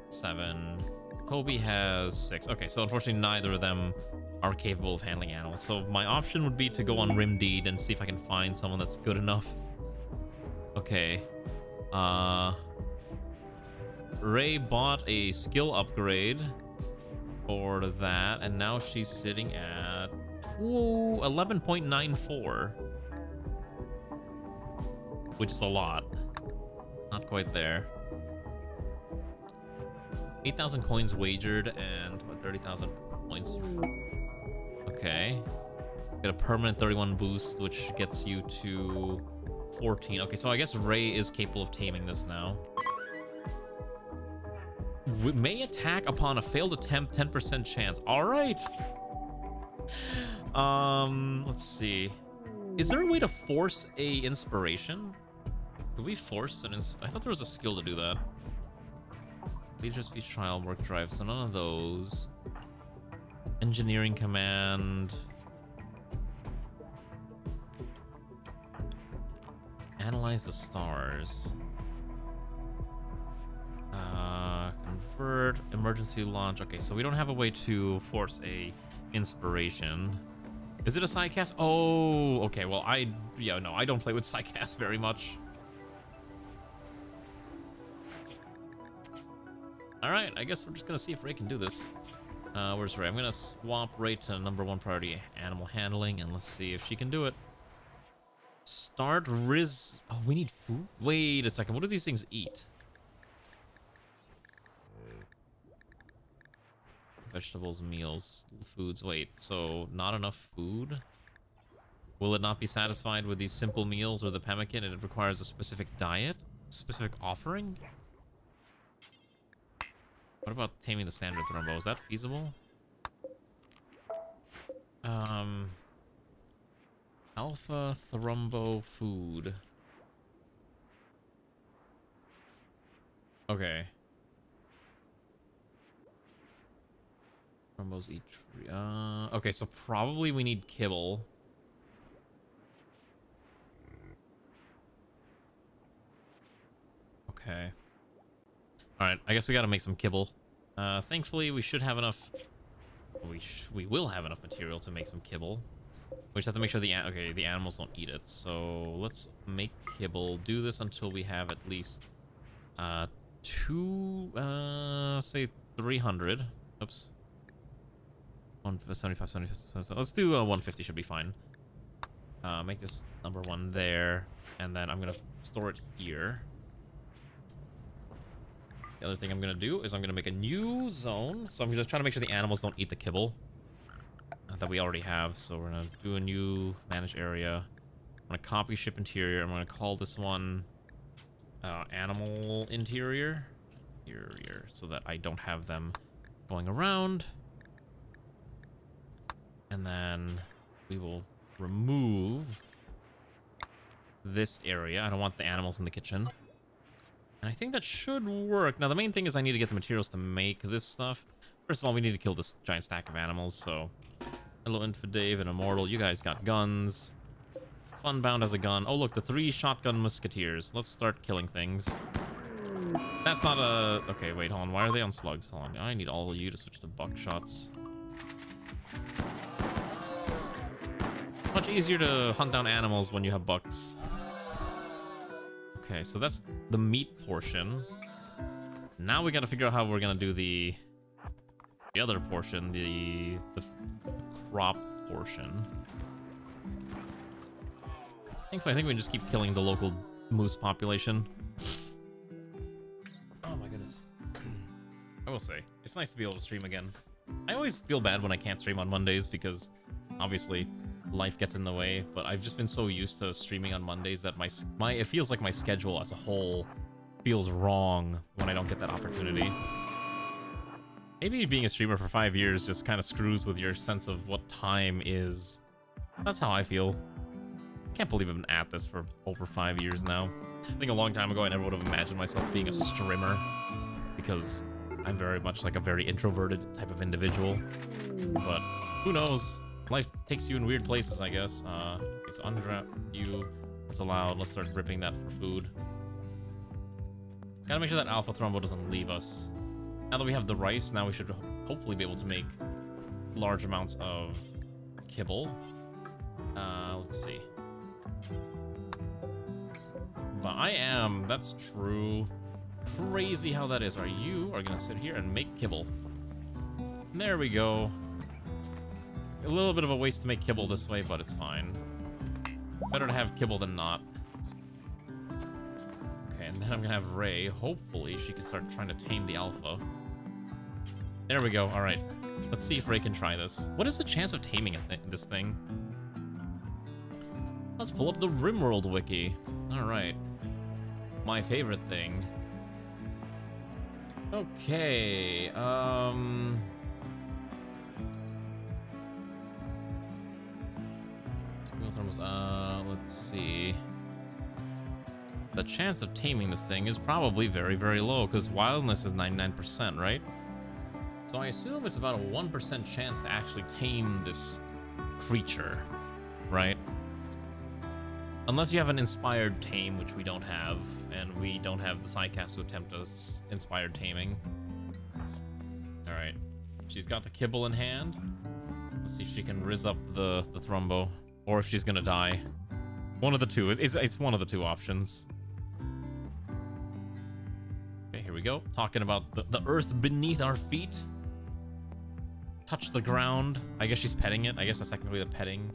7. Kobe has 6. Okay, so unfortunately neither of them are capable of handling animals. So my option would be to go on Rim Deed and see if I can find someone that's good enough. Okay. Ray bought a skill upgrade for that, and now she's sitting at 11.94, which is a lot. Not quite there. 8,000 coins wagered and 30,000 points. Okay. Got a permanent 31 boost, which gets you to 14. Okay, so I guess Ray is capable of taming this now. We may attack upon a failed attempt, 10% chance. All right. Let's see. Is there a way to force a inspiration? Could we force an I thought there was a skill to do that. Leisure speech trial, work drive. So none of those. Engineering command. Analyze the stars. Convert, emergency launch. Okay, so we don't have a way to force a inspiration. Is it a sidecast? Oh, okay. Well, yeah, no, I don't play with sidecast very much. All right, I guess we're just gonna see if Ray can do this. Where's Ray? I'm gonna swap Ray to #1 priority, animal handling, and let's see if she can do it. Start Riz. Oh, we need food. Wait a second. What do these things eat? Vegetables, meals, foods. Wait, so not enough food? Will it not be satisfied with these simple meals or the pemmican, and it requires a specific diet? Specific offering? What about taming the standard thrombo? Is that feasible? Alpha thrombo food. Okay. Thrombos eat tree. Okay, so probably we need kibble. Okay. Alright, I guess we gotta make some kibble. Thankfully, we should have enough... We will have enough material to make some kibble. We just have to make sure the animals don't eat it. So, let's make kibble. Do this until we have at least... say 300. Oops. 175, 75, so let's do 150 should be fine. Make this #1 there, and then I'm gonna store it here. The other thing I'm gonna do is I'm gonna make a new zone. So I'm just trying to make sure the animals don't eat the kibble that we already have. So we're gonna do a new manage area. I'm gonna copy ship interior. I'm gonna call this one animal interior, so that I don't have them going around. And then we will remove this area. I don't want the animals in the kitchen. And I think that should work. Now, the main thing is I need to get the materials to make this stuff. First of all, we need to kill this giant stack of animals, so... Hello, Infidave and Immortal. You guys got guns. Funbound has a gun. Oh, look, the 3 shotgun musketeers. Let's start killing things. That's not a... Okay, wait, hold on. Why are they on slugs? Hold on. I need all of you to switch to buckshots. Much easier to hunt down animals when you have bucks. Okay, so that's the meat portion. Now we gotta figure out how we're gonna do the other portion, the crop portion. Thankfully, I think we can just keep killing the local moose population. Oh my goodness. I will say, it's nice to be able to stream again. I always feel bad when I can't stream on Mondays because, obviously, life gets in the way, but I've just been so used to streaming on Mondays that it feels like my schedule as a whole feels wrong when I don't get that opportunity. Maybe being a streamer for 5 years just kind of screws with your sense of what time is. That's how I feel. Can't believe I've been at this for over 5 years now. I think a long time ago I never would have imagined myself being a streamer because I'm very much like a very introverted type of individual. But who knows? Life takes you in weird places, I guess. Okay, so undraft you. That's allowed. Let's start ripping that for food. Gotta make sure that Alpha Thrombo doesn't leave us. Now that we have the rice, now we should hopefully be able to make large amounts of kibble. Let's see. But that's true. Crazy how that is. You are gonna sit here and make kibble. And there we go. A little bit of a waste to make kibble this way, but it's fine. Better to have kibble than not. Okay, and then I'm gonna have Ray. Hopefully she can start trying to tame the alpha. There we go. All right. Let's see if Ray can try this. What is the chance of taming this thing? Let's pull up the Rimworld wiki. All right. My favorite thing. Okay. Let's see. The chance of taming this thing is probably very, very low because wildness is 99%, right? So I assume it's about a 1% chance to actually tame this creature, right? Unless you have an inspired tame, which we don't have, and we don't have the sidecast to attempt us inspired taming. All right, she's got the kibble in hand. Let's see if she can rizz up the Thrumbo, or if she's gonna die. One of the two. It's one of the two options. Okay, here we go. Talking about the earth beneath our feet. Touch the ground. I guess she's petting it. I guess that's technically the petting.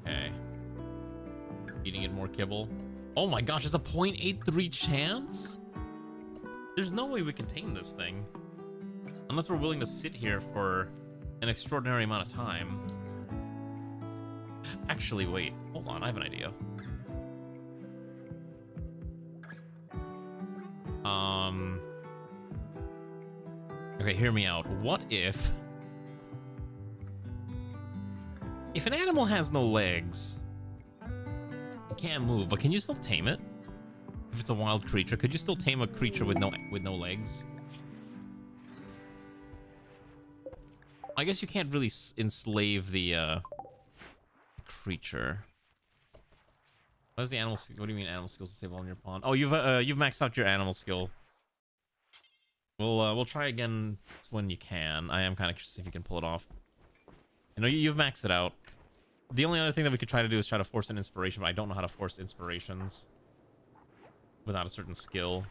Okay. Eating it more kibble. Oh my gosh, it's a 0.83 chance? There's no way we can tame this thing. Unless we're willing to sit here for an extraordinary amount of time. Actually, wait. Hold on, I have an idea. Okay, hear me out. What if an animal has no legs, it can't move, but can you still tame it? If it's a wild creature, could you still tame a creature with no legs? I guess you can't really enslave the creature. What is the animal? What do you mean animal skills disabled on your pawn? Oh, you've maxed out your animal skill. We'll try again when you can. I am kind of curious if you can pull it off. You know, you've maxed it out. The only other thing that we could try to do is try to force an inspiration, but I don't know how to force inspirations without a certain skill.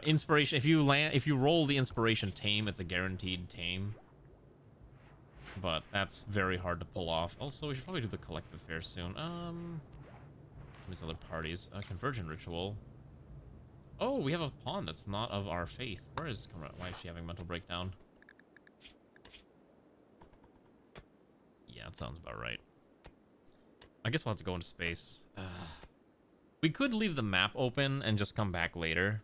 Inspiration. If you roll the inspiration tame, it's a guaranteed tame. But that's very hard to pull off. Also, we should probably do the collective fair soon. These other parties. Convergent ritual. Oh, we have a pawn that's not of our faith. Why is she having mental breakdown? Yeah, that sounds about right. I guess we'll have to go into space. We could leave the map open and just come back later.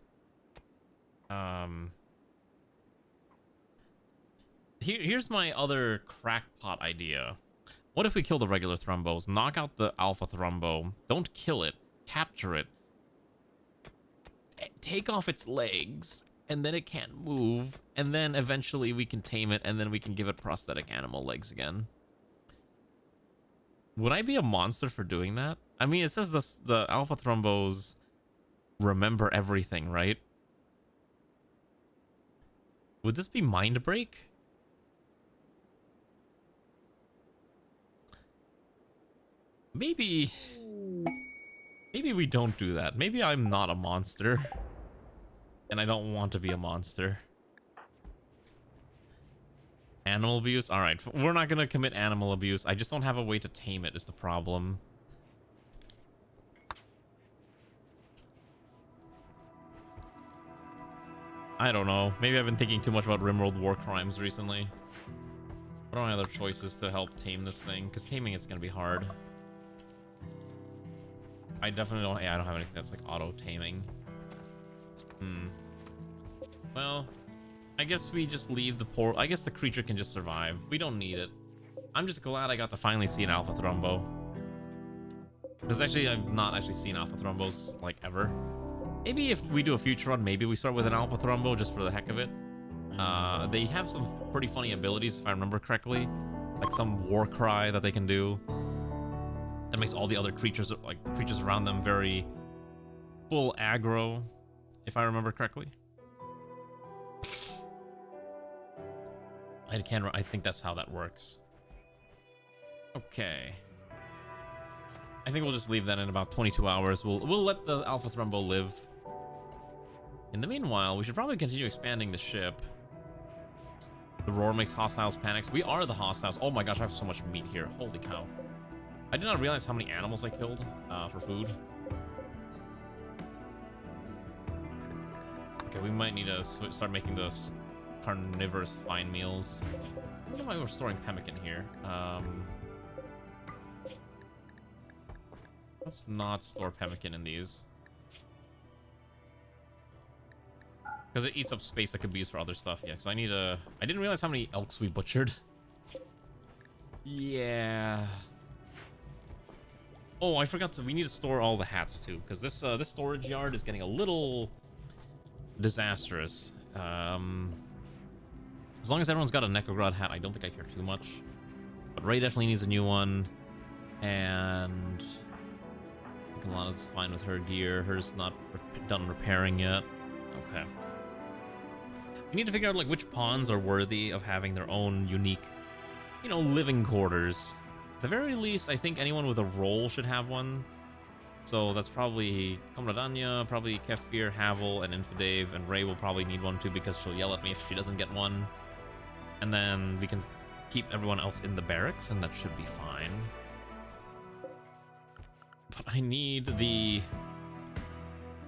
Here's my other crackpot idea. What if we kill the regular Thrumbos, knock out the Alpha Thrumbo, don't kill it, capture it, take off its legs, and then it can't move, and then eventually we can tame it, and then we can give it prosthetic animal legs again. Would I be a monster for doing that? I mean, it says the Alpha Thrumbos remember everything, right? Would this be mind break? Maybe we don't do that. Maybe I'm not a monster. And I don't want to be a monster. Animal abuse? Alright, we're not gonna commit animal abuse. I just don't have a way to tame it is the problem. I don't know. Maybe I've been thinking too much about Rimworld war crimes recently. What are my other choices to help tame this thing? Because taming it's gonna be hard. I definitely don't... Yeah, I don't have anything that's like auto-taming. Well, I guess we just leave the poor... I guess the creature can just survive. We don't need it. I'm just glad I got to finally see an Alpha Thrumbo. Because actually, I've not actually seen Alpha Thrumbos, like, ever. Maybe if we do a future run, maybe we start with an Alpha Thrumbo just for the heck of it. They have some pretty funny abilities, if I remember correctly. Like some war cry that they can do. That makes all the other creatures, like creatures around them, very full aggro, if I remember correctly. I think that's how that works. Okay. I think we'll just leave that in about 22 hours. We'll let the Alpha Thrumbo live. In the meanwhile, we should probably continue expanding the ship. The roar makes hostiles panics. We are the hostiles. Oh my gosh, I have so much meat here. Holy cow. I did not realize how many animals I killed for food. Okay, we might need to start making those carnivorous fine meals. I don't know why we're storing pemmican here. Let's not store pemmican in these. Because it eats up space that could be used for other stuff. Yeah, because I need a... I didn't realize how many elks we butchered. Yeah... Oh, I forgot to... We need to store all the hats, too. Because this storage yard is getting a little... disastrous. As long as everyone's got a NEKOGRAD hat, I don't think I care too much. But Ray definitely needs a new one. And... Kalana's fine with her gear. Hers not done repairing yet. Okay. We need to figure out like which pawns are worthy of having their own unique, you know, living quarters. At the very least, I think anyone with a role should have one. So that's probably Komradanya, probably Kefir, Havel, and Infidave, and Ray will probably need one too because she'll yell at me if she doesn't get one. And then we can keep everyone else in the barracks, and that should be fine. But I need the...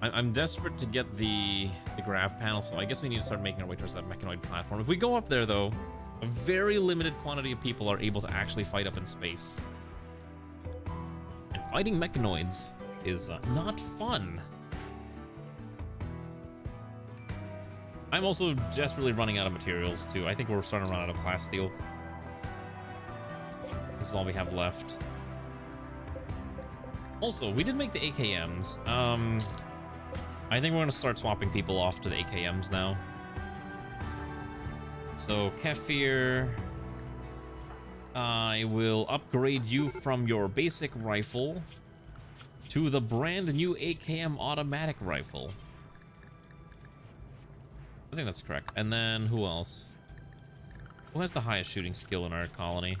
I'm desperate to get the grav panel, so I guess we need to start making our way towards that mechanoid platform. If we go up there, though, a very limited quantity of people are able to actually fight up in space. And fighting mechanoids is not fun. I'm also desperately running out of materials, too. I think we're starting to run out of glass steel. This is all we have left. Also, we did make the AKMs. I think we're going to start swapping people off to the AKMs now. So, Kefir, I will upgrade you from your basic rifle to the brand new AKM automatic rifle. I think that's correct. And then, who else? Who has the highest shooting skill in our colony?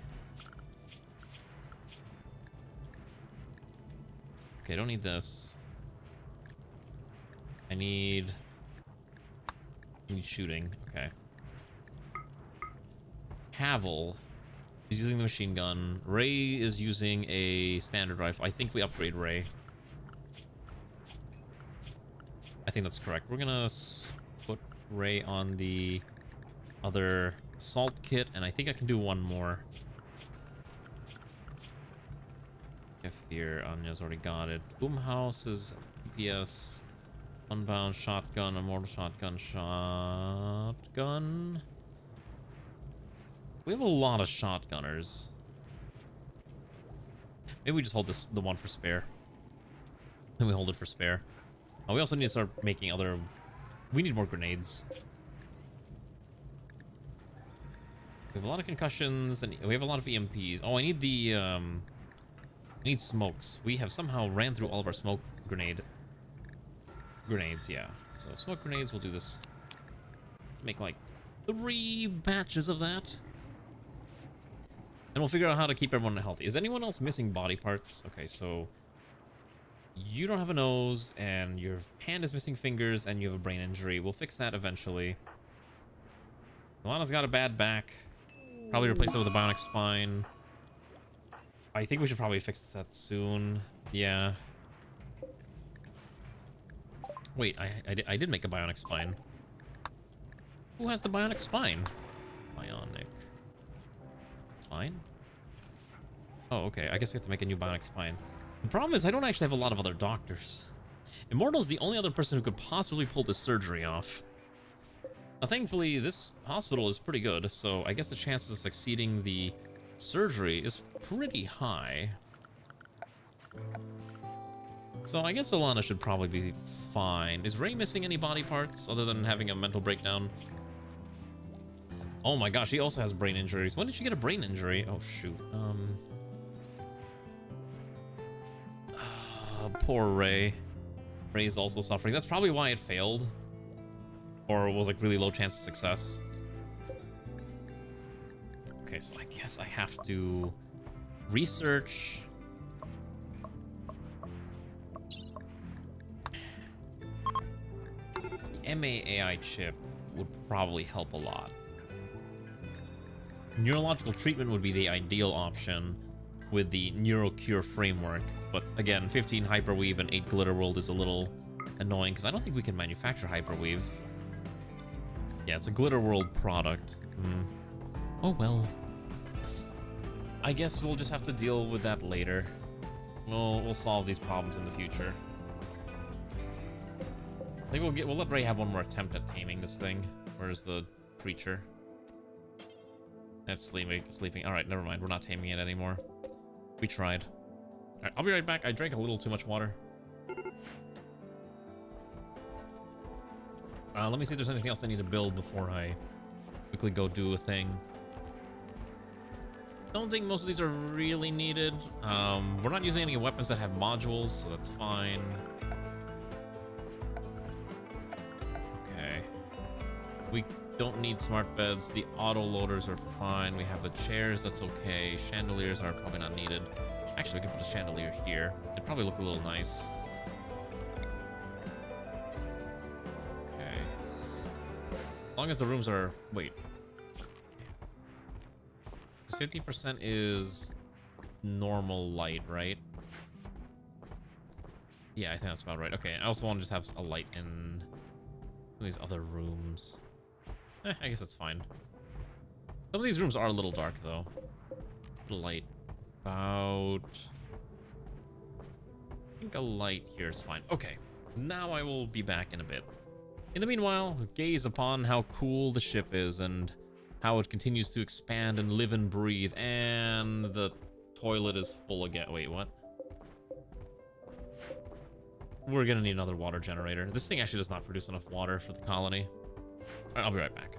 Okay, don't need this. I need shooting. Okay. Havel is using the machine gun. Ray is using a standard rifle. I think we upgrade Ray. I think that's correct. We're gonna put Ray on the other assault kit, and I think I can do one more. Here, Anya's already got it. Boomhouse is DPS. Unbound shotgun, immortal shotgun, shotgun. We have a lot of shotgunners. Maybe we just hold the one for spare. Then we hold it for spare. We also need to start making other... We need more grenades. We have a lot of concussions, and we have a lot of EMPs. Oh, I need the... I need smokes. We have somehow ran through all of our smoke grenades, yeah. So smoke grenades, we'll do this. Make like 3 batches of that. And we'll figure out how to keep everyone healthy. Is anyone else missing body parts? Okay, so you don't have a nose, and your hand is missing fingers, and you have a brain injury. We'll fix that eventually. Alana's got a bad back. Probably replace it with a bionic spine. I think we should probably fix that soon. Yeah. Wait, I did make a bionic spine. Who has the bionic spine? Bionic spine? Oh, okay. I guess we have to make a new bionic spine. The problem is I don't actually have a lot of other doctors. Immortal's the only other person who could possibly pull this surgery off. Now, thankfully, this hospital is pretty good, so I guess the chances of succeeding the surgery is pretty high. So I guess Alana should probably be fine. Is Ray missing any body parts other than having a mental breakdown? Oh my gosh, he also has brain injuries. When did she get a brain injury? Oh shoot. Poor Ray. Ray's also suffering. That's probably why it failed. Or it was like really low chance of success. Okay, so I guess I have to research. The MAAI chip would probably help a lot. Neurological treatment would be the ideal option with the NeuroCure framework. But again, 15 Hyperweave and 8 Glitterworld is a little annoying because I don't think we can manufacture Hyperweave. Yeah, it's a Glitterworld product. Oh well. I guess we'll just have to deal with that later. We'll solve these problems in the future. I think we'll let Ray have one more attempt at taming this thing. Where's the creature? That's sleeping. All right, never mind. We're not taming it anymore. We tried. All right, I'll be right back. I drank a little too much water. Let me see if there's anything else I need to build before I quickly go do a thing. Don't think most of these are really needed. We're not using any weapons that have modules, so that's fine. Okay. We Don't need smart beds. The auto loaders are fine. We have the chairs, that's okay. Chandeliers are probably not needed. Actually, we can put a chandelier here. It'd probably look a little nice. Okay. As long as the rooms are... Wait. 50% is normal light, right? Yeah, I think that's about right. Okay, I also want to just have a light in these other rooms. I guess that's fine. Some of these rooms are a little dark, though. A little light. About... I think a light here is fine. Okay, now I will be back in a bit. In the meanwhile, gaze upon how cool the ship is and how it continues to expand and live and breathe, and the toilet is full again. Wait, what? We're gonna need another water generator. This thing actually does not produce enough water for the colony. All right, I'll be right back.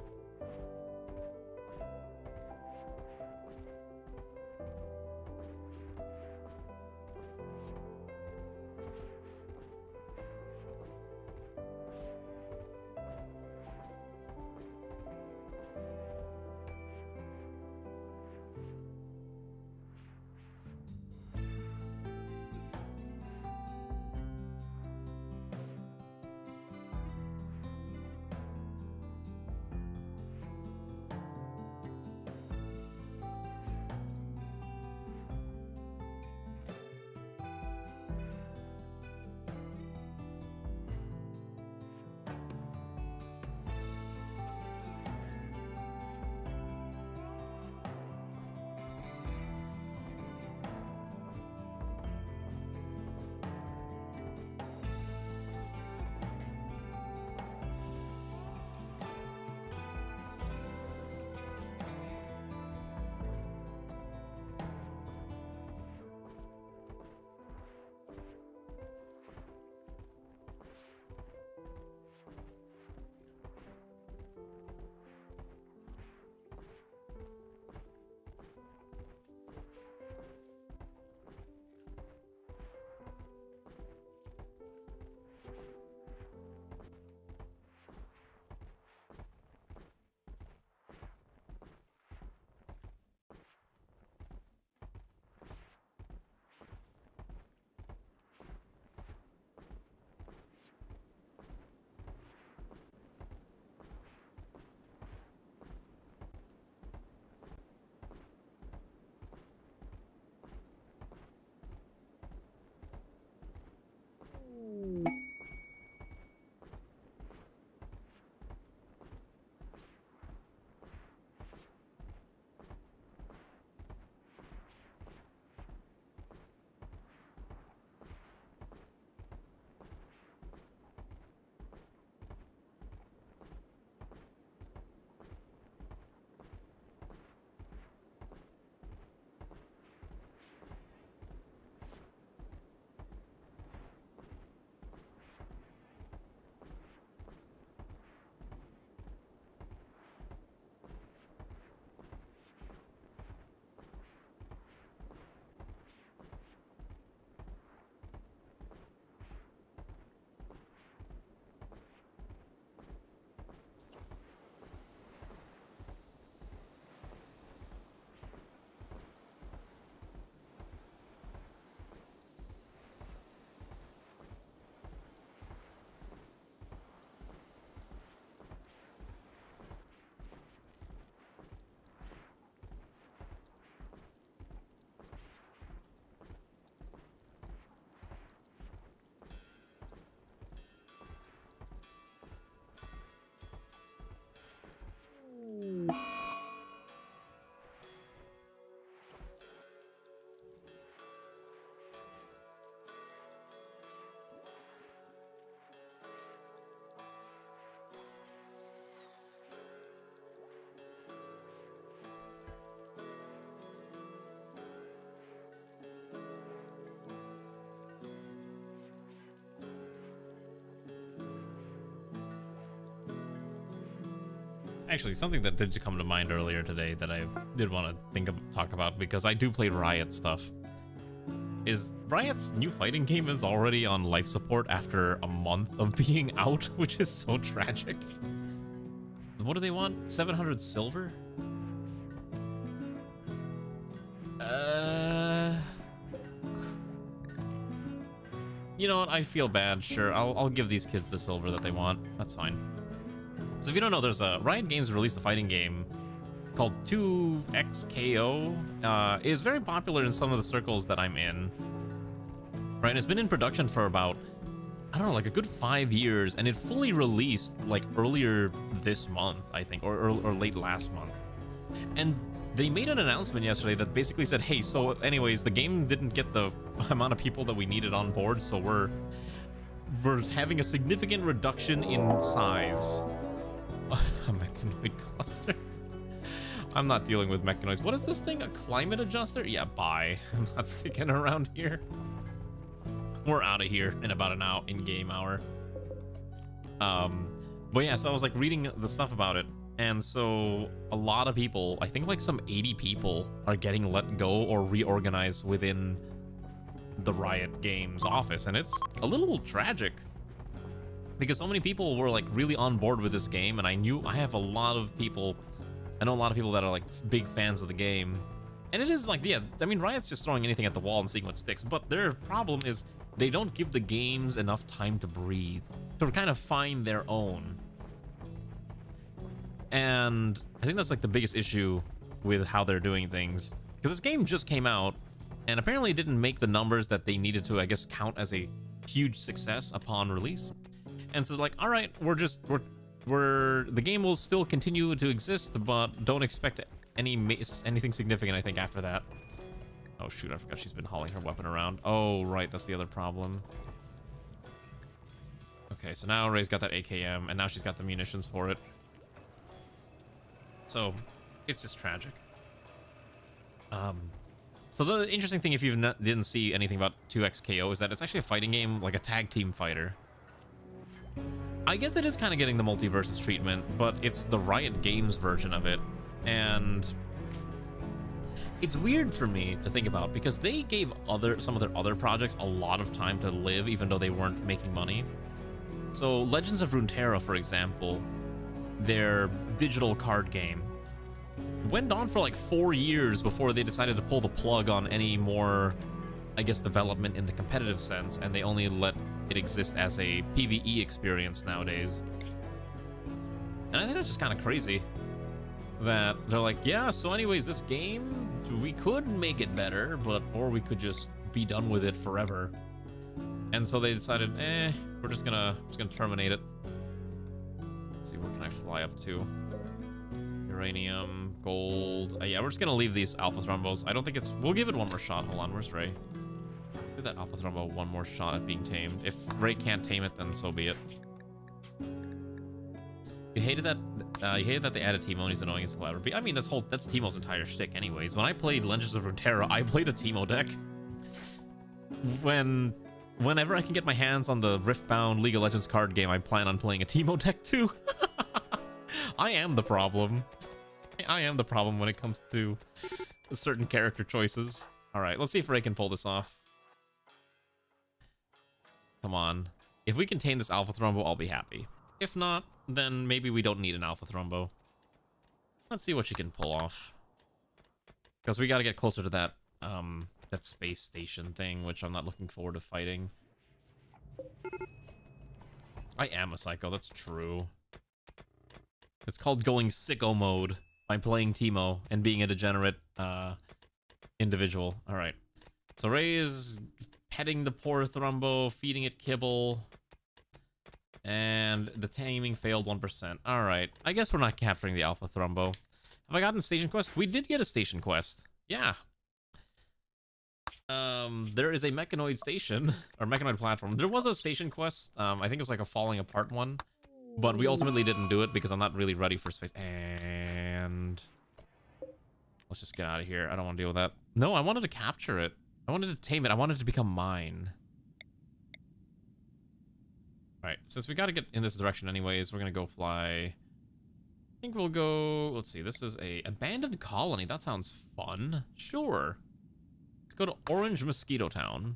Actually, something that did come to mind earlier today that I did want to talk about, because I do play Riot stuff, is Riot's new fighting game is already on life support after a month of being out, which is so tragic. What do they want? 700 silver? You know what? I feel bad. Sure, I'll give these kids the silver that they want. That's fine. So if you don't know, there's a Riot Games released a fighting game called 2XKO. Is very popular in some of the circles that I'm in. Right, and it's been in production for about, I don't know, like a good 5 years, and it fully released like earlier this month, I think, or late last month. And they made an announcement yesterday that basically said, hey, so anyways, the game didn't get the amount of people that we needed on board, so we're having a significant reduction in size. A mechanoid cluster. I'm not dealing with mechanoids. What is this thing? A climate adjuster? Yeah, bye. I'm not sticking around here. We're out of here in about an hour, in-game hour. But yeah, so I was like reading the stuff about it, and so a lot of people, I think like some 80 people, are getting let go or reorganized within the Riot Games office, and it's a little tragic because so many people were like really on board with this game, and I know a lot of people that are like big fans of the game. And it is like, yeah, I mean, Riot's just throwing anything at the wall and seeing what sticks, but their problem is they don't give the games enough time to breathe, to kind of find their own. And I think that's like the biggest issue with how they're doing things, because this game just came out and apparently it didn't make the numbers that they needed to, I guess, count as a huge success upon release. And so like, all right, the game will still continue to exist, but don't expect anything significant, I think, after that. Oh shoot, I forgot she's been hauling her weapon around. Oh right, that's the other problem. Okay, so now Ray's got that AKM, and now she's got the munitions for it. So it's just tragic. So the interesting thing, if you didn't see anything about 2XKO, is that it's actually a fighting game, like a tag team fighter. I guess it is kind of getting the multiverses treatment, but it's the Riot Games version of it. And it's weird for me to think about, because they gave some of their other projects a lot of time to live, even though they weren't making money. So Legends of Runeterra, for example, their digital card game, went on for like 4 years before they decided to pull the plug on any more, I guess, development in the competitive sense, and they only let it exist as a PvE experience nowadays. And I think that's just kind of crazy that they're like, yeah, so anyways, this game, we could make it better, or we could just be done with it forever. And so they decided, we're just gonna terminate it. Let's see, where can I fly up to? Uranium, gold. Yeah, we're just gonna leave these Alpha Thrombos. I don't think we'll give it one more shot. Hold on, where's Ray? Give that Alpha Thrombo one more shot at being tamed. If Ray can't tame it, then so be it. You hated that they added Teemo and he's annoying as clever. I mean, that's Teemo's entire shtick anyways. When I played Legends of Runeterra, I played a Teemo deck. Whenever I can get my hands on the Riftbound League of Legends card game, I plan on playing a Teemo deck too. I am the problem. I am the problem when it comes to certain character choices. Alright, let's see if Ray can pull this off. Come on. If we contain this Alpha Thrombo, I'll be happy. If not, then maybe we don't need an Alpha Thrombo. Let's see what she can pull off. Because we gotta get closer to that, that space station thing, which I'm not looking forward to fighting. I am a psycho, that's true. It's called going sicko mode by playing Teemo and being a degenerate individual. Alright. So Ray is petting the poor Thrombo, feeding it kibble. And the taming failed 1%. Alright. I guess we're not capturing the Alpha Thrombo. Have I gotten a station quest? We did get a station quest. Yeah. There is a mechanoid station, or mechanoid platform. There was a station quest. I think it was like a falling apart one. But we ultimately didn't do it because I'm not really ready for space. And let's just get out of here. I don't want to deal with that. No, I wanted to capture it. I wanted to tame it. I wanted it to become mine. Alright, since we got to get in this direction anyways, we're going to go fly. I think we'll go... Let's see, this is a abandoned colony. That sounds fun. Sure. Let's go to Orange Mosquito Town.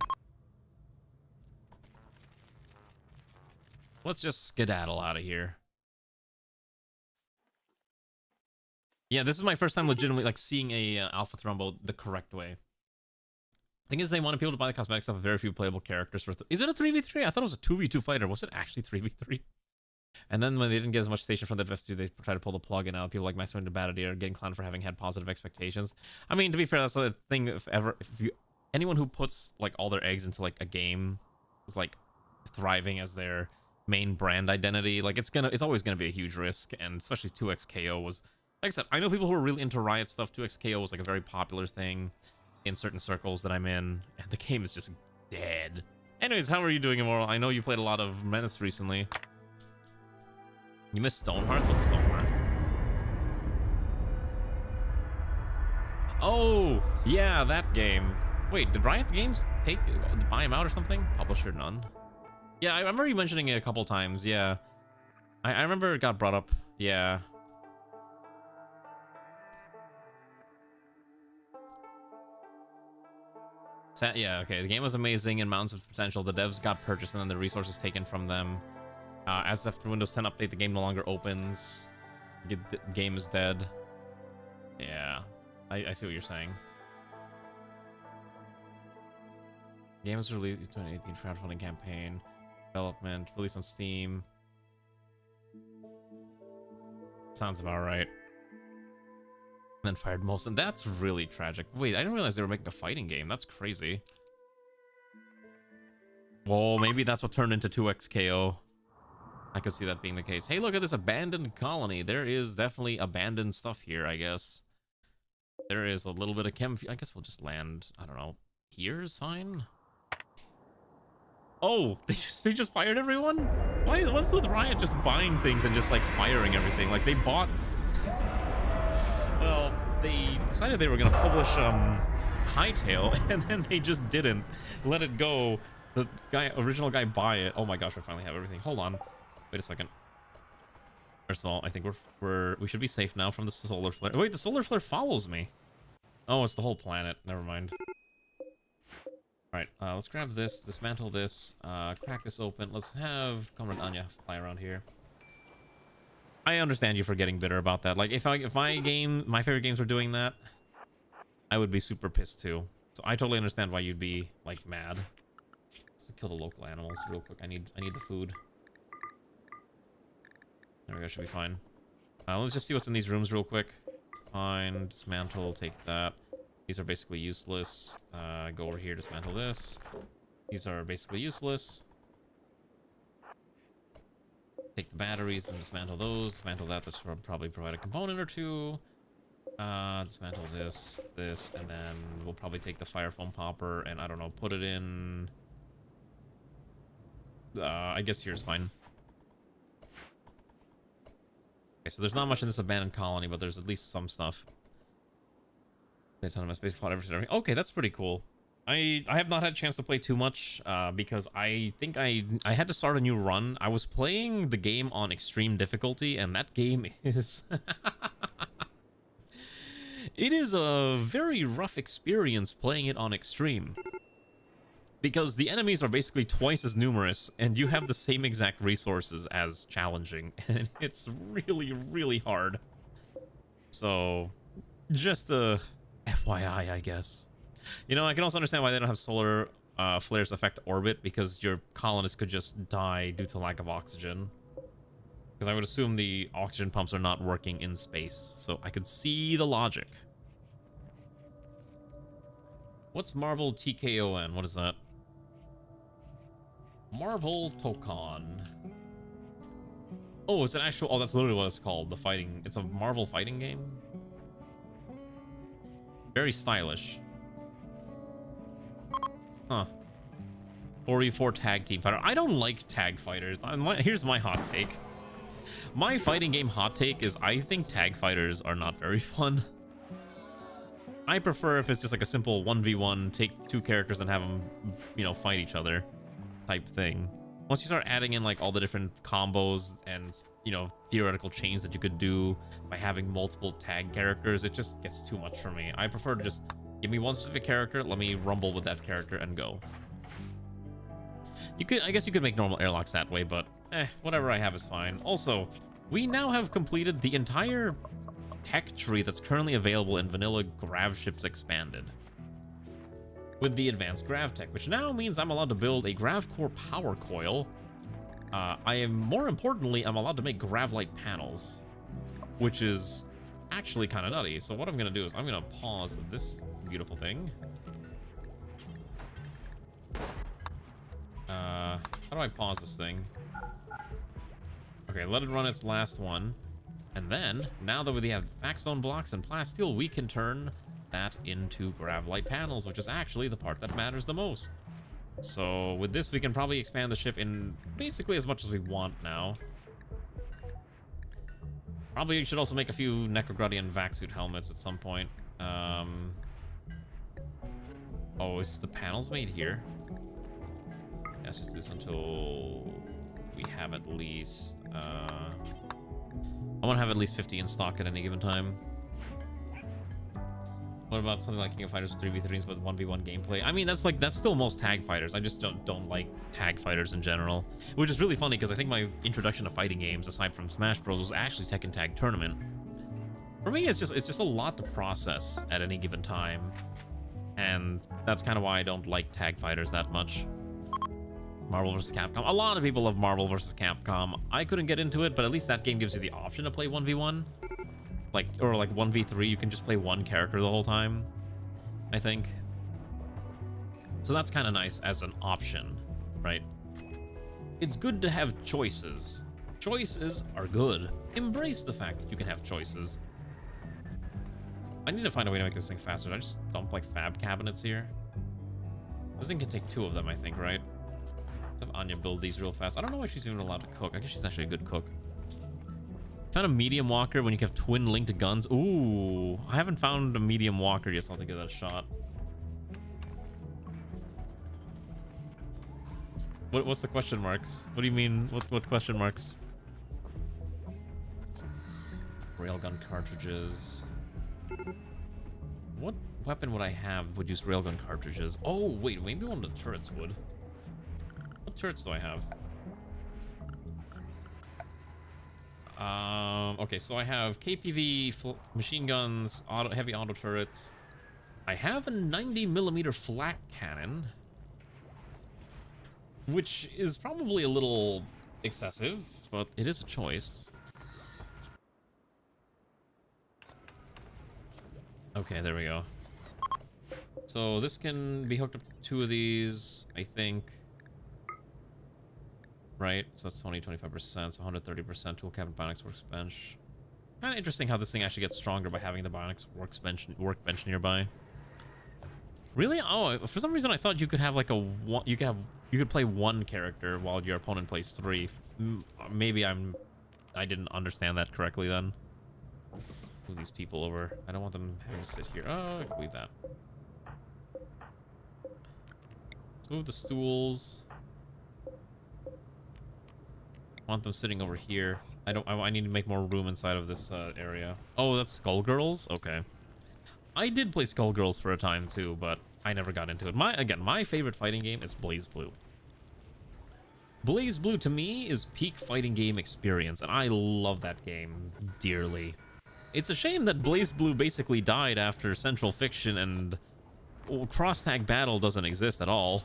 Let's just skedaddle out of here. Yeah, this is my first time legitimately like seeing a Alpha Thrumbo the correct way. Thing is, they wanted people to buy the cosmetic stuff with very few playable characters. Is it a 3v3? I thought it was a 2v2 fighter. Was it actually 3v3? And then when they didn't get as much station from the FT, they tried to pull the plug, and now people like Maximum Debatity are getting clowned for having had positive expectations. I mean, to be fair, that's the thing. If anyone who puts like all their eggs into like a game is like thriving as their main brand identity, like it's always gonna be a huge risk. And especially 2xKO was, like I said, I know people who are really into Riot stuff. 2xKO was like a very popular thing in certain circles that I'm in, and the game is just dead. Anyways, how are you doing, Immoral? I know you played a lot of Menace recently. You missed Stonehearth? What's Stonehearth? Oh, yeah, that game. Wait, did Riot Games buy him out or something? Publisher none. Yeah, I remember you mentioning it a couple times. Yeah, I remember it got brought up. Yeah. Yeah, okay. The game was amazing and mountains of potential. The devs got purchased and then the resources taken from them. As after Windows 10 update, the game no longer opens. The game is dead. Yeah, I see what you're saying. Game was released in 2018 crowdfunding campaign. Development, release on Steam. Sounds about right. And then fired most, and that's really tragic. Wait, I didn't realize they were making a fighting game. That's crazy. Well, maybe that's what turned into 2xKO. I could see that being the case. Hey, look at this abandoned colony. There is definitely abandoned stuff here, I guess. There is a little bit of chem. I guess we'll just land, I don't know, here is fine. Oh, they just fired everyone? What's with Riot just buying things and just like firing everything? Like they bought... Well, they decided they were going to publish Hightail, and then they just didn't let it go. The original guy buy it. Oh my gosh, I finally have everything. Hold on. Wait a second. First of all, I think we should be safe now from the solar flare. Wait, the solar flare follows me. Oh, it's the whole planet. Never mind. Alright, let's grab this, dismantle this, crack this open. Let's have Comrade Anya fly around here. I understand you for getting bitter about that. Like, if my favorite games were doing that, I would be super pissed too. So I totally understand why you'd be, like, mad. Let's kill the local animals real quick. I need the food. There we go, should be fine. Let's just see what's in these rooms real quick. Fine, dismantle, take that. These are basically useless. Go over here, dismantle this. These are basically useless. Take the batteries and dismantle those. Dismantle that. This will probably provide a component or two. Dismantle this, and then we'll probably take the fire foam popper and, I don't know, put it in... I guess here's fine. Okay, so there's not much in this abandoned colony, but there's at least some stuff. Autonomous space pod, everything. Okay, that's pretty cool. I have not had a chance to play too much because I think I had to start a new run. I was playing the game on extreme difficulty, and that game is it is a very rough experience playing it on extreme, because the enemies are basically twice as numerous and you have the same exact resources as challenging, and it's really hard. So just a FYI, I guess. You know, I can also understand why they don't have solar flares affect orbit, because your colonists could just die due to lack of oxygen. Because I would assume the oxygen pumps are not working in space, so I could see the logic. What's Marvel TKON? What is that? Marvel Tokon. Oh, it's an actual... Oh, that's literally what it's called. The fighting... It's a Marvel fighting game? Very stylish. Huh. 4v4 tag team fighter. I don't like tag fighters. Here's my hot take. My fighting game hot take is I think tag fighters are not very fun. I prefer if it's just like a simple 1v1, take two characters and have them, you know, fight each other type thing. Once you start adding in like all the different combos and, you know, theoretical chains that you could do by having multiple tag characters, it just gets too much for me. I prefer to just give me one specific character, let me rumble with that character and go. I guess you could make normal airlocks that way, but whatever I have is fine. Also, we now have completed the entire tech tree that's currently available in vanilla grav ships expanded. With the advanced grav tech, which now means I'm allowed to build a grav core power coil. More importantly, I'm allowed to make grav light panels, which is actually kind of nutty. So what I'm going to do is I'm going to pause this beautiful thing. How do I pause this thing? Okay, let it run its last one. And then, now that we have backstone blocks and plasteel, we can turn that into grav light panels, which is actually the part that matters the most. So with this, we can probably expand the ship in basically as much as we want now. Probably should also make a few NEKOGRADian vac suit helmets at some point. Oh, is the panels made here? Let's just do this until we have at least... I want to have at least 50 in stock at any given time. What about something like King of Fighters 3v3s with 1v1 gameplay? I mean, that's still most tag fighters. I just don't like tag fighters in general, which is really funny because I think my introduction to fighting games, aside from Smash Bros, was actually Tekken Tag Tournament. For me, it's just a lot to process at any given time, and that's kind of why I don't like tag fighters that much. Marvel vs. Capcom. A lot of people love Marvel vs. Capcom. I couldn't get into it, but at least that game gives you the option to play 1v1. Or 1v3, you can just play one character the whole time, I think. So that's kind of nice as an option, right? It's good to have choices. Choices are good. Embrace the fact that you can have choices. I need to find a way to make this thing faster. I just dump fab cabinets here. This thing can take 2 of them, I think, right? Let's have Anya build these real fast. I don't know why she's even allowed to cook. I guess she's actually a good cook. Found a medium walker when you have twin linked guns. Ooh, I haven't found a medium walker yet, so I'll have to give that a shot. What's the question marks? What do you mean? What question marks? Railgun cartridges. What weapon would I have would use railgun cartridges? Oh, wait, maybe one of the turrets would. What turrets do I have? Okay, so I have KPV machine guns, heavy auto turrets. I have a 90mm flak cannon, which is probably a little excessive, but it is a choice. Okay, there we go. So this can be hooked up to 2 of these, I think. Right, so that's 25%, so 130% tool cabinet bionics workbench. Kind of interesting how this thing actually gets stronger by having the bionics workbench nearby. Really? Oh, for some reason I thought you could have you could play 1 character while your opponent plays 3. Maybe I didn't understand that correctly then. Move these people over. I don't want them having to sit here. Oh, I can leave that. Move the stools. Want them sitting over here. I need to make more room inside of this area. Oh, that's Skullgirls? Okay. I did play Skullgirls for a time too, but I never got into it. My favorite fighting game is BlazBlue. BlazBlue to me is peak fighting game experience, and I love that game dearly. It's a shame that BlazBlue basically died after Central Fiction and cross-tag battle doesn't exist at all.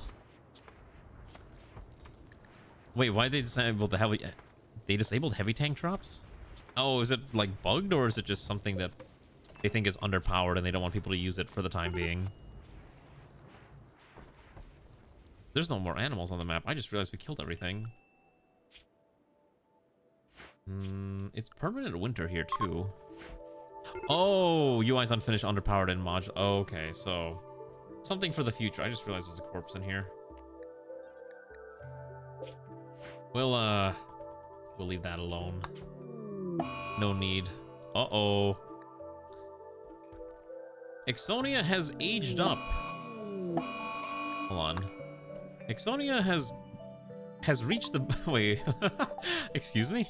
Wait, why did they disable the heavy... They disabled heavy tank drops? Oh, is it bugged, or is it just something that they think is underpowered and they don't want people to use it for the time being? There's no more animals on the map. I just realized we killed everything. It's permanent winter here too. Oh, UI's unfinished, underpowered, and mod. Oh, okay, so something for the future. I just realized there's a corpse in here. We'll leave that alone. No need. Uh-oh. Ixonia has aged up. Hold on. Ixonia has reached the... Wait. Excuse me?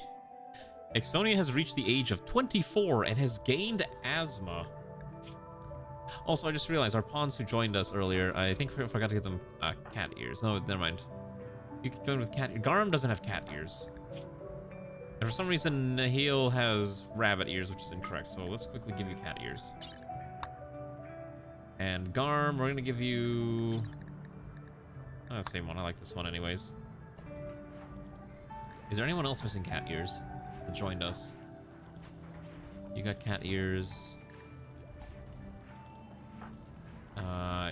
Ixonia has reached the age of 24 and has gained asthma. Also, I just realized our pawns who joined us earlier, I think I forgot to give them cat ears. No, never mind. You can join with cat... Garum doesn't have cat ears. And for some reason, Nahil has rabbit ears, which is incorrect. So let's quickly give you cat ears. And Garm, we're gonna give you... Oh, the same one. I like this one anyways. Is there anyone else missing cat ears that joined us? You got cat ears.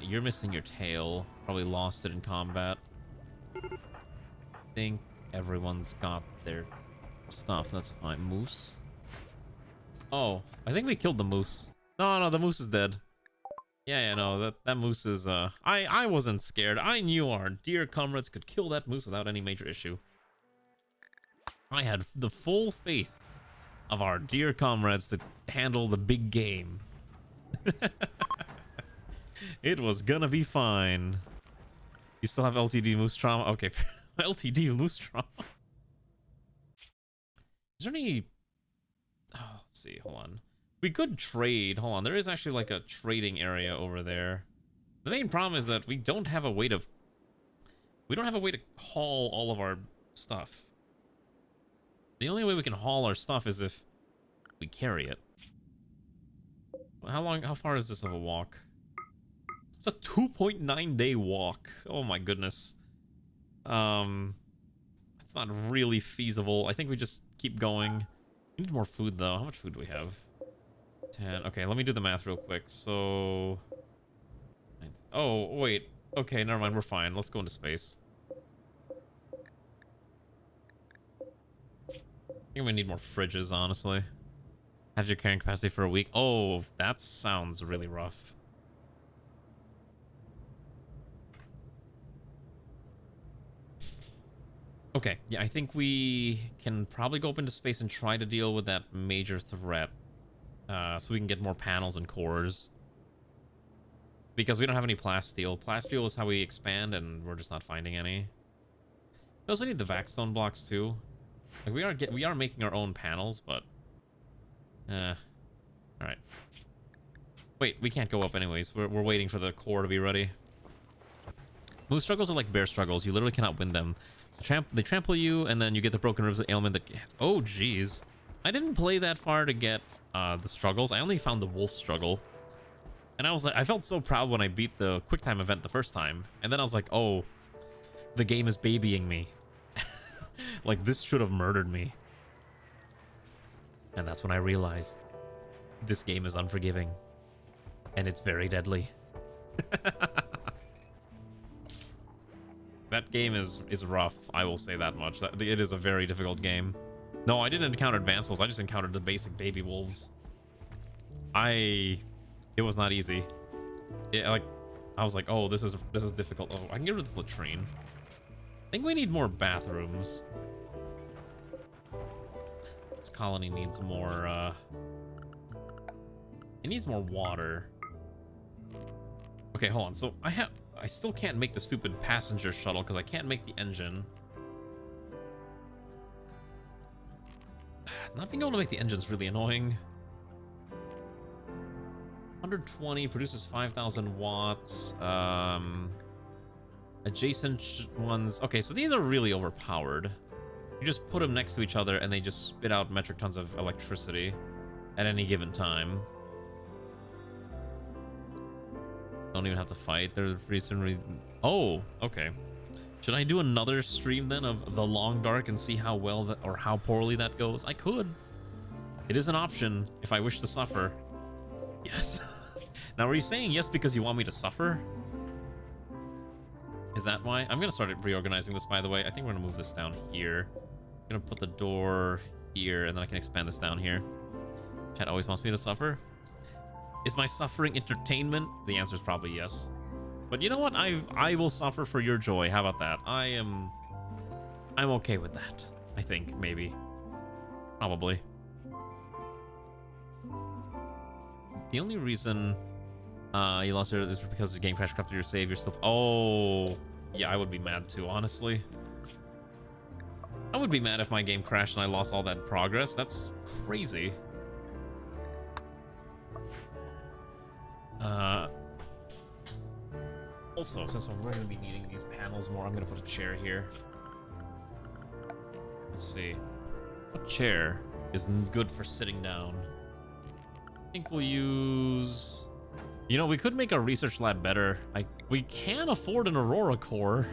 You're missing your tail. Probably lost it in combat. I think everyone's got their stuff. That's fine. Moose. Oh, I think we killed the moose. No, the moose is dead. Yeah, no, that moose is, I wasn't scared. I knew our dear comrades could kill that moose without any major issue. I had the full faith of our dear comrades to handle the big game. It was gonna be fine. You still have LTD moose trauma? Okay, LTD moose trauma. Is there any... Oh, let's see, hold on. We could trade. Hold on, there is actually like a trading area over there. The main problem is that we don't have a way to... We don't have a way to haul all of our stuff. The only way we can haul our stuff is if we carry it. How far is this of a walk? It's a 2.9 day walk. Oh my goodness. It's not really feasible. I think we just keep going. We need more food though. How much food do we have? 10. Okay, let me do the math real quick. So... Oh, wait. Okay, never mind. We're fine. Let's go into space. I think we need more fridges, honestly. Have your carrying capacity for a week. Oh, that sounds really rough. Okay, yeah, I think we can probably go up into space and try to deal with that major threat. So we can get more panels and cores. Because we don't have any plasteel. Plasteel is how we expand, and we're just not finding any. We also need the vaxstone blocks, too. Like, we are making our own panels, but... Alright. Wait, we can't go up anyways. We're waiting for the core to be ready. Moose struggles are like bear struggles. You literally cannot win them. They trample you, and then you get the broken ribs ailment that... Oh, jeez. I didn't play that far to get the struggles. I only found the wolf struggle. And I was like, I felt so proud when I beat the QuickTime event the first time. And then I was like, oh, the game is babying me. Like, this should have murdered me. And that's when I realized this game is unforgiving. And it's very deadly. That game is rough, I will say that much. It is a very difficult game. No, I didn't encounter advanced wolves. I just encountered the basic baby wolves. It was not easy. Yeah, like, I was like, oh, this is difficult. Oh, I can get rid of this latrine. I think we need more bathrooms. This colony needs more, it needs more water. Okay, hold on. So I still can't make the stupid passenger shuttle because I can't make the engine. Not being able to make the engine is really annoying. 120 produces 5,000 watts. Adjacent ones. Okay, so these are really overpowered. You just put them next to each other and they just spit out metric tons of electricity at any given time. Don't even have to fight. There's recently... Oh, okay. Should I do another stream then of The Long Dark and see how well that, or how poorly that goes? I could. It is an option if I wish to suffer. Yes. Now, are you saying yes because you want me to suffer? Is that why? I'm gonna start reorganizing this, by the way. I think we're gonna move this down here. I'm gonna put the door here, and then I can expand this down here. Chat always wants me to suffer. Is my suffering entertainment? The answer is probably yes. But you know what? I will suffer for your joy. How about that? I'm okay with that. I think, maybe. Probably. The only reason you lost it is because the game crash corrupted your save. You're still... Oh, yeah, I would be mad too, honestly. I would be mad if my game crashed and I lost all that progress. That's crazy. Also, since we're going to be needing these panels more, I'm going to put a chair here. Let's see. What chair is good for sitting down? I think we'll use... You know, we could make our research lab better. We can afford an Aurora core.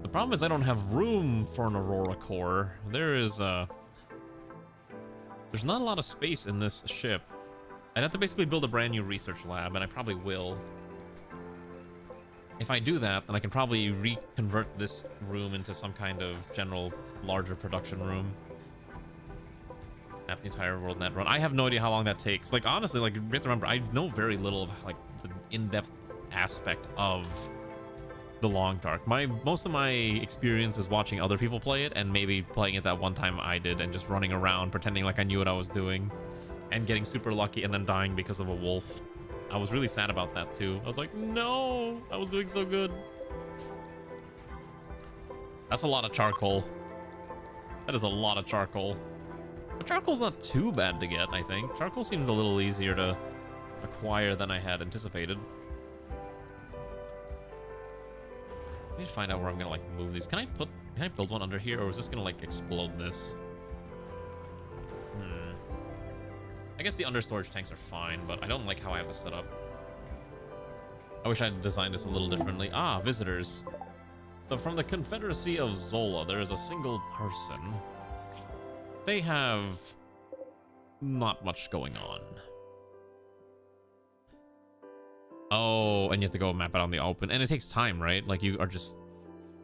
The problem is I don't have room for an Aurora core. There's not a lot of space in this ship. I'd have to basically build a brand new research lab, and I probably will. If I do that, then I can probably reconvert this room into some kind of general larger production room. Map the entire world net run. I have no idea how long that takes. Like, honestly, like, you have to remember, I know very little of, like, the in-depth aspect of the Long Dark. Most of my experience is watching other people play it, and maybe playing it that one time I did, and just running around, pretending like I knew what I was doing, and getting super lucky, and then dying because of a wolf. I was really sad about that, too. I was like, no! I was doing so good. That's a lot of charcoal. That is a lot of charcoal. But charcoal's not too bad to get, I think. Charcoal seemed a little easier to acquire than I had anticipated. I need to find out where I'm gonna, like, move these. Can I build one under here, or is this gonna, like, explode this? I guess the under storage tanks are fine, but I don't like how I have this set up. I wish I had designed this a little differently. Ah, visitors. So from the Confederacy of Zola, there is a single person. They have not much going on. Oh, and you have to go map it on the open. And it takes time, right? Like, you are just...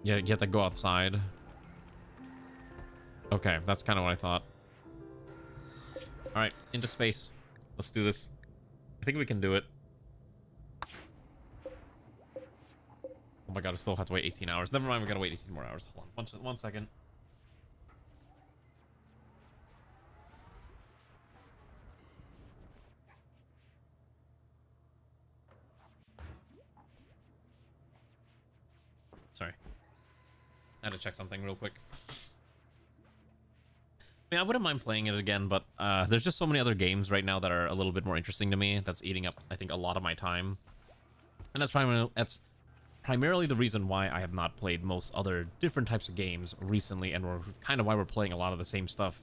Yeah, you have to go outside. Okay, that's kind of what I thought. Alright, into space. Let's do this. I think we can do it. Oh my god, I still have to wait 18 hours. Never mind, we gotta wait 18 more hours. Hold on, one second. Sorry. I had to check something real quick. I mean, I wouldn't mind playing it again, but there's just so many other games right now that are a little bit more interesting to me. That's eating up, I think, a lot of my time. And that's primarily the reason why I have not played most other different types of games recently, and kind of why we're playing a lot of the same stuff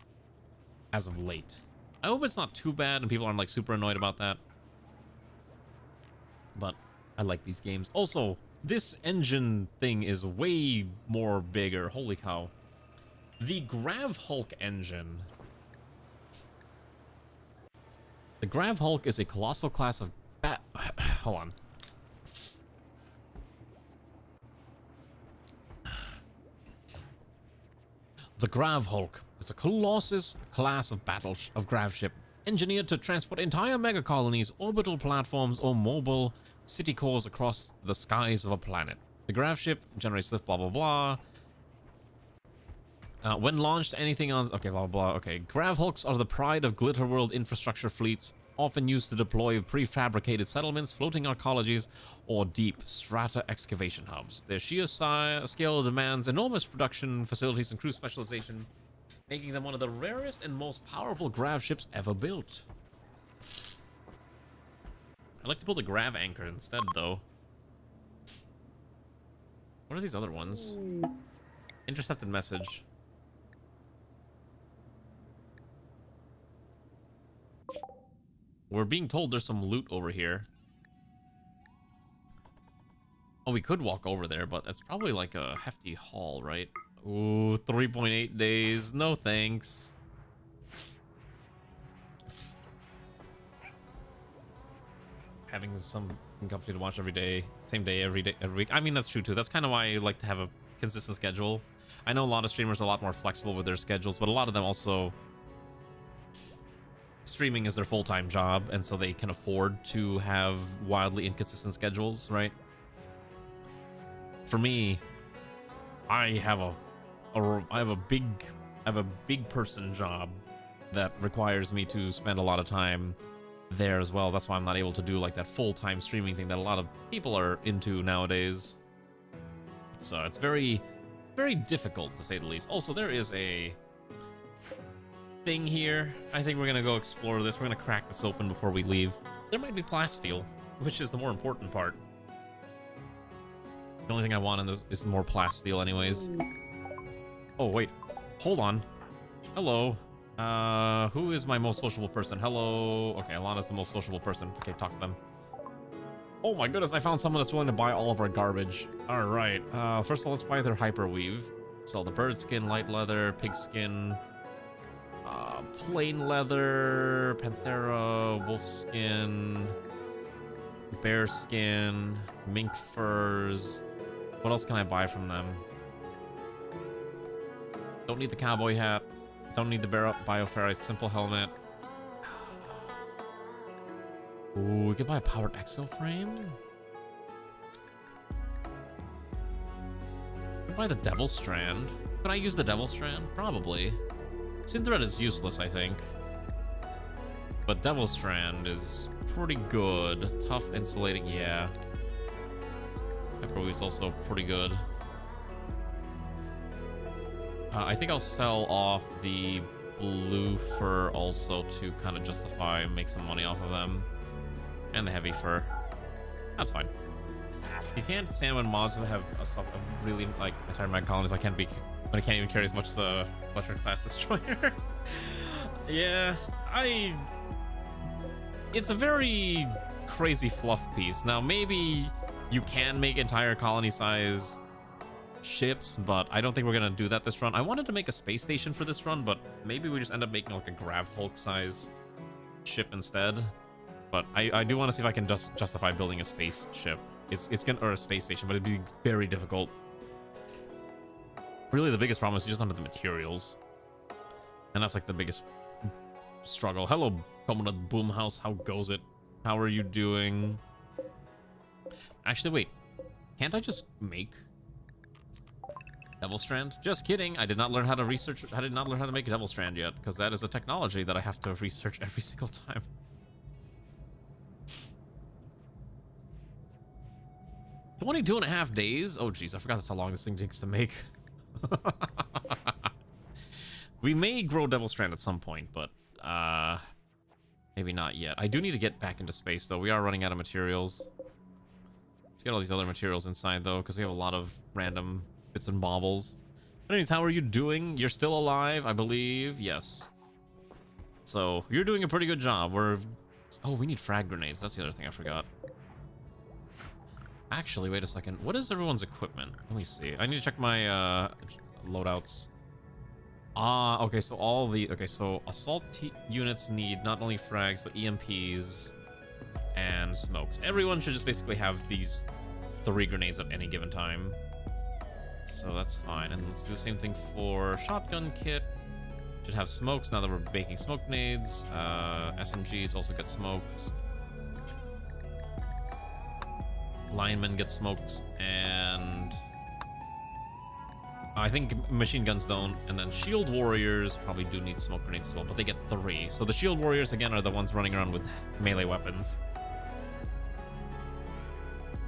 as of late. I hope it's not too bad and people aren't, like, super annoyed about that. But I like these games. Also, this engine thing is way more bigger. Holy cow. The Grav Hulk engine. The Grav Hulk is a colossal class of hold on. The Grav Hulk is a colossus class of grav ship engineered to transport entire mega colonies, orbital platforms, or mobile city cores across the skies of a planet. The Grav ship generates lift, blah blah blah. When launched, anything on... Okay, blah, blah, blah. Okay. Grav Hulks are the pride of Glitterworld infrastructure fleets, often used to deploy prefabricated settlements, floating arcologies, or deep strata excavation hubs. Their sheer scale demands enormous production facilities and crew specialization, making them one of the rarest and most powerful Grav ships ever built. I'd like to build a Grav anchor instead, though. What are these other ones? Intercepted message. We're being told there's some loot over here. Oh, we could walk over there, but that's probably like a hefty haul, right? Ooh, 3.8 days. No thanks. Having some company to watch every day, same day, every week. I mean, that's true too. That's kind of why I like to have a consistent schedule. I know a lot of streamers are a lot more flexible with their schedules, but a lot of them also... Streaming is their full-time job, and so they can afford to have wildly inconsistent schedules, right? For me, I have a big person job that requires me to spend a lot of time there as well. That's why I'm not able to do like that full-time streaming thing that a lot of people are into nowadays. So it's very, very difficult to say the least. Also, there is a thing here. I think we're gonna go explore this. We're gonna crack this open before we leave. There might be plasteel, which is the more important part. The only thing I want in this is more plasteel anyways. Oh wait, hold on. Hello. Who is my most sociable person? Hello. Okay, Alana's the most sociable person. Okay, talk to them. Oh my goodness, I found someone that's willing to buy all of our garbage. All right. First of all, let's buy their hyperweave. So the bird skin, light leather, pig skin, plain leather, panthera, wolf skin, bear skin, mink furs. What else can I buy from them? Don't need the cowboy hat. Don't need the bioferrite simple helmet. Ooh, we could buy a powered exo frame. Could buy the devil strand. Could I use the devil strand? Probably. Synthread is useless, I think. But devil strand is pretty good. Tough, insulating, yeah. Hyperweave's also pretty good. I think I'll sell off the blue fur also to kind of justify, make some money off of them. And the heavy fur. That's fine. You can't stand when mods have a really, like, entire mag colonies, but I can't even carry as much as a Fletcher class destroyer. Yeah, it's a very crazy fluff piece. Now, maybe you can make entire colony size ships, but I don't think we're gonna do that this run. I wanted to make a space station for this run, but maybe we just end up making like a Grav Hulk size ship instead. But I do want to see if I can just justify building a space ship. It's gonna, or a space station, but it'd be very difficult. Really, the biggest problem is you just don't have the materials, and that's like the biggest struggle. Hello, Comrade Boomhouse. How goes it? How are you doing? Actually, wait. Can't I just make Devil Strand? Just kidding. I did not learn how to research. I did not learn how to make a Devil Strand yet, because that is a technology that I have to research every single time. 22.5 days? Oh, geez. I forgot that's how long this thing takes to make. We may grow Devil Strand at some point, but maybe not yet. I do need to get back into space, though. We are running out of materials. Let's get all these other materials inside, though, because we have a lot of random bits and baubles. Anyways, how are you doing? You're still alive, I believe. Yes. So, you're doing a pretty good job. Oh, we need frag grenades. That's the other thing I forgot. Actually, wait a second. What is everyone's equipment? Let me see. I need to check my loadouts. Okay, so okay, so assault units need not only frags, but EMPs and smokes. Everyone should just basically have these 3 grenades at any given time. So that's fine. And let's do the same thing for shotgun kit. Should have smokes now that we're making smoke grenades. SMGs also get smokes. Linemen get smokes, and I think machine guns don't, and then shield warriors probably do need smoke grenades as well, but they get 3. So the shield warriors, again, are the ones running around with melee weapons.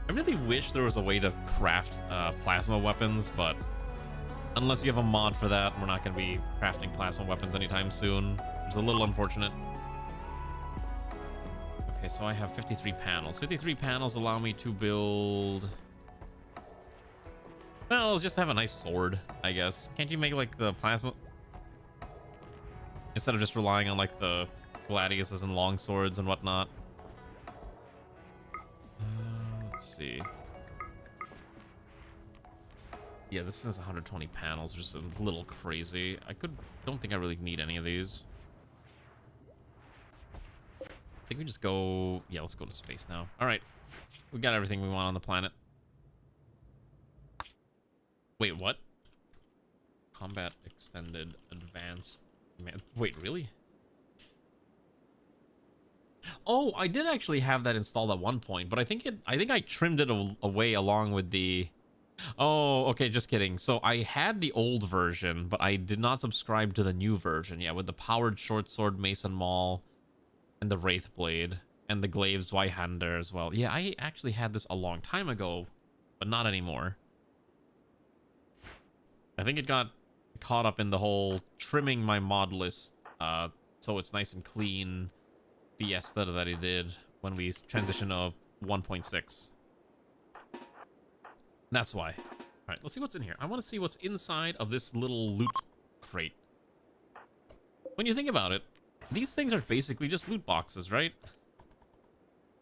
I really wish there was a way to craft plasma weapons, but unless you have a mod for that, we're not going to be crafting plasma weapons anytime soon, which is a little unfortunate. Okay, so I have 53 panels. 53 panels allow me to build... Well, let's just have a nice sword, I guess. Can't you make, like, the plasma... Instead of just relying on, like, the gladiuses and long swords and whatnot. Let's see. Yeah, this is 120 panels, which is a little crazy. Don't think I really need any of these. I think we just go... Yeah, let's go to space now. All right. We got everything we want on the planet. Wait, what? Combat extended, advanced... Wait, really? Oh, I did actually have that installed at one point, but I think I trimmed it away along with the... Oh, okay, just kidding. So I had the old version, but I did not subscribe to the new version. Yeah, with the powered short sword, Mason Maul, and the Wraith Blade, and the Glaive Zweihander as well. Yeah, I actually had this a long time ago, but not anymore. I think it got caught up in the whole trimming my mod list, so it's nice and clean fiesta that it did when we transitioned to 1.6. That's why. All right, let's see what's in here. I want to see what's inside of this little loot crate. When you think about it, these things are basically just loot boxes, right?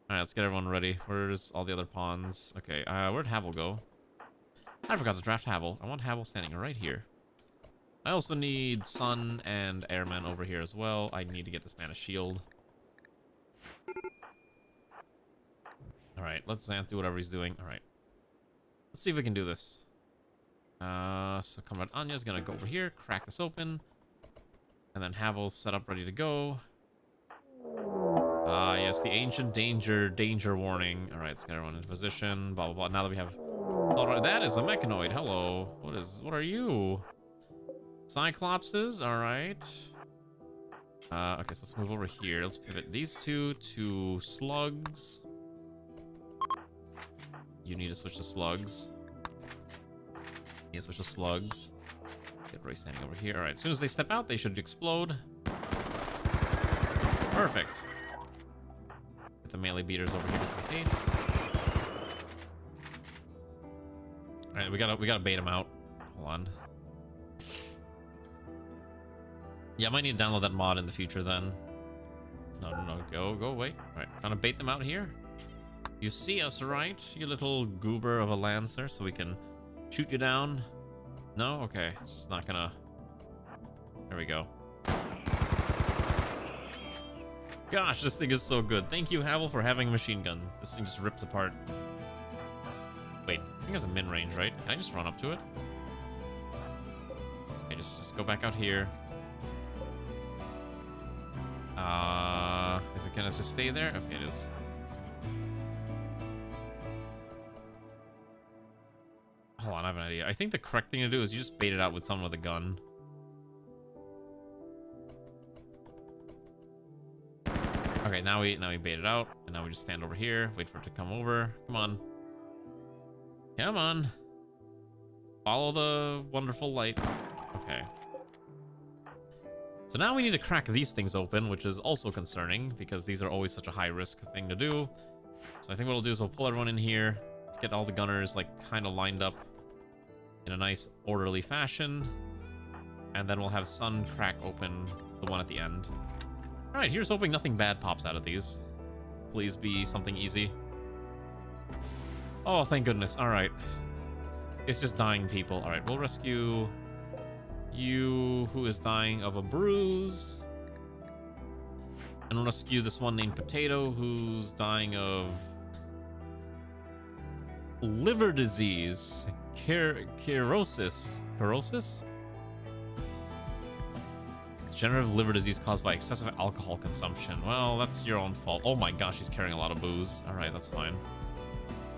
Alright, let's get everyone ready. Where's all the other pawns? Okay, where'd Havel go? I forgot to draft Havel. I want Havel standing right here. I also need Sun and Airman over here as well. I need to get this man a shield. Alright, let Xanth do whatever he's doing. Alright. Let's see if we can do this. So Comrade Anya's gonna go over here, crack this open. And then Havel's set up, ready to go. Yes, the ancient danger warning. Alright, let's get everyone into position. Blah, blah, blah. Now that we have... Alright, that is a mechanoid. Hello. What are you? Cyclopses? Alright. Okay, so let's move over here. Let's pivot these two to slugs. You need to switch to slugs. You need to switch to slugs. Get Ray standing over here. Alright, as soon as they step out, they should explode. Perfect. Get the melee beaters over here just in case. Alright, we gotta bait them out. Hold on. Yeah, I might need to download that mod in the future then. No, go away. Alright, trying to bait them out here. You see us, right? You little goober of a lancer, so we can shoot you down. No? Okay, it's just not gonna... There we go. Gosh, this thing is so good. Thank you, Havel, for having a machine gun. This thing just rips apart. Wait, this thing has a min range, right? Can I just run up to it? Okay, just go back out here. Is it gonna just stay there? Okay, it is. Hold on, I have an idea. I think the correct thing to do is you just bait it out with someone with a gun. Okay, now we bait it out, and now we just stand over here, wait for it to come over. Come on. Come on. Follow the wonderful light. Okay. So now we need to crack these things open, which is also concerning, because these are always such a high-risk thing to do. So I think what we'll do is we'll pull everyone in here, get all the gunners, like, kind of lined up in a nice, orderly fashion. And then we'll have Sun crack open the one at the end. Alright, here's hoping nothing bad pops out of these. Please be something easy. Oh, thank goodness. Alright. It's just dying people. Alright, we'll rescue you, who is dying of a bruise. And we'll rescue this one named Potato, who's dying of liver disease. Cirrhosis. Cirrhosis? Degenerative liver disease caused by excessive alcohol consumption. Well, that's your own fault. Oh my gosh, he's carrying a lot of booze. Alright, that's fine.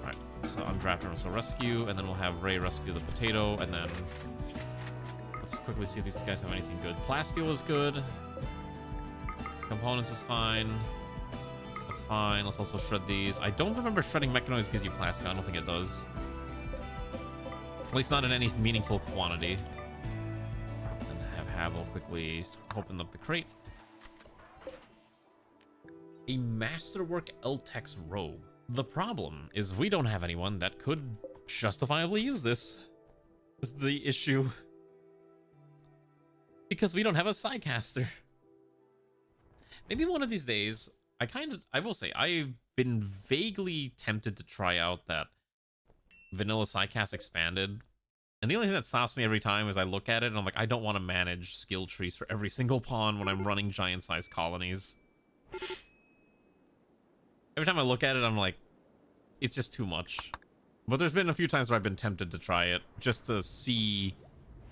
Alright, so undraft her, so rescue, and then we'll have Ray rescue the Potato, and then let's quickly see if these guys have anything good. Plasteel is good. Components is fine. That's fine. Let's also shred these. I don't remember shredding mechanoids gives you plasteel. I don't think it does. At least not in any meaningful quantity. And have Havel quickly open up the crate. A Masterwork Eltex robe. The problem is we don't have anyone that could justifiably use this. Is the issue. Because we don't have a Psycaster. Maybe one of these days, I will say, I've been vaguely tempted to try out that Vanilla Psycast Expanded. And the only thing that stops me every time is I look at it and I'm like, I don't want to manage skill trees for every single pawn when I'm running giant-sized colonies. Every time I look at it, I'm like, it's just too much. But there's been a few times where I've been tempted to try it, just to see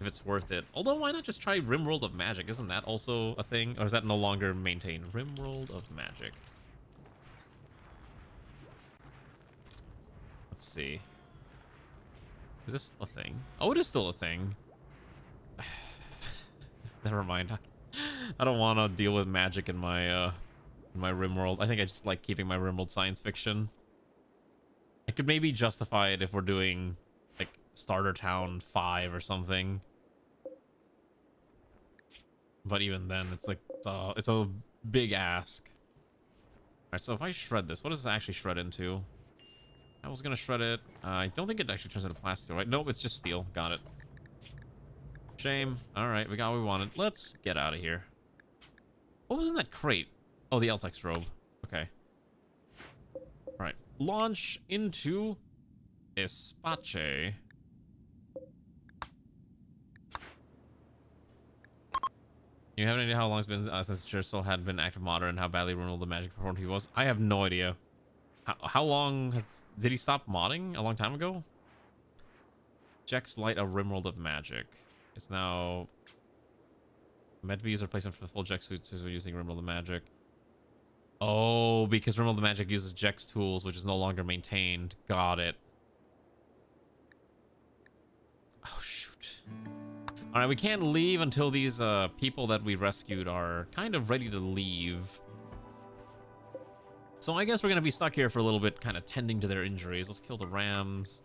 if it's worth it. Although, why not just try Rimworld of Magic? Isn't that also a thing? Or is that no longer maintained? Rimworld of Magic. Let's see. Is this a thing? Oh, it is still a thing. Never mind. I don't want to deal with magic in my Rimworld. I think I just like keeping my Rimworld science fiction. I could maybe justify it if we're doing like Starter Town 5 or something. But even then, it's like it's a big ask. Alright, so if I shred this, what does it actually shred into? I was gonna shred it. I don't think it actually turns into plastic, right? Nope, it's just steel. Got it. Shame. Alright, we got what we wanted. Let's get out of here. What was in that crate? Oh, the Eltex robe. Okay. Alright. Launch into Espace. You have any idea how long it's been since Jersil had been active modder and how badly Rimworld the Magic performed he was? I have no idea. How long has... Did he stop modding a long time ago? Jex Light a Rimworld of Magic. It's now... meant to be used replacement for the full Jex suits we're using Rimworld of Magic. Oh, because Rimworld of Magic uses Jex tools, which is no longer maintained. Got it. Oh, shoot. Alright, we can't leave until these people that we rescued are kind of ready to leave. So I guess we're going to be stuck here for a little bit, kind of tending to their injuries. Let's kill the rams,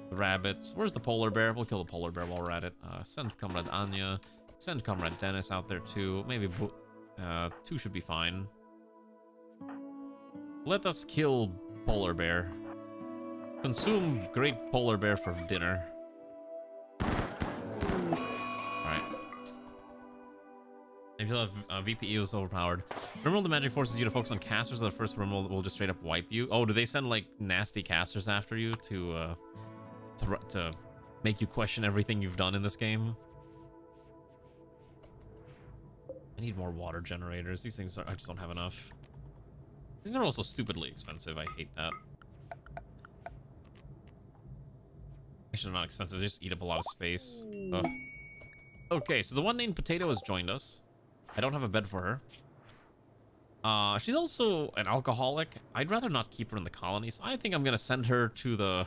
the rabbits. Where's the polar bear? We'll kill the polar bear while we're at it. Send Comrade Anya. Send Comrade Dennis out there too. Maybe 2 should be fine. Let us kill polar bear. Consume great polar bear for dinner. I feel that VPE was overpowered. Rimworld the Magic forces you to focus on casters, or the first Rimworld will just straight up wipe you. Oh, do they send like nasty casters after you to make you question everything you've done in this game? I need more water generators. These things I just don't have enough. These are also stupidly expensive. I hate that. Actually, they're not expensive. They just eat up a lot of space. Ugh. Okay, so the one named Potato has joined us. I don't have a bed for her. She's also an alcoholic. I'd rather not keep her in the colony, so I think I'm gonna send her to the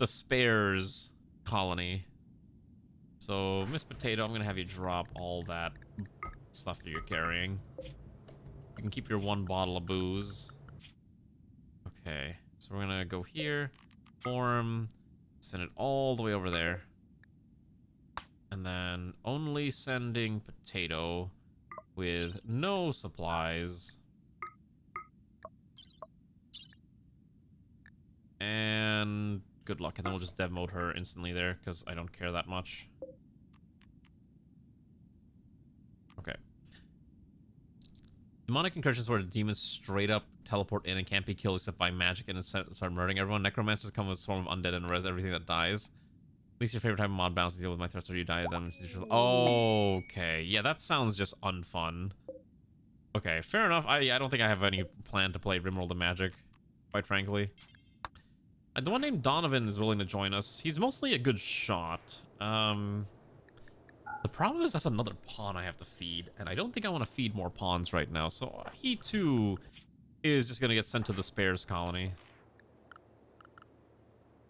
spares colony. So, Miss Potato, I'm gonna have you drop all that stuff that you're carrying. You can keep your 1 bottle of booze. Okay, so we're gonna go here, form, send it all the way over there. And then only sending Potato with no supplies. And good luck. And then we'll just dev mode her instantly there because I don't care that much. Okay. Demonic incursions where demons straight up teleport in and can't be killed except by magic and start murdering everyone. Necromancers come with a swarm of undead and res everything that dies. At least your favorite type of mod balance to deal with my threats or you die of them. Okay. Yeah, that sounds just unfun. Okay, fair enough. I don't think I have any plan to play Rimworld of Magic, quite frankly. The one named Donovan is willing to join us. He's mostly a good shot. The problem is that's another pawn I have to feed, and I don't think I want to feed more pawns right now, so he too is just going to get sent to the spares colony.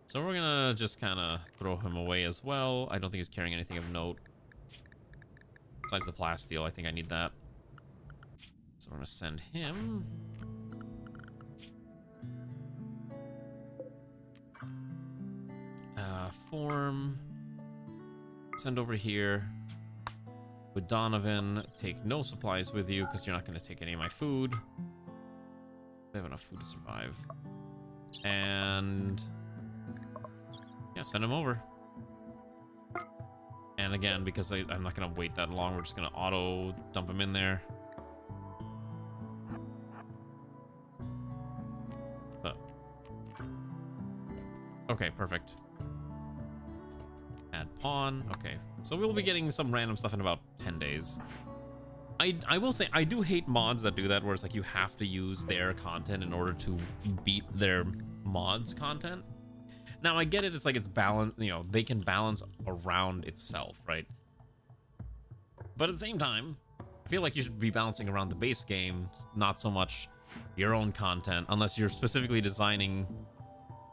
So we're gonna just kind of throw him away as well. I don't think he's carrying anything of note. Besides the plasteel, I think I need that. So we're gonna send him. Form. Send over here. With Donovan, take no supplies with you because you're not gonna take any of my food. I have enough food to survive. And... yeah, send him over. And again, because I'm not going to wait that long, we're just going to auto dump him in there. So. Okay, perfect. Add pawn. Okay, so we'll be getting some random stuff in about 10 days. I will say, I do hate mods that do that, where it's like you have to use their content in order to beat their mods content. Now, I get it, it's like it's balanced, you know, they can balance around itself, right? But at the same time, I feel like you should be balancing around the base game, not so much your own content, unless you're specifically designing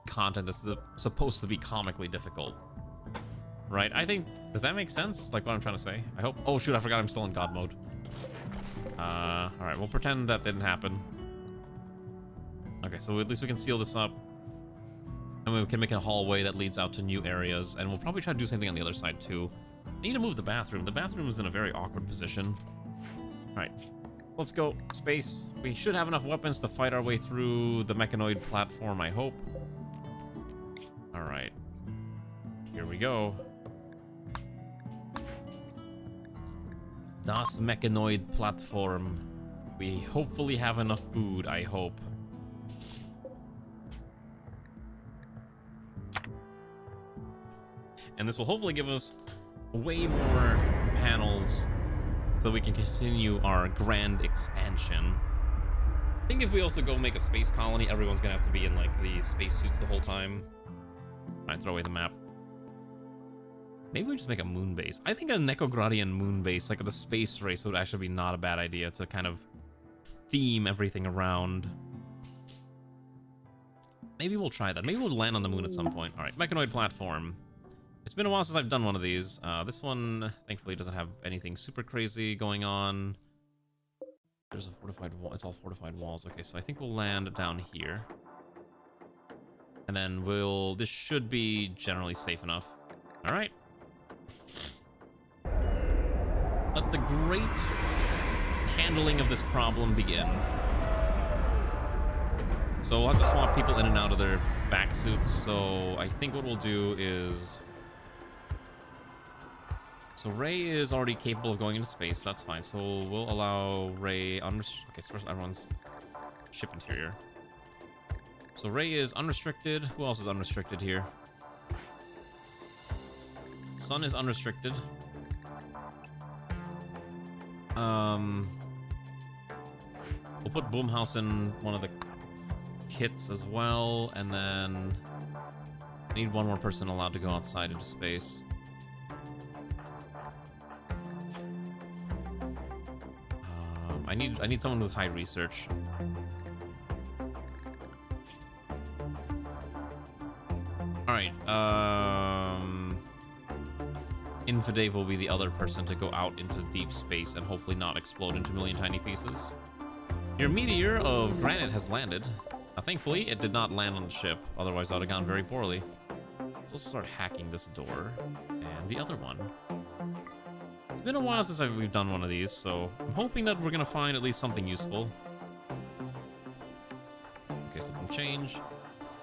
content that's supposed to be comically difficult. Right? I think, does that make sense? Like what I'm trying to say? I hope. Oh shoot, I forgot I'm still in God mode. Alright, we'll pretend that didn't happen. Okay, so at least we can seal this up. And we can make a hallway that leads out to new areas. And we'll probably try to do something on the other side too. I need to move the bathroom. The bathroom is in a very awkward position. Alright, let's go. Space. We should have enough weapons to fight our way through the mechanoid platform, I hope. Alright. Here we go. Das Mechanoid platform. We hopefully have enough food, I hope. And this will hopefully give us way more panels so we can continue our grand expansion. I think if we also go make a space colony, everyone's gonna have to be in like the spacesuits the whole time. Alright, throw away the map. Maybe we just make a moon base. I think a Nekogradian moon base, like the space race, would actually be not a bad idea to kind of theme everything around. Maybe we'll try that. Maybe we'll land on the moon at some point. Alright, Mechanoid platform. It's been a while since I've done one of these. This one, thankfully, doesn't have anything super crazy going on. There's a fortified wall. It's all fortified walls. Okay, so I think we'll land down here. And then this should be generally safe enough. All right. Let the great handling of this problem begin. So we'll have to swap people in and out of their vac suits. So I think what we'll do is... So Ray is already capable of going into space, so that's fine. So we'll allow Ray... Okay, so first everyone's ship interior. So Ray is unrestricted. Who else is unrestricted here? Sun is unrestricted. We'll put Boomhouse in one of the kits as well, and then I need one more person allowed to go outside into space. I need someone with high research. All right. Infidave will be the other person to go out into deep space and hopefully not explode into a million tiny pieces. Your meteor of granite has landed. Thankfully, it did not land on the ship. Otherwise, that would have gone very poorly. Let's also start hacking this door and the other one. It's been a while since we've done one of these, so I'm hoping that we're gonna find at least something useful. Okay, something change.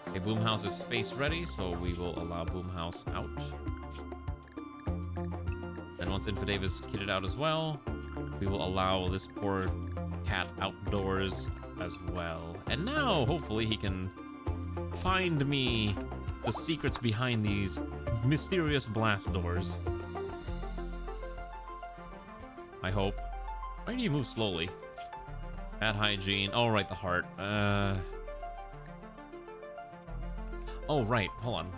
Okay, Boomhouse is space ready, so we will allow Boomhouse out. And once Infidave is kitted out as well, we will allow this poor cat outdoors as well. And now, hopefully, he can find me the secrets behind these mysterious blast doors. I hope. Why do you move slowly? Bad hygiene. Oh, right, the heart. Oh, right. Hold on.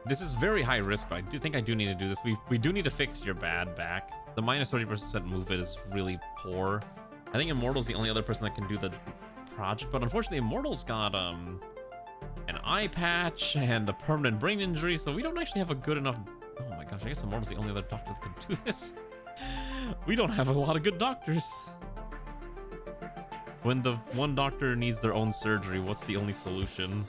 This is very high risk, but I do think I do need to do this. We do need to fix your bad back. The minus 30% movement is really poor. I think Immortal's the only other person that can do the project, but unfortunately Immortal's got an eye patch and a permanent brain injury, so we don't actually have a good enough... Oh my gosh, I guess Immortal's the only other doctor that can do this. We don't have a lot of good doctors. When the one doctor needs their own surgery, what's the only solution?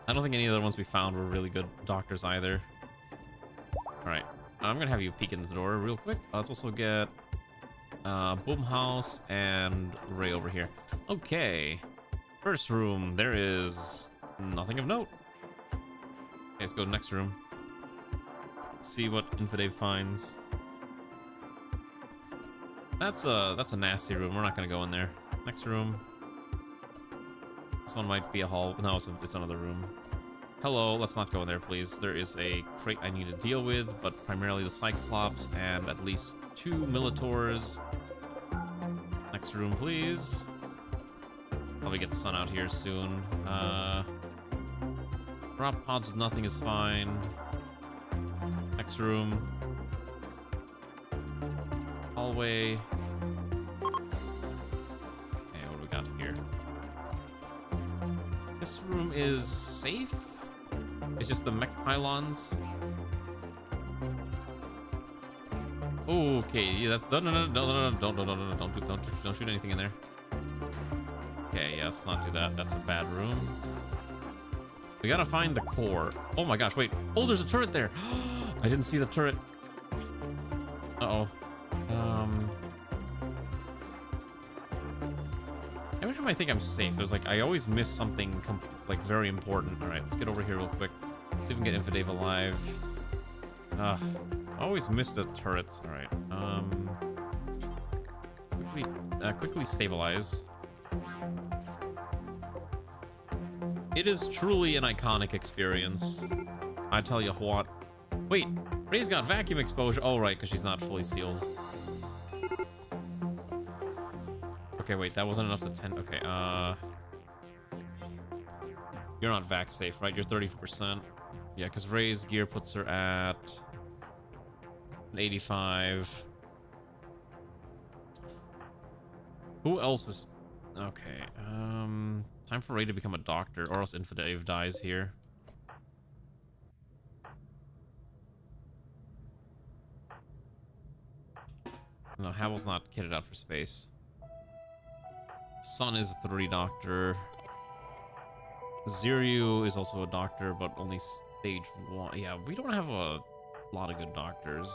I don't think any of the other ones we found were really good doctors either. Alright, I'm gonna have you peek in the door real quick. Let's also get Boomhouse and Ray over here. Okay, first room, there is nothing of note. Okay, let's go to the next room. See what Infidave finds. That's a nasty room. We're not gonna go in there. Next room. This one might be a hall. No, it's another room. Hello, let's not go in there, please. There is a crate I need to deal with, but primarily the Cyclops and at least 2 Militors. Next room, please. Probably get Sun out here soon. Drop pods with nothing is fine. Next room. Hallway. Okay, what do we got here? This room is safe. It's just the mech pylons. Okay, yeah, that's don't shoot anything in there. Okay, yeah, let's not do that. That's a bad room. We gotta find the core. Oh my gosh, wait. Oh, there's a turret there. I didn't see the turret. Uh-oh. Every time I think I'm safe, there's like, I always miss something like very important. All right, let's get over here real quick. See if we can get Infidave alive. Come Always miss the turrets. All right. Quickly stabilize. It is truly an iconic experience. I tell you what. Wait, Ray's got vacuum exposure. Oh, right, because she's not fully sealed. Okay, wait, that wasn't enough to 10. Okay, you're not vac safe, right? You're 30%. Yeah, because Ray's gear puts her at an 85. Who else is... Okay, time for Ray to become a doctor, or else Infidave dies here. No, Havel's not kitted out for space. Sun is a 3 doctor. Ziryu is also a doctor, but only stage 1. Yeah, we don't have a lot of good doctors.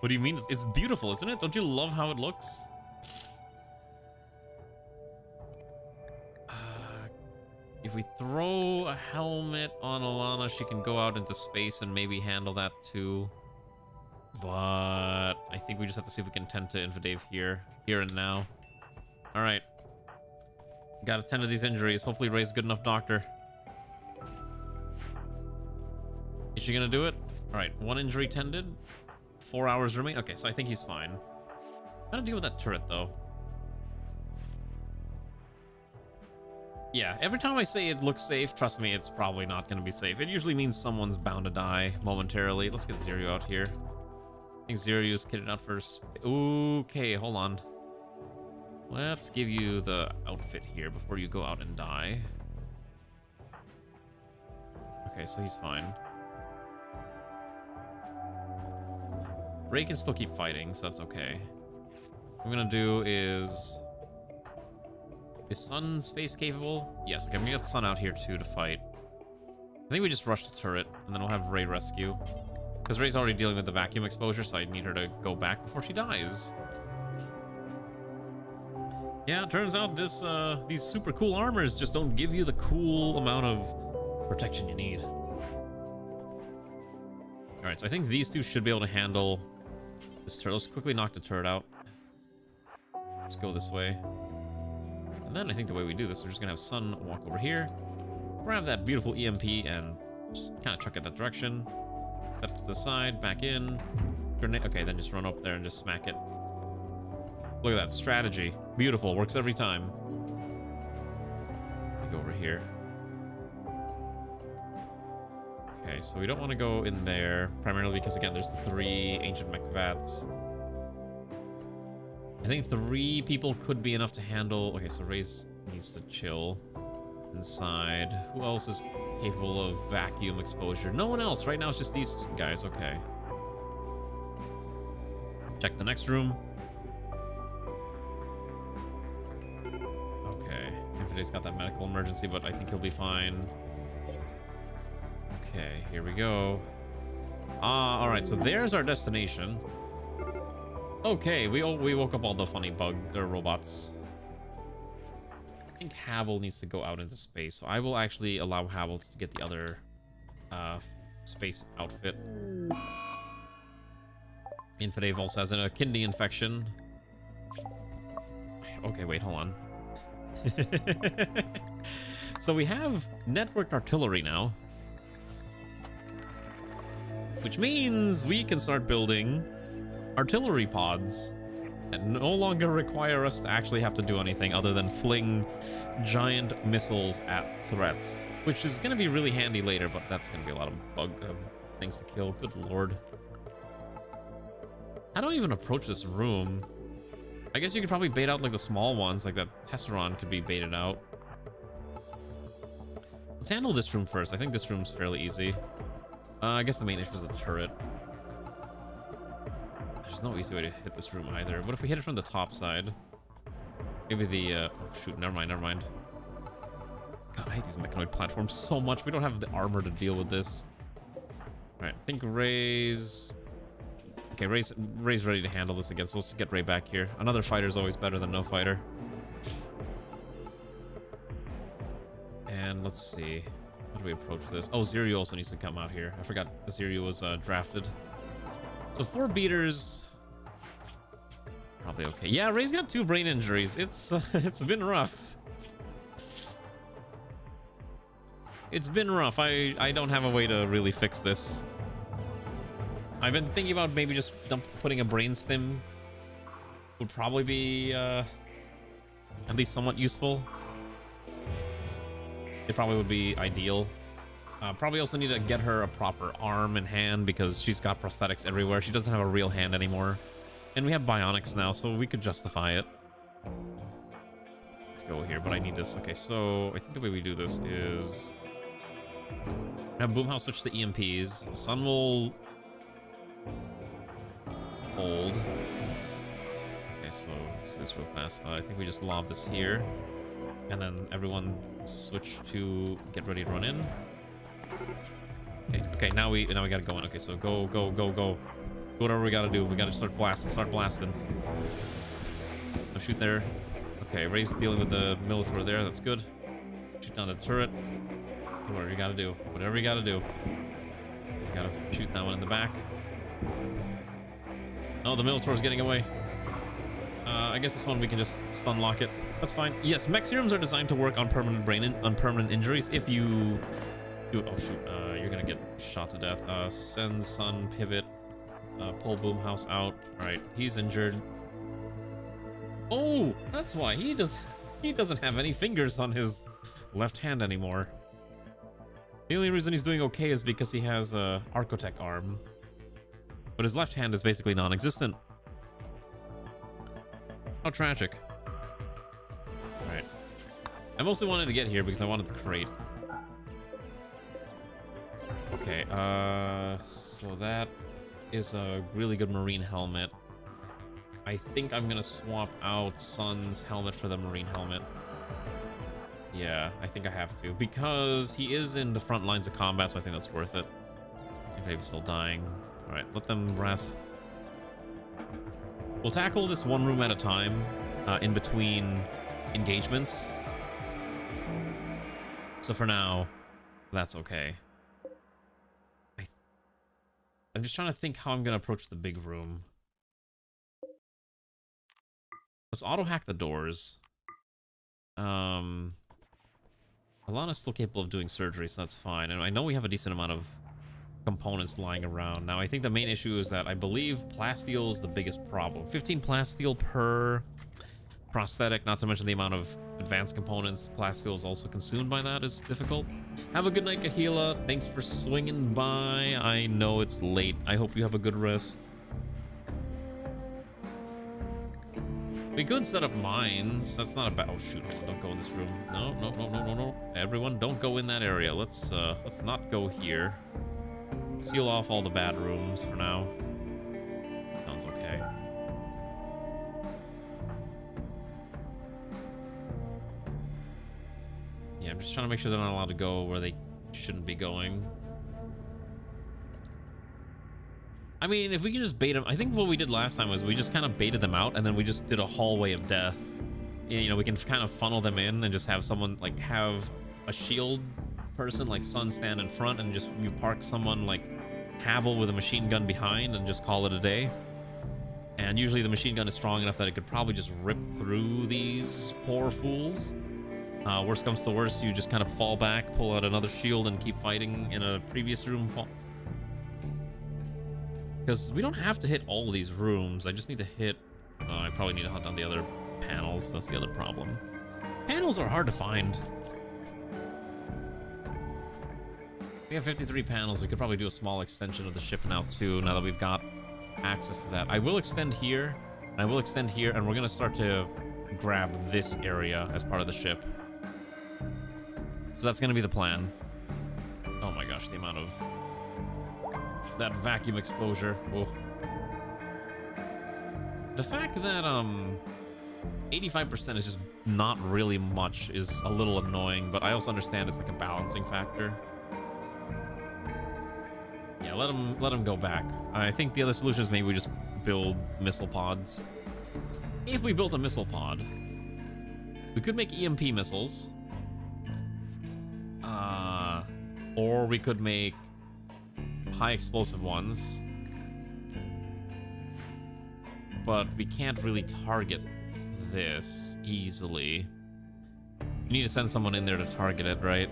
What do you mean? It's beautiful, isn't it? Don't you love how it looks? If we throw a helmet on Alana, she can go out into space and maybe handle that too. But I think we just have to see if we can tend to Infidave here and now. All right. Gotta tend to these injuries. Hopefully Ray's a good enough doctor. Is she gonna do it? All right, 1 injury tended. 4 hours remain. Okay, so I think he's fine. How to deal with that turret though? Yeah, every time I say it looks safe, trust me, it's probably not going to be safe. It usually means someone's bound to die momentarily. Let's get Ziryu out here. I think Ziryu's kitted out first. Okay, hold on. Let's give you the outfit here before you go out and die. Okay, so he's fine. Ray can still keep fighting, so that's okay. What I'm going to do is... Is Sun space capable? Yes, okay, I'm gonna get Sun out here too to fight. I think we just rush the turret, and then we'll have Ray rescue. Because Ray's already dealing with the vacuum exposure, so I need her to go back before she dies. Yeah, it turns out this these super cool armors just don't give you the cool amount of protection you need. Alright, so I think these two should be able to handle this turret. Let's quickly knock the turret out. Let's go this way. And then I think the way we do this, we're just gonna have Sun walk over here, grab that beautiful EMP, and just kind of chuck it that direction. Step to the side, back in. Grenade. Okay, then just run up there and just smack it. Look at that strategy. Beautiful. Works every time. Go over here. Okay, so we don't want to go in there, primarily because, again, there's 3 ancient mech vats. I think 3 people could be enough to handle... Okay, so Ray's needs to chill inside. Who else is capable of vacuum exposure? No one else. Right now it's just these guys. Okay. Check the next room. Okay. Infide's got that medical emergency, but I think he'll be fine. Okay, here we go. Alright, so there's our destination. Okay, we woke up all the funny robots. I think Havel needs to go out into space, so I will actually allow Havel to get the other space outfit. Infidave also has a kidney infection. Okay, wait, hold on. So we have networked artillery now, which means we can start building artillery pods that no longer require us to actually have to do anything other than fling giant missiles at threats, which is going to be really handy later, but that's going to be a lot of things to kill. Good lord. How do I even approach this room? I guess you could probably bait out like the small ones, like that Tesseron could be baited out. Let's handle this room first. I think this room's fairly easy. I guess the main issue is the turret. There's no easy way to hit this room either. What if we hit it from the top side? Maybe the, oh shoot, never mind. God, I hate these mechanoid platforms so much. We don't have the armor to deal with this. Alright, I think Ray's... Okay, Ray's ready to handle this again, so let's get Ray back here. Another fighter is always better than no fighter. And let's see. do we approach this? Oh, Ziryu also needs to come out here. I forgot Ziryu was drafted. So 4 beaters. Probably okay. Yeah, Ray's got 2 brain injuries. It's been rough. It's been rough. I don't have a way to really fix this. I've been thinking about maybe just putting a brain stim would probably be at least somewhat useful. It probably would be ideal. Probably also need to get her a proper arm and hand because she's got prosthetics everywhere. She doesn't have a real hand anymore. And we have bionics now, so we could justify it. Let's go here, but I need this. Okay, so I think the way we do this is have Boomhouse switch to EMPs. Sun will hold. Okay, so this is real fast. I think we just lob this here. And then everyone switch to get ready to run in. Okay, now we gotta go in. Okay, so go. Whatever we gotta do, we gotta start blasting. No, shoot there. Okay, Ray's dealing with the military there, that's good. Shoot down the turret. Okay, whatever you gotta do. You gotta shoot that one in the back. Oh, the Militaur's getting away. I guess this one we can just stun lock it. That's fine. Yes, mech serums are designed to work on permanent injuries. If you do it, oh shoot, you're gonna get shot to death. Send Sun, pivot, pull Boomhouse out. All right, he's injured. Oh, that's why he doesn't have any fingers on his left hand anymore. The only reason he's doing okay is because he has a Archotech arm, but his left hand is basically non-existent. How tragic. Alright. I mostly wanted to get here because I wanted the crate. Okay, so that is a really good marine helmet. I think I'm gonna swap out Sun's helmet for the marine helmet. Yeah, I think I have to. Because he is in the front lines of combat, so I think that's worth it. If he's still dying. Alright, let them rest. We'll tackle this one room at a time, in between engagements. So for now, that's okay. I'm just trying to think how I'm going to approach the big room. Let's auto-hack the doors. Alana's still capable of doing surgery, so that's fine. And I know we have a decent amount of components lying around. Now, I think the main issue is that I believe plasteel is the biggest problem. 15 plasteel per prosthetic, not to mention the amount of advanced components plasteel is also consumed by that is difficult. Have a good night, Kahila. Thanks for swinging by. I know it's late. I hope you have a good rest. We could set up mines. That's not a bad... Oh, shoot. Don't go in this room. No. Everyone, don't go in that area. Let's not go here. Seal off all the bad rooms for now. Sounds okay. Yeah, I'm just trying to make sure they're not allowed to go where they shouldn't be going. I mean, if we can just bait them... I think what we did last time was we just kind of baited them out, and then we just did a hallway of death. You know, we can kind of funnel them in and just have someone, like, have a shield person, like Sun, stand in front, and just you park someone like Havel with a machine gun behind and just call it a day. And usually the machine gun is strong enough that it could probably just rip through these poor fools. Worst comes to worst, you just kind of fall back, pull out another shield, and keep fighting in a previous room. Because we don't have to hit all these rooms. I just need to hit... I probably need to hunt down the other panels. That's the other problem. Panels are hard to find. We have 53 panels. We could probably do a small extension of the ship now, too, now that we've got access to that. I will extend here, and I will extend here, and we're going to start to grab this area as part of the ship. So that's going to be the plan. Oh my gosh, the amount of that vacuum exposure. Whoa. The fact that 85% is just not really much is a little annoying, but I also understand it's like a balancing factor. Yeah, let them go back. I think the other solution is maybe we just build missile pods. If we built a missile pod, we could make EMP missiles. Or we could make high explosive ones. But we can't really target this easily. You need to send someone in there to target it, right?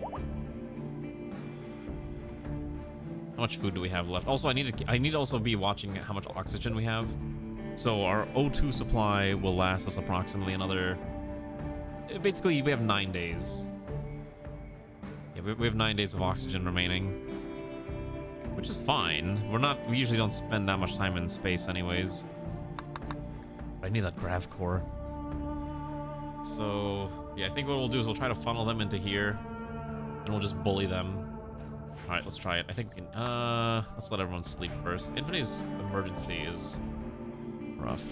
How much food do we have left? Also, I need to also be watching how much oxygen we have. So our O2 supply will last us approximately another... Basically, we have 9 days. Yeah, we have 9 days of oxygen remaining. Which is fine. We usually don't spend that much time in space anyways. But I need that grav core. So, yeah, I think what we'll do is we'll try to funnel them into here. And we'll just bully them. Alright, let's try it. I think we can... let's let everyone sleep first. Infinity's emergency is... rough.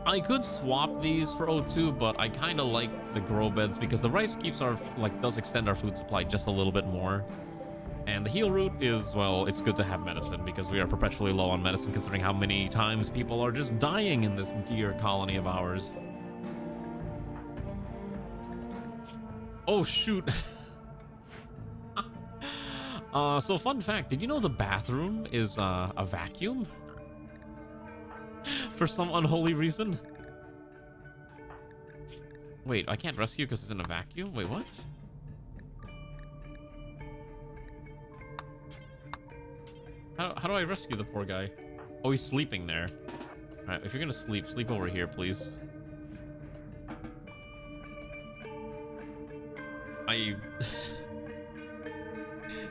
I could swap these for O2, but I kind of like the grow beds because the rice keeps our, does extend our food supply just a little bit more. And the heal root is, well, it's good to have medicine because we are perpetually low on medicine considering how many times people are just dying in this dear colony of ours. Oh, shoot. So fun fact, did you know the bathroom is a vacuum? For some unholy reason? Wait, I can't rescue because it's in a vacuum? Wait, what? How do I rescue the poor guy? Oh, he's sleeping there. Alright, if you're gonna sleep, sleep over here, please.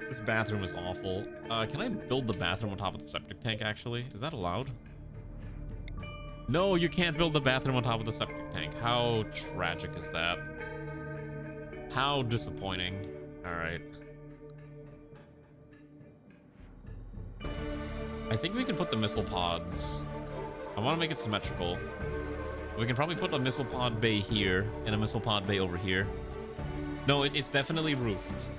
This bathroom is awful. Can I build the bathroom on top of the septic tank, actually? Is that allowed? No, you can't build the bathroom on top of the septic tank. How tragic is that? How disappointing. Alright. I think we can put the missile pods. I want to make it symmetrical. We can probably put a missile pod bay here and a missile pod bay over here. No, it's definitely roofed.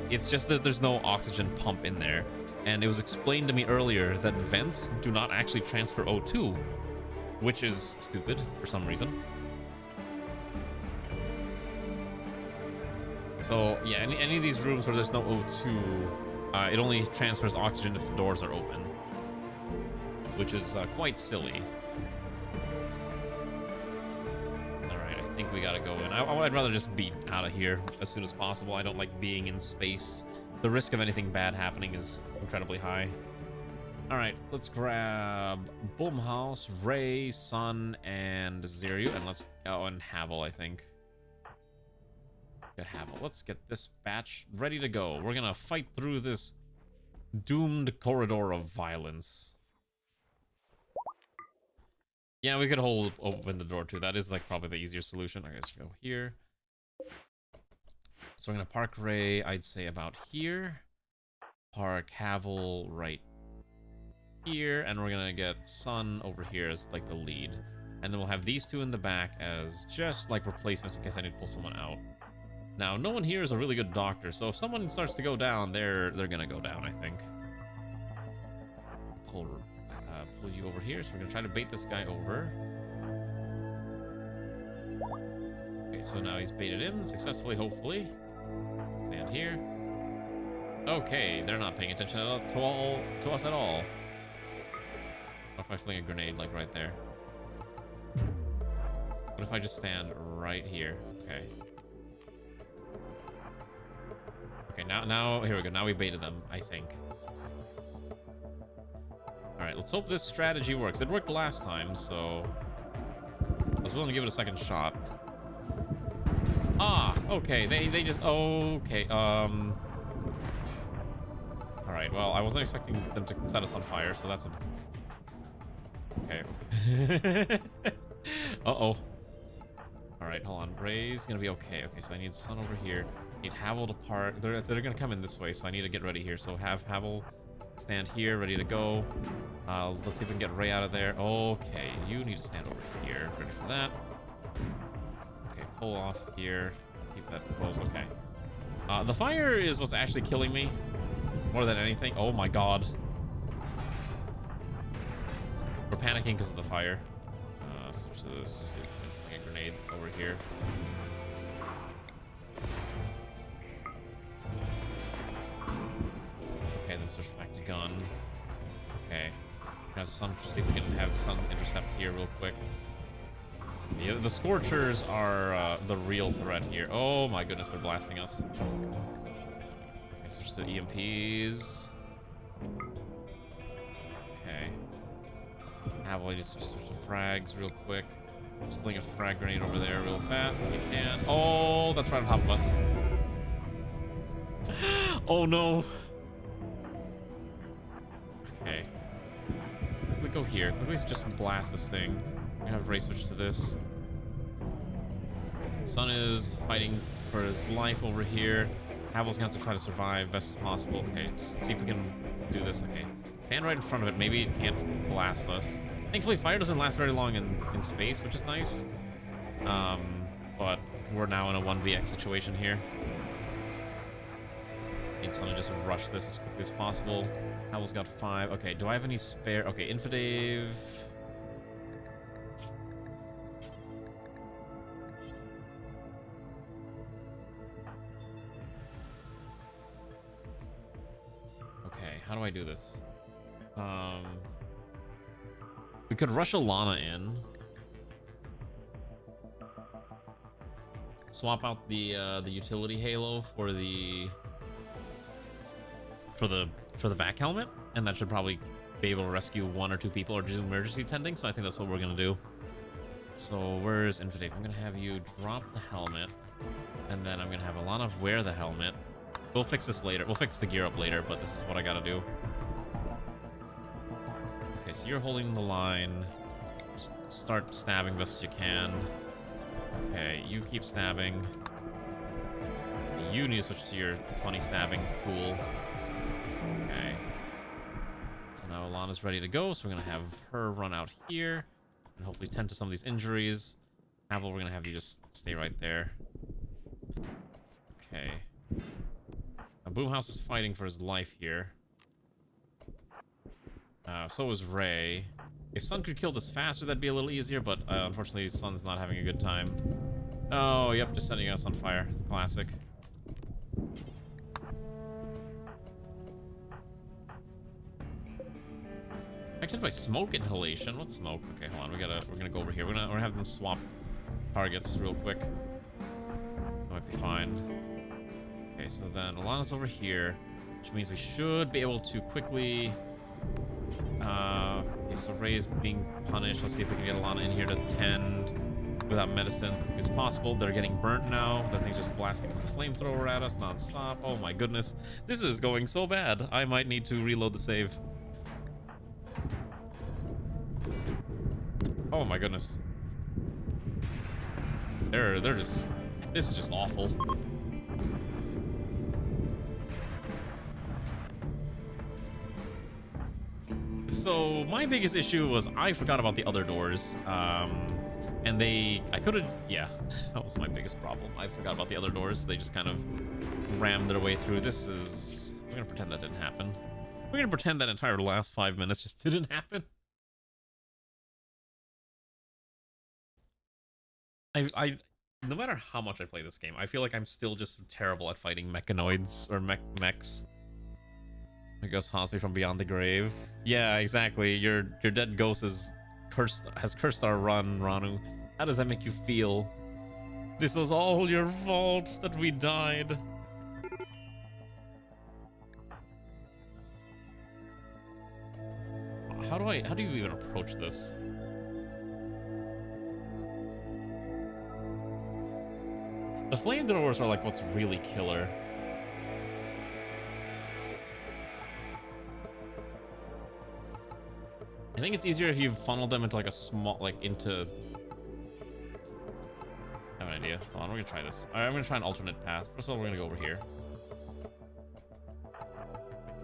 It's just that there's no oxygen pump in there. And it was explained to me earlier that vents do not actually transfer O2, which is stupid for some reason. So, yeah, any of these rooms where there's no O2, it only transfers oxygen if the doors are open, which is quite silly. Alright, I think we gotta go in. I'd rather just be out of here as soon as possible. I don't like being in space. The risk of anything bad happening is incredibly high. Alright, let's grab Boomhouse, Ray, Sun, and Ziryu, and let's... Oh, and Havel, I think. Get Havel. Let's get this batch ready to go. We're gonna fight through this doomed corridor of violence. Yeah, we could open the door too. That is like probably the easier solution. I guess go here. So we're gonna park Ray, I'd say about here. Park Havel right here, and we're gonna get Sun over here as like the lead. And then we'll have these two in the back as just like replacements in case I need to pull someone out. Now, no one here is a really good doctor, so if someone starts to go down, they're gonna go down, I think. Pull you over here, so we're gonna try to bait this guy over. Okay, so now he's baited in successfully, hopefully. Stand here. Okay, they're not paying attention to us at all. What if I fling a grenade, like, right there? What if I just stand right here? Okay. Okay, now, here we go. Now we baited them, I think. Alright, let's hope this strategy works. It worked last time, so... I was willing to give it a second shot. Ah, okay, they just... Okay, Alright, well, I wasn't expecting them to set us on fire, so that's a... Okay. Uh-oh. Alright, hold on. Ray's gonna be okay. Okay, so I need Sun over here. I need Havel to park. They're gonna come in this way, so I need to get ready here. So have Havel stand here, ready to go. Let's see if we can get Ray out of there. Okay, you need to stand over here. Ready for that. Okay, pull off here. Keep that close. Okay. The fire is what's actually killing me more than anything. Oh my god. We're panicking because of the fire. Switch to this. See if we can bring a grenade over here. search back to gun. Okay. Have Sun, see if we can have Sun intercept here real quick. Yeah, the Scorchers are the real threat here. Oh my goodness, they're blasting us. Okay, switch to EMPs. Okay. Cavalry, just switch to frags real quick. Just fling a frag grenade over there real fast if you can. Oh, that's right on top of us. Oh no. Okay. Quickly go here. Quickly just blast this thing. We have Ray switch to this. Sun is fighting for his life over here. Havel's gonna have to try to survive best as possible. Okay, just see if we can do this. Okay. Stand right in front of it. Maybe it can't blast us. Thankfully, fire doesn't last very long in space, which is nice. But we're now in a 1vx situation here. Need Sun to just rush this as quickly as possible. Havel's got 5. Okay, do I have any spare? Okay, Infidave. Okay, how do I do this? We could rush Alana in. Swap out the utility halo for the vac helmet, and that should probably be able to rescue 1 or 2 people or do emergency tending. So I think that's what we're gonna do. So where's Infidave? I'm gonna have you drop the helmet, and then I'm gonna have Alana wear the helmet. We'll fix this later. We'll fix the gear up later, but this is what I gotta do. Okay, so you're holding the line. Start stabbing best as you can. Okay, you keep stabbing. You need to switch to your funny stabbing. Cool. Okay. So now Alana's ready to go, so we're gonna have her run out here and hopefully tend to some of these injuries. Havel, we're gonna have you just stay right there. Okay. Now Boomhouse is fighting for his life here. So is Ray. If Sun could kill this faster, that'd be a little easier, but unfortunately Sun's not having a good time. Oh, yep, just setting us on fire. It's classic. Affected by smoke inhalation. What smoke? Okay, hold on. We're gonna go over here. We're gonna have them swap targets real quick. That might be fine. Okay, so then Alana's over here, which means we should be able to quickly. Okay, so Ray's being punished. Let's see if we can get Alana in here to tend without medicine. It's possible. They're getting burnt now. That thing's just blasting the flamethrower at us non-stop. Oh my goodness. This is going so bad. I might need to reload the save. Oh my goodness. They're just... This is just awful. So my biggest issue was I forgot about the other doors. And I could have... Yeah, that was my biggest problem. I forgot about the other doors. They just kind of rammed their way through. This is... We're gonna pretend that didn't happen. We're gonna pretend that entire last 5 minutes just didn't happen. No matter how much I play this game, I feel like I'm still just terrible at fighting mechanoids or mechs. My ghost haunts me from beyond the grave. Yeah, exactly. Your dead ghost has cursed our run, Ranu. How does that make you feel? This was all your fault that we died. How do you even approach this? The flamethrowers are like what's really killer. I think it's easier if you funnel them into like a small, into... I have an idea. Hold on, we're gonna try this. Alright, I'm gonna try an alternate path. First of all, we're gonna go over here.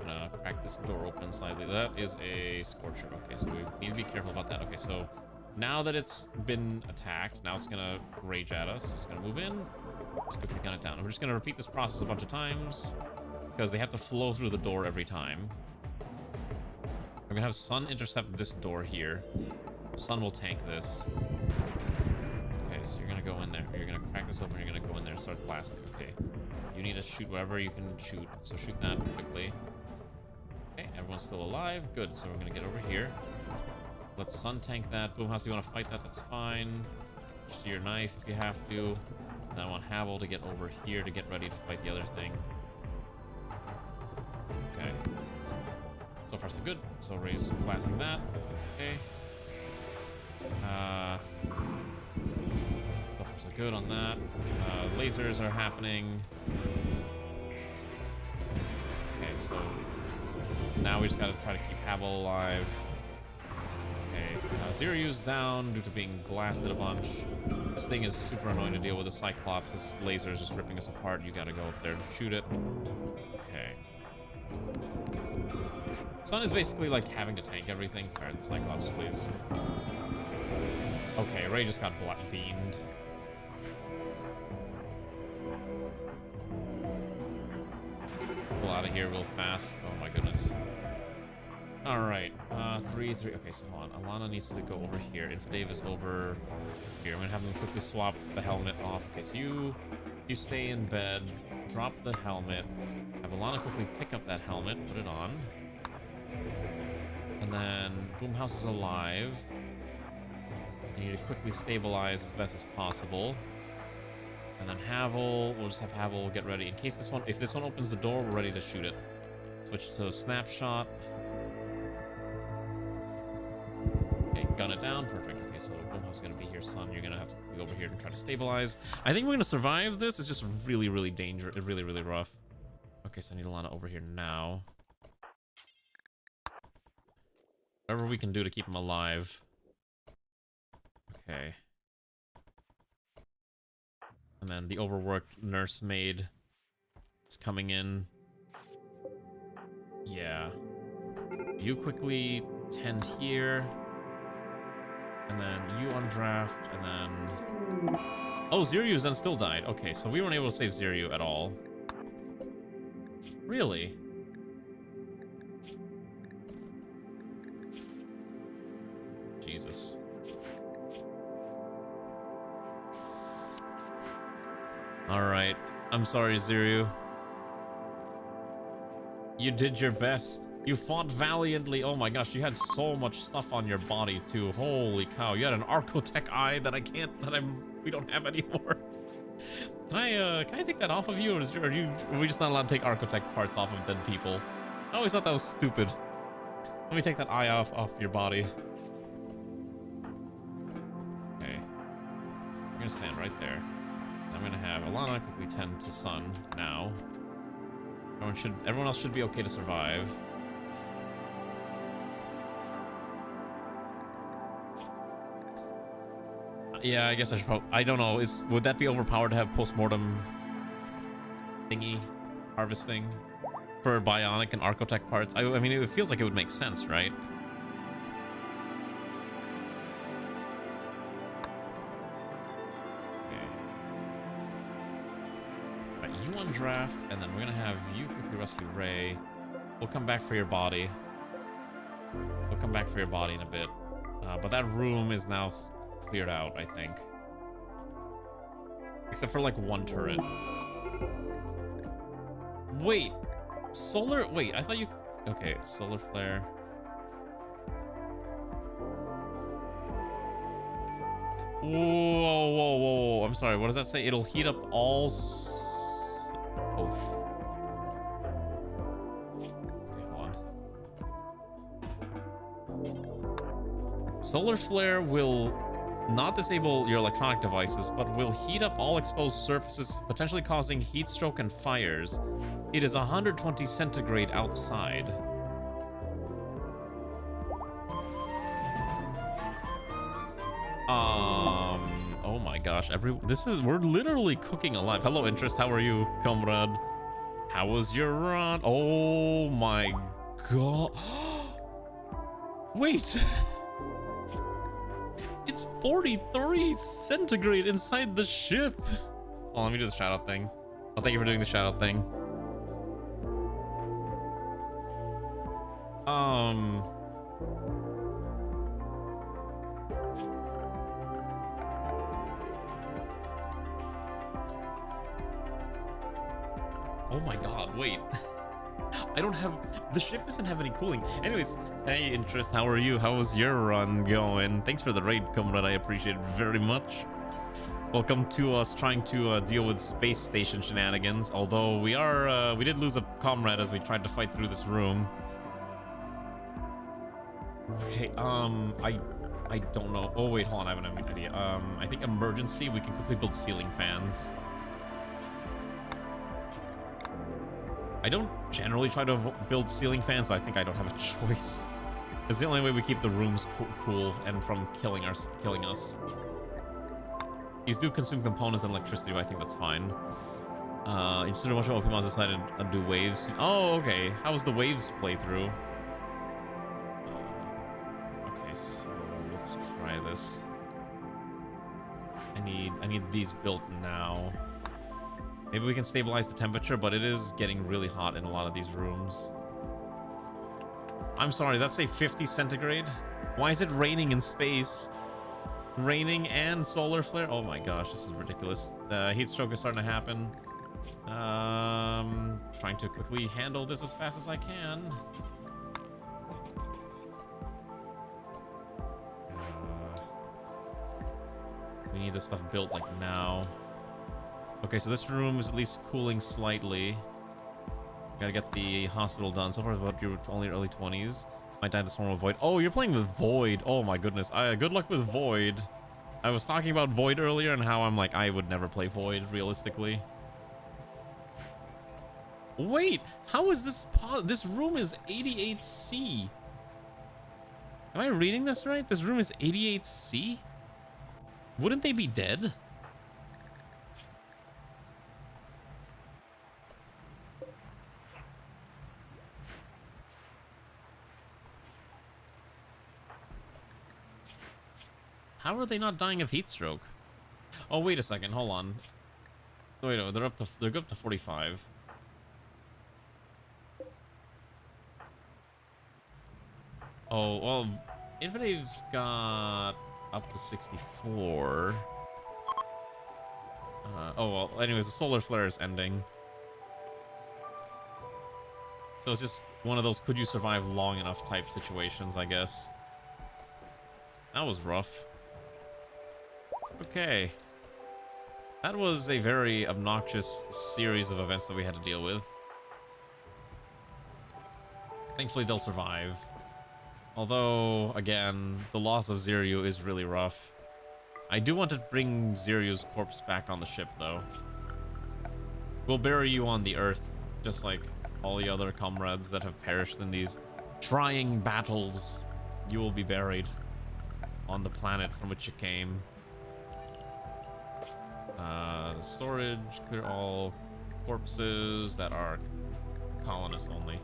I'm gonna crack this door open slightly. That is a Scorcher. Okay, so we need to be careful about that. Okay, so now that it's been attacked, now it's gonna rage at us. It's gonna move in. Let's quickly gun it down. And we're just gonna repeat this process a bunch of times because they have to flow through the door every time. We're gonna have Sun intercept this door here. Sun will tank this. Okay, so you're gonna go in there. You're gonna crack this open. You're gonna go in there and start blasting. Okay. You need to shoot whatever you can shoot. So shoot that quickly. everyone's still alive. Good, so we're gonna get over here. Let's sun tank that. Boomhouse, you wanna fight that? That's fine. Just your knife if you have to. And I want Havel to get over here to get ready to fight the other thing. Okay. So far so good. So Ray's blasting that. Okay. So far so good on that. Lasers are happening. Okay, so now we just gotta try to keep Havel alive. Okay, Ziryu's down due to being blasted a bunch. This thing is super annoying to deal with. The Cyclops, this laser is just ripping us apart. You gotta go up there and shoot it. Okay. Sun is basically like having to tank everything. Alright, the Cyclops, please. Okay, Ray just got beamed. Pull out of here real fast. Oh my goodness. Alright, 3. Okay, so hold on. Alana needs to go over here. Infidave is over here. I'm gonna have them quickly swap the helmet off. Okay, so you stay in bed, drop the helmet, have Alana quickly pick up that helmet, put it on. And then Boomhouse is alive. You need to quickly stabilize as best as possible. And then Havel, we'll just have Havel get ready. In case if this one opens the door, we're ready to shoot it. Switch to snapshot. Okay, gun it down, perfect. Okay, so Boomhouse is gonna be here, Sun. You're gonna have to go over here and try to stabilize. I think we're gonna survive this. It's just really, really dangerous, really, really rough. Okay, so I need Alana over here now. Whatever we can do to keep him alive. Okay. And then the overworked nursemaid is coming in. Yeah. You quickly tend here. And then you undraft, and then... Oh, Ziryu's then still died. Okay, so we weren't able to save Ziryu at all. Really? Jesus. Alright. I'm sorry, Ziryu. You did your best. You fought valiantly. Oh my gosh, you had so much stuff on your body too. Holy cow. You had an Archotech eye that we don't have anymore. Can I take that off of you, or are we just not allowed to take Archotech parts off of dead people? I always thought that was stupid. Let me take that eye off your body. Okay. You're gonna stand right there. I'm gonna have Alana quickly tend to Sun now. Everyone else should be okay to survive. Yeah, I guess I should probably... I don't know. Would that be overpowered to have postmortem thingy harvesting for Bionic and Archotech parts? I mean, it feels like it would make sense, right? Okay. Right, you undraft, and then we're gonna have you quickly rescue Ray. We'll come back for your body. We'll come back for your body in a bit. But that room is now cleared out, I think. Except for like one turret. Wait, solar... Wait, I thought you... Okay, solar flare. Whoa. I'm sorry, what does that say? It'll heat up all... Oh, okay, hold on. Solar flare will not disable your electronic devices, but will heat up all exposed surfaces, potentially causing heat stroke and fires. It is 120 centigrade outside. Oh my gosh, we're literally cooking alive. Hello, Interest, how are you, comrade? How was your run? Oh my god. Wait. It's 43 centigrade inside the ship. Oh, let me do the shout out thing. Oh, thank you for doing the shout out thing. Oh my god, wait. I don't have... The ship doesn't have any cooling. Anyways, hey, Interest, how are you? How was your run going? Thanks for the raid, comrade. I appreciate it very much. Welcome to us trying to deal with space station shenanigans. Although we did lose a comrade as we tried to fight through this room. Okay, I don't know. Oh, wait, hold on. I have an idea. I think emergency, we can quickly build ceiling fans. I don't generally try to build ceiling fans, but I think I don't have a choice. It's the only way we keep the rooms cool and from killing us. These do consume components and electricity, but I think that's fine. Instead of watching Pokemon decided to do waves. Oh, okay. How was the waves playthrough? Okay, so let's try this. I need these built now. Maybe we can stabilize the temperature, but it is getting really hot in a lot of these rooms. I'm sorry, that's a 50 centigrade? Why is it raining in space? Raining and solar flare? Oh my gosh, this is ridiculous. The heat stroke is starting to happen. Trying to quickly handle this as fast as I can. We need this stuff built like now. Okay, so this room is at least cooling slightly. Gotta get the hospital done. So far, about you're only early 20s. Might die this form of Void. Oh, you're playing with Void. Oh my goodness. Good luck with Void. I was talking about Void earlier and how I'm like, I would never play Void, realistically. Wait, how is this? This room is 88C. Am I reading this right? This room is 88C? Wouldn't they be dead? How are they not dying of heat stroke? Oh, wait a second. Hold on. Wait, no, they're up to 45. Oh, well, Infinity's got up to 64. Oh, well, anyways, the solar flare is ending. So it's just one of those could you survive long enough type situations, I guess. That was rough. Okay. That was a very obnoxious series of events that we had to deal with. Thankfully, they'll survive. Although, again, the loss of Ziryu is really rough. I do want to bring Ziryu's corpse back on the ship, though. We'll bury you on the Earth, just like all the other comrades that have perished in these trying battles. You will be buried on the planet from which you came. Storage, clear all corpses that are colonists only.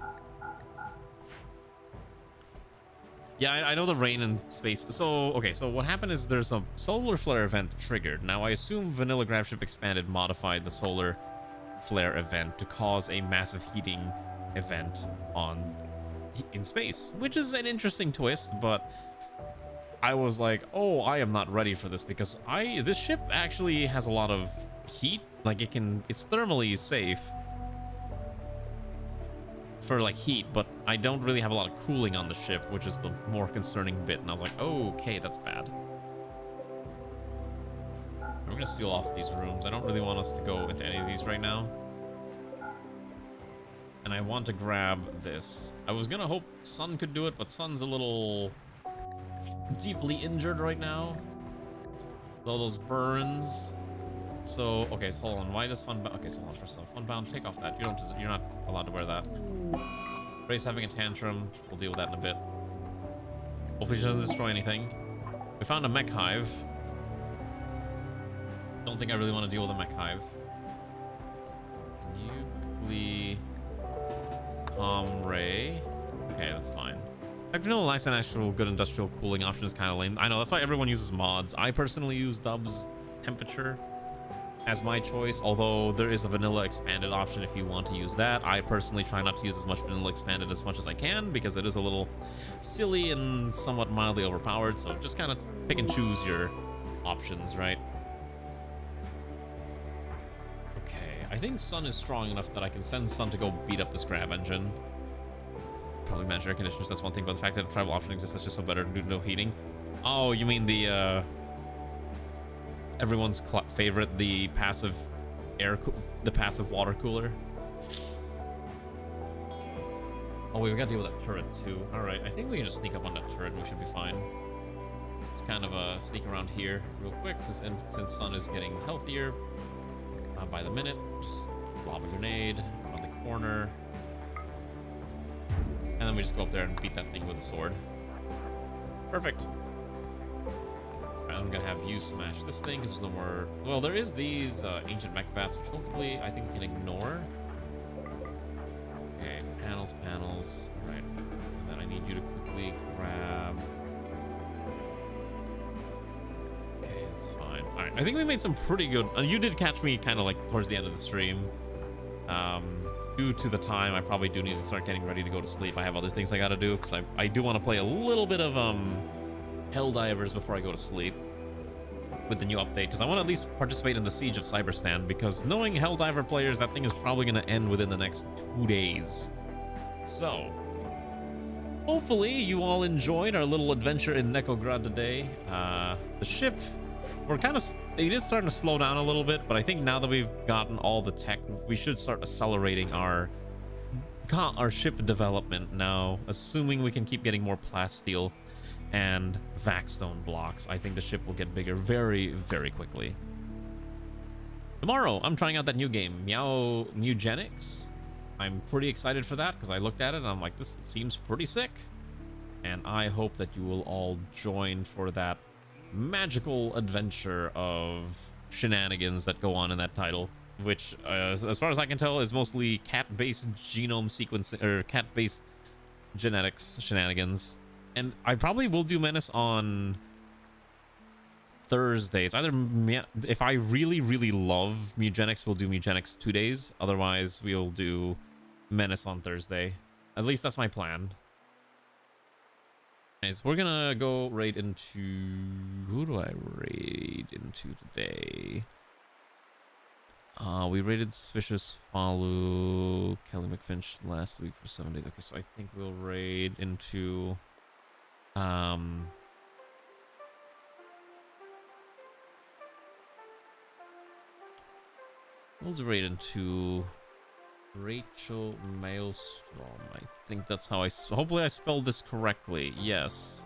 Yeah, I know the rain in space. So, okay, so what happened is there's a solar flare event triggered. Now, I assume Vanilla Graveship Expanded modified the solar flare event to cause a massive heating event in space, which is an interesting twist, but I was like, oh, I am not ready for this because this ship actually has a lot of heat. Like it's thermally safe for like heat, but I don't really have a lot of cooling on the ship, which is the more concerning bit. And I was like, oh, okay, that's bad. We're gonna seal off these rooms. I don't really want us to go into any of these right now. And I want to grab this. I was gonna hope Sun could do it, but Sun's a little deeply injured right now. All those burns. So, okay, so hold on. Why does Funbound? Okay, so hold on for some. Funbound, take off that. You're not allowed to wear that. Ray's having a tantrum. We'll deal with that in a bit. Hopefully she doesn't destroy anything. We found a mech hive. Don't think I really want to deal with a mech hive. Can you quickly calm Ray? Okay, that's fine. Vanilla lacks an actual good industrial cooling option is kind of lame. I know, that's why everyone uses mods. I personally use Dub's temperature as my choice, although there is a vanilla expanded option if you want to use that. I personally try not to use as much vanilla expanded as much as I can because it is a little silly and somewhat mildly overpowered, so just kind of pick and choose your options, right? Okay, I think Sun is strong enough that I can send Sun to go beat up this grab engine. probably manage air conditioners. That's one thing, but the fact that a travel option exists is just so better due to no heating. Oh, you mean the everyone's favorite, the passive the passive water cooler? Oh wait, we gotta deal with that turret too. All right, I think we can just sneak up on that turret and we should be fine. Just kind of sneak around here real quick since Sun is getting healthier by the minute. Just lob a grenade on the corner. And then we just go up there and beat that thing with a sword. Perfect. I'm gonna have you smash this thing because there's no more. Well, there is these ancient mech bats, which hopefully I think we can ignore. Okay, panels. All right. And then I need you to quickly grab. Okay, that's fine. All right, I think we made some pretty good. You did catch me kind of like towards the end of the stream. Due to the time, I probably do need to start getting ready to go to sleep. I have other things I gotta do because I do want to play a little bit of Helldivers before I go to sleep with the new update, because I want to at least participate in the Siege of Cyberstan, because knowing Helldiver players, that thing is probably going to end within the next 2 days. So hopefully you all enjoyed our little adventure in NEKOGRAD today. The ship, it is starting to slow down a little bit, but I think now that we've gotten all the tech, we should start accelerating our ship development now, assuming we can keep getting more plasteel and vaxstone blocks. I think the ship will get bigger very, very quickly. Tomorrow, I'm trying out that new game, Mewgenics. I'm pretty excited for that because I looked at it and I'm like, this seems pretty sick. And I hope that you will all join for that magical adventure of shenanigans that go on in that title, which, as far as I can tell, is mostly cat-based genome sequencing or cat-based genetics shenanigans. And I probably will do Menace on Thursdays. Either if I really, really love Mewgenics, we'll do Mewgenics 2 days. Otherwise, we'll do Menace on Thursday. At least that's my plan. Anyways, we're gonna go raid into... Who do I raid into today? We raided Suspicious Follow Kelly McFinch last week for 7 days. Okay, so I think we'll raid into... We'll do raid into Rachel Maelstrom. I think that's how hopefully I spelled this correctly. Yes.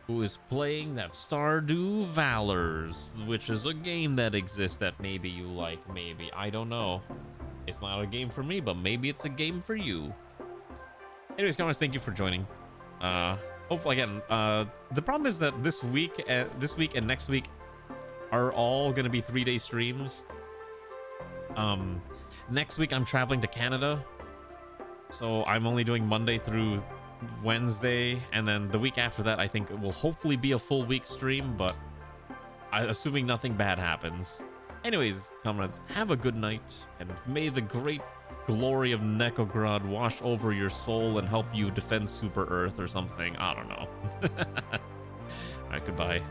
Who is playing that Stardew Valors, which is a game that exists that maybe you like, maybe. I don't know. It's not a game for me, but maybe it's a game for you. Anyways, guys, thank you for joining. Hopefully, again, the problem is that this week and next week are all going to be 3-day streams. Next week I'm traveling to Canada, so I'm only doing Monday through Wednesday, and then the week after that I think it will hopefully be a full week stream, but assuming nothing bad happens. Anyways, comrades, have a good night, and may the great glory of NEKOGRAD wash over your soul and help you defend Super Earth or something. I don't know. Alright, goodbye.